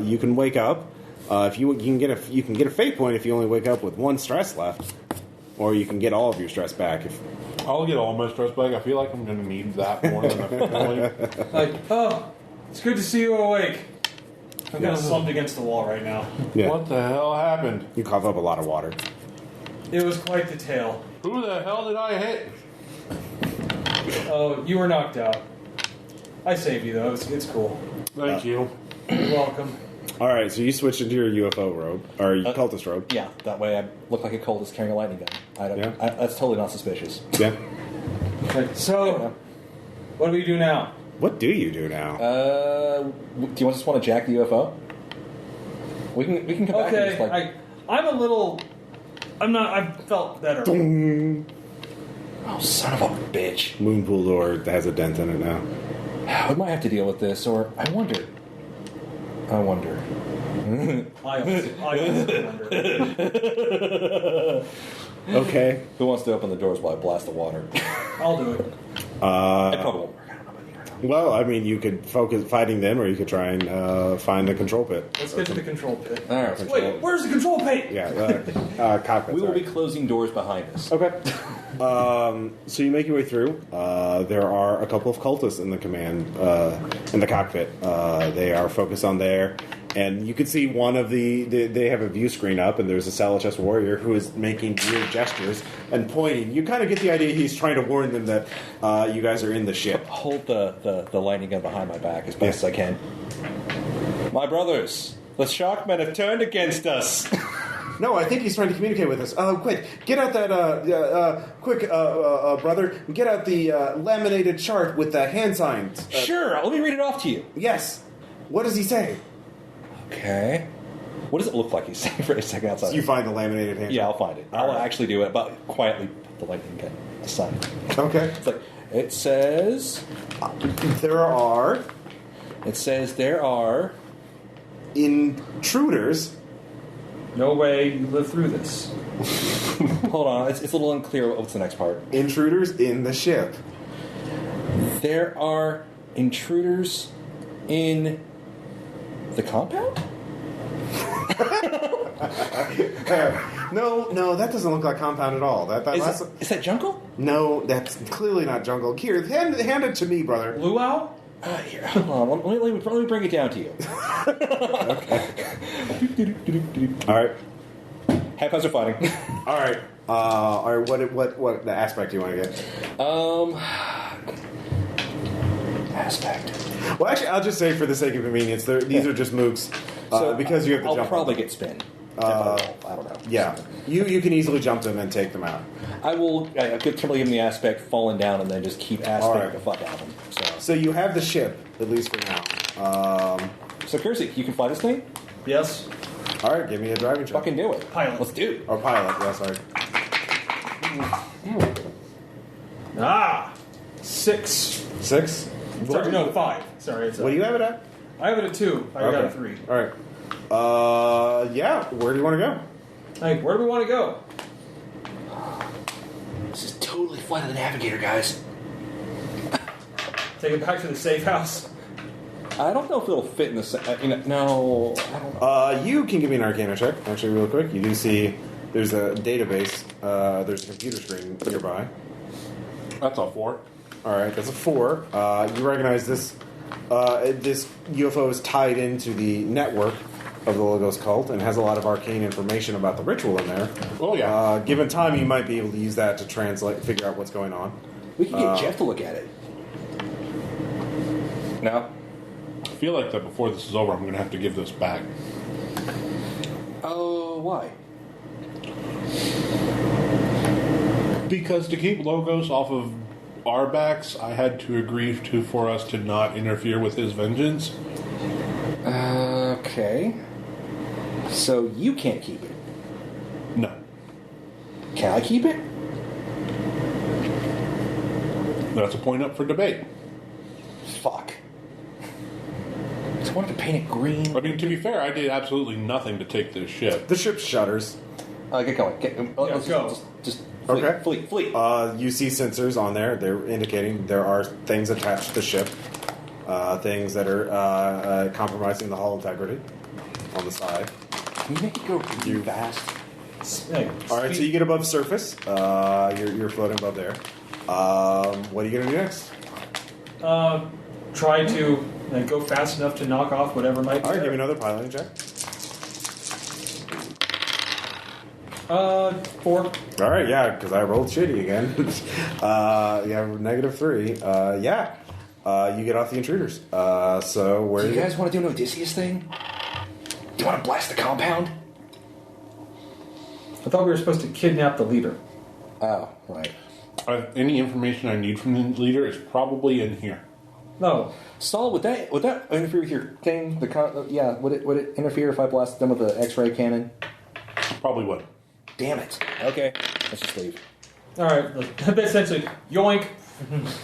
You can wake up. If you can get a fate point if you only wake up with 1 stress left, or you can get all of your stress back. I'll get all my stress back. I feel like I'm going to need that more than a point. Like, it's good to see you awake. I'm kind of slumped against the wall right now. Yeah. What the hell happened? You cough up a lot of water. It was quite the tale. Who the hell did I hit? Oh, you were knocked out. I saved you though. It's cool. Thank you. You're welcome. All right, so you switch into your UFO robe or your cultist robe. Yeah, that way I look like a cultist carrying a lightning gun. That's totally not suspicious. Yeah. Okay, so, what do we do now? What do you do now? Do you just want to jack the UFO? We can come back. Okay, And I felt better. Oh, son of a bitch! Moon pool door has a dent in it now. We might have to deal with this, or I wonder. I also wonder. Okay. Who wants to open the doors while I blast the water? I'll do it. It probably won't work. I don't know about you. Well, I mean, you could focus fighting them, or you could try and find a control pit. Let's get to the control pit. All right. Wait, where's the control pit? Yeah, cockpit. We will sorry. be closing doors behind us. Okay. So you make your way through. There are a couple of cultists in the in the cockpit. They are focused on there. And you can see one of they have a view screen up, and there's a Salachess warrior who is making weird gestures and pointing. You kind of get the idea he's trying to warn them that you guys are in the ship. Hold the lightning gun behind my back as best as I can. My brothers, the Sharkmen have turned against us. No, I think he's trying to communicate with us. Quick, get out that, brother. Get out the laminated chart with the hand signs. Sure, let me read it off to you. Yes. What does he say? Okay. What does it look like he's saying for a second outside? You find the laminated hand. Yeah, I'll find it. I'll actually do it, but quietly put the lightning gun aside. Okay. It's like, it says There are intruders. No way you live through this. hold on, it's a little unclear what's the next part. Intruders in the ship. There are intruders in the compound? No, that doesn't look like compound at all. Is that jungle? No, that's clearly not jungle. Here, hand it to me, brother. Luau? Here, hold on. Let me bring it down to you. Okay. All right. Handguns are fighting. All right. Or what the aspect do you want to get? Aspect. Well, actually, I'll just say for the sake of convenience, these are just mooks. Because you have to I'll jump. probably get spin. I don't know. Yeah, you can easily jump them and take them out. I will. I could totally give them the aspect, falling down, and then just keep aspect the fuck out of them. So you have the ship, at least for now. So Kersey, you can fly this thing? Yes. All right, give me a driving check. Fucking do it. Pilot. Let's do it. Or pilot, yeah, sorry. 6. 6? Sorry, no, 5. Sorry. What do you have it at? I have it at 2. I got a 3. All right. Yeah, where do you want to go? Like, where do we want to go? This is totally flight of the Navigator, guys. Take it back to the safe house. I don't know if it'll fit in the... no, I don't know. You can give me an Arcana check, actually, real quick. You do see there's a database. There's a computer screen nearby. That's a 4. All right, that's a 4. You recognize this UFO is tied into the network of the Logos cult and has a lot of arcane information about the ritual in there. Oh, yeah. Given time, you might be able to use that to figure out what's going on. We can get Jeff to look at it. No? I feel like that before this is over, I'm going to have to give this back. Oh, why? Because to keep Logos off of our backs, I had to agree for us to not interfere with his vengeance. Okay. So you can't keep it. No. Can I keep it? That's a point up for debate. Fuck. I wanted to paint it green. I mean, to be fair, I did absolutely nothing to take this ship. The ship shutters. Get going. Let's go. Just Okay. Fleet. You see sensors on there. They're indicating there are things attached to the ship. Things that are compromising the hull integrity on the side. Can you make it go really fast? Hey, All right, so you get above surface. You're floating above there. What are you going to do next? try to go fast enough to knock off whatever might be All right, there. give me another piloting check. 4. All right, yeah, because I rolled shitty again. Yeah, -3. Yeah, you get off the intruders. So where Do you guys want to do an Odysseus thing? Do you want to blast the compound? I thought we were supposed to kidnap the leader. Oh, right. Any information I need from the leader is probably in here. No. Saul, would that interfere with your thing? Would it interfere if I blasted them with an X-ray cannon? Probably would. Damn it. Okay, let's just leave. All right. Essentially, yoink.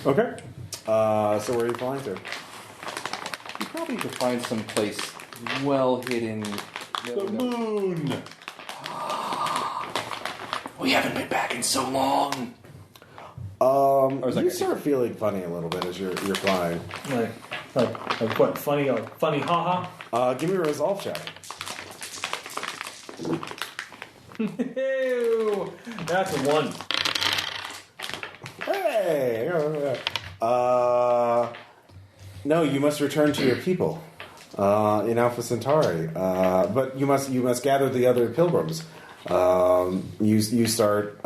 Okay. So where are you flying to? You probably could find some place well hidden. The moon! We haven't been back in so long. You start feeling funny a little bit as you're flying. Like what? Funny, haha. Give me a resolve check. Ew, that's a 1. Hey! No, you must return to your people in Alpha Centauri. But you must gather the other pilgrims. You start.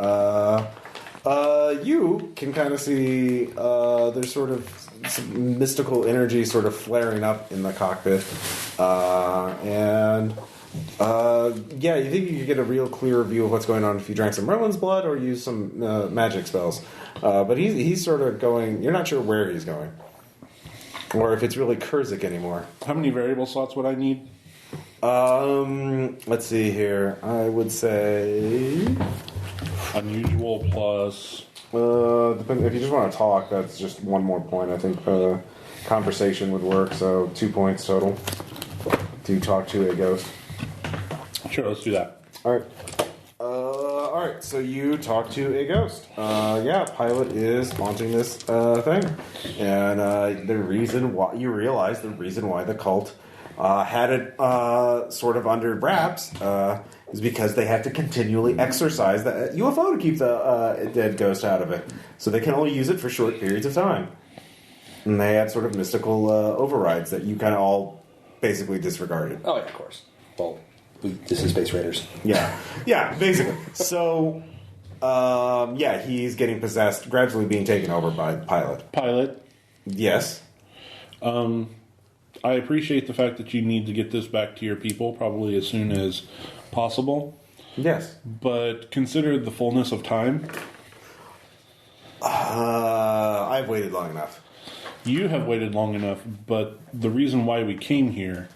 You can kind of see there's sort of some mystical energy sort of flaring up in the cockpit, and you think you could get a real clear view of what's going on if you drank some Merlin's blood or use some magic spells. But he's sort of going. You're not sure where he's going, or if it's really Kurzik anymore. How many variable slots would I need? Let's see here. I would say Unusual plus... if you just want to talk, that's just one more point. I think conversation would work, so 2 points total to talk to a ghost. Sure, let's do that. All right, so you talk to a ghost. Pilot is haunting this thing. And the reason why the cult had it sort of under wraps is because they have to continually exorcise the UFO to keep the dead ghost out of it. So they can only use it for short periods of time. And they had sort of mystical overrides that you kind of all basically disregarded. Oh, yeah, of course. Well, this is Space Raiders. Yeah, basically. So Yeah, he's getting possessed, gradually being taken over by the pilot. Pilot, Yes. I appreciate the fact that you need to get this back to your people probably as soon as possible. Yes. But consider the fullness of time. I've waited long enough. You have waited long enough, but the reason why we came here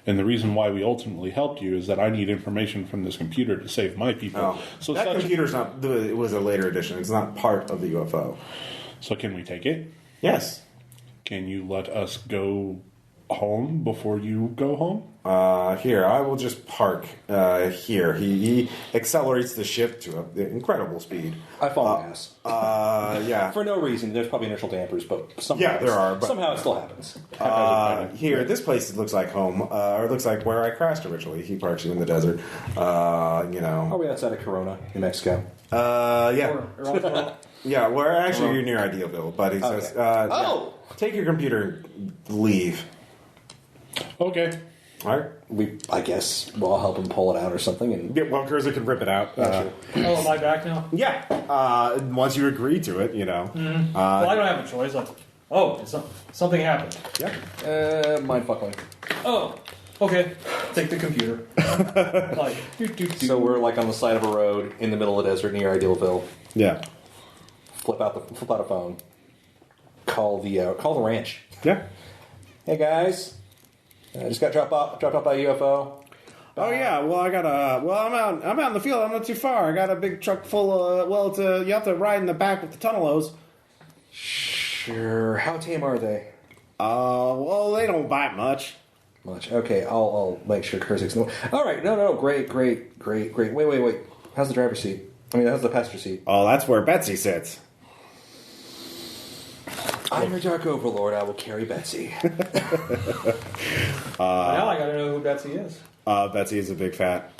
and the reason why we ultimately helped you is that I need information from this computer to save my people. Oh. So that computer's not. It was a later edition. It's not part of the UFO. So can we take it? Yes. Can you let us go home before you go home? Here, I will just park here. He accelerates the ship to an incredible speed. I fall gas. Yeah. For no reason. There's probably inertial dampers, but somehow, Yeah, there are, but- somehow it still happens. Here, this place looks like home, or it looks like where I crashed originally. He parks you in the desert. Are we outside of Corona, New Mexico? Yeah. Or Yeah, well, actually, you're near Idealville, but he says, take your computer and leave. Okay. All right. I guess I'll help him pull it out or something. And Yeah, well, Kurza can rip it out. oh, am I back now? Yeah. Once you agree to it, you know. Well, I don't have a choice. Something happened. Yeah. mind fuckling. Oh, okay. Take the computer. Like, So we're like on the side of a road in the middle of the desert near Idealville. Yeah. Flip out a phone. Call the ranch. Yeah. Hey guys, I just got dropped off by a UFO. Oh yeah, well I'm out in the field. I'm not too far. I got a big truck full of you have to ride in the back with the tunnel hose. Sure. How tame are they? Well they don't bite much. Much. Okay, I'll make sure Kurzik's no. All right, no, great. Wait. How's the driver's seat? How's the passenger seat? Oh, that's where Betsy sits. I'm your dark overlord. I will carry Betsy. now I gotta know who Betsy is. Betsy is a big fat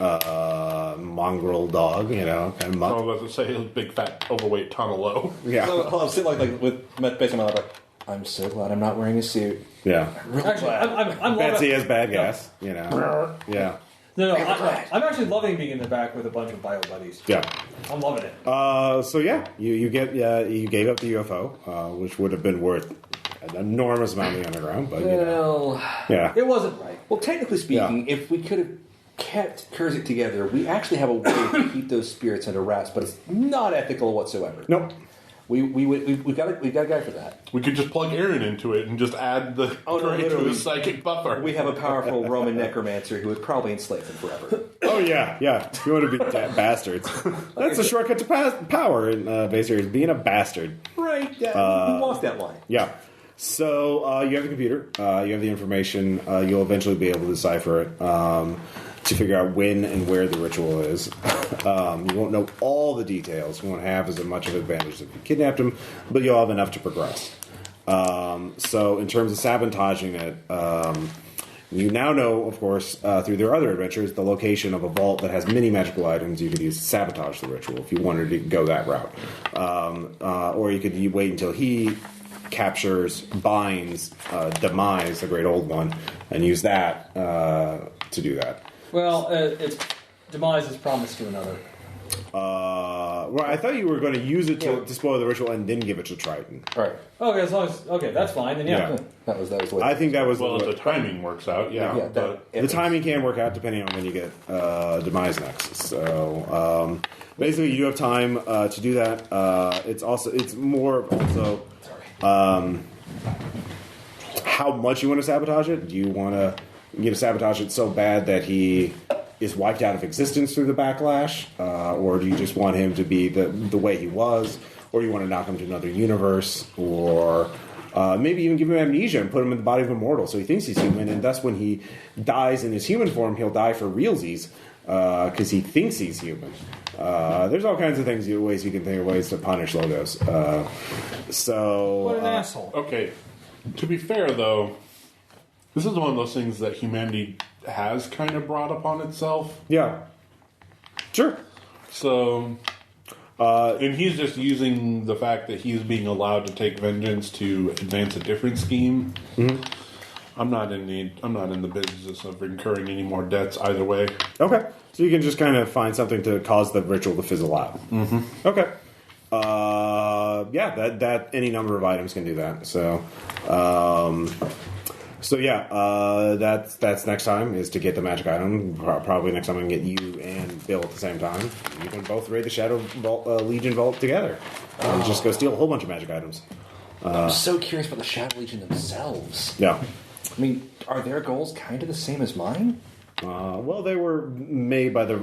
mongrel dog, kind of I mutt. was about to say a big, fat, overweight tunnel. Yeah. I'll sit like with Betsy on my lap. I'm so glad I'm not wearing a suit. Yeah. Really Actually, glad. I'm Betsy loving, has bad gas, Yeah. No, I'm actually loving being in the back with a bunch of bio buddies. Yeah. I'm loving it. So yeah, you gave up the UFO, which would have been worth an enormous amount of the underground, but Well, yeah. It wasn't right. well, technically speaking, if we could have kept Kurzik together, we actually have a way to keep those spirits under wraps, but it's not ethical whatsoever. Nope. We've got a guy for that. We could just plug Aaron into it and just add the curry to literally. his psychic buffer. We have a powerful Roman necromancer who would probably enslave him forever. Oh yeah. If you want to be bastards, that's a shortcut to power in basically is being a bastard. Right. Yeah, we lost that line. Yeah. So you have the computer, you have the information. You'll eventually be able to decipher it to figure out when and where the ritual is. You won't know all the details. You won't have as much of an advantage if you kidnapped him, but you'll have enough to progress. So in terms of sabotaging it, you now know, of course, through their other adventures, the location of a vault that has many magical items you could use to sabotage the ritual if you wanted to go that route. Or you could wait until he captures, binds, Demise, the great old one, and use that to do that. Well, it's Demise is promised to another. Well, I thought you were going to use it to spoil the ritual and then give it to Triton. All right. Okay, as long as that's fine. Then yeah. That was the way. I think that was Well, the timing works out, Yeah, but the timing can work out depending on when you get Demise next. So basically, you do have time to do that. It's more also how much you want to sabotage it. Do you want to sabotage it so bad that he is wiped out of existence through the backlash, or do you just want him to be the way he was, or you want to knock him to another universe, or maybe even give him amnesia and put him in the body of a mortal so he thinks he's human, and thus when he dies in his human form, he'll die for realsies because he thinks he's human. There's all kinds of ways you can think of ways to punish Logos. What an asshole. okay. To be fair, though, this is one of those things that humanity has kind of brought upon itself. Yeah. Sure. So, and he's just using the fact that he's being allowed to take vengeance to advance a different scheme. Mm-hmm. I'm not in the business of incurring any more debts either way. Okay. So you can just kind of find something to cause the ritual to fizzle out. Mm-hmm. Okay. Yeah, that any number of items can do that. So, that's next time is to get the magic item. Probably next time I can get you and Bill at the same time. You can both raid the Shadow Legion Vault together. And just go steal a whole bunch of magic items. I'm so curious about the Shadow Legion themselves. Yeah. I mean, are their goals kind of the same as mine? Well, they were made by the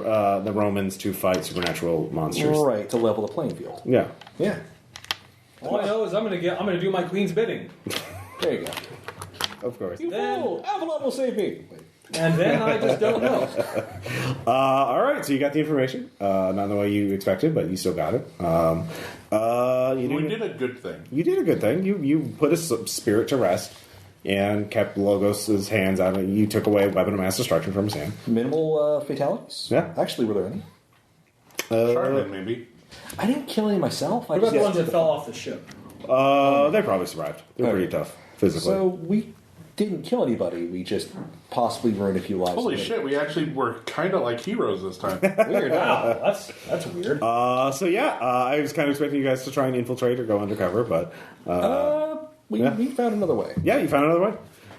Romans to fight supernatural monsters. Right, to level the playing field. Yeah. Yeah. All I know is I'm gonna do my queen's bidding. There you go. Of course. You fool! Avalon will save me! And then I just don't know. All right, so you got the information. Not the way you expected, but you still got it. We did a good thing. You did a good thing. You put a spirit to rest and kept Logos' hands out. You took away a weapon of mass destruction from his hand. Minimal fatalities? Yeah. Actually, were there any? Charlotte, maybe. I didn't kill any myself. What about the ones that fell off the ship? They probably survived. They're Okay. pretty tough physically. So we didn't kill anybody. We just possibly ruined a few lives. Holy shit, we actually were kind of like heroes this time. Weird. Wow, that's weird. I was kind of expecting you guys to try and infiltrate or go undercover, but We found another way. yeah, you found another way.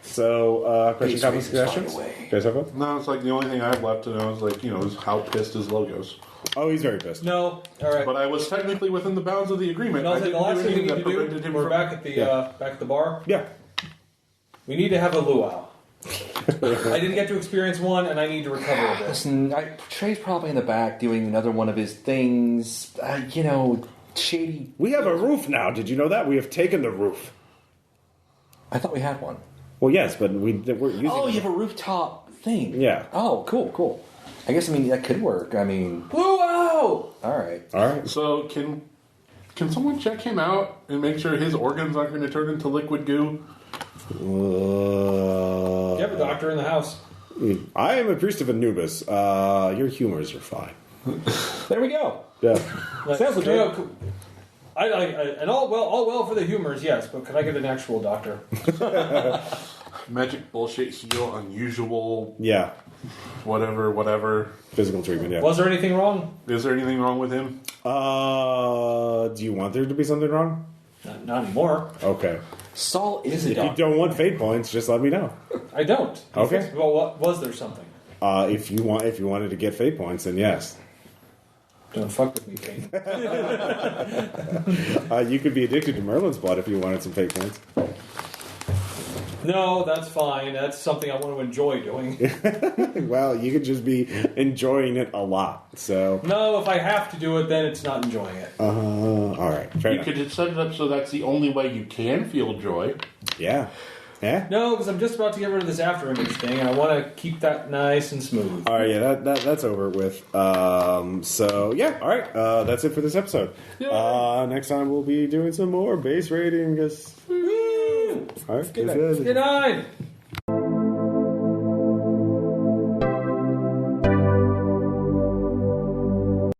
So, question, These comments, reasons suggestions? find a way. You guys have one? No, it's like the only thing I have left to know is like, is how pissed is Logos. Oh, he's very pissed. No, all right. But I was technically within the bounds of the agreement. And I also, didn't the last do thing we anything need that to prevented do, him we're from... back at the bar. Yeah. We need to have a luau. I didn't get to experience one, and I need to recover a bit. Listen, Trey's probably in the back doing another one of his things. Shady. We have a roof now. Did you know that? We have taken the roof. I thought we had one. Well, yes, but we're using Oh, it. you have a rooftop thing. Yeah. Oh, cool. I guess, that could work. Luau! All right. All right. So can someone check him out and make sure his organs aren't going to turn into liquid goo? You have a doctor in the house. I am a priest of Anubis. Your humors are fine. There we go. Yeah. Sounds legit. And all well for the humors, yes, but could I get an actual doctor? Magic bullshit heal, unusual, Yeah. whatever. Physical treatment, yeah. Was there anything wrong? Is there anything wrong with him? Do you want there to be something wrong? Not anymore. Okay. Saul is a If you doctor. don't want fate points, just let me know. I don't. Okay. Well, was there something? If you wanted to get fate points, then yes. Don't fuck with me, Kane. You could be addicted to Merlin's blood if you wanted some fate points. No, that's fine. That's something I want to enjoy doing. Well, you could just be enjoying it a lot. So, No, if I have to do it, then it's not enjoying it. all right, fair You enough. could just set it up so that's the only way you can feel joy. Yeah. No, because I'm just about to get rid of this after image thing, and I want to keep that nice and smooth. All right, yeah, that's over with. So yeah, all right, that's it for this episode. Next time we'll be doing some more base rating. All right, Good night. Good night.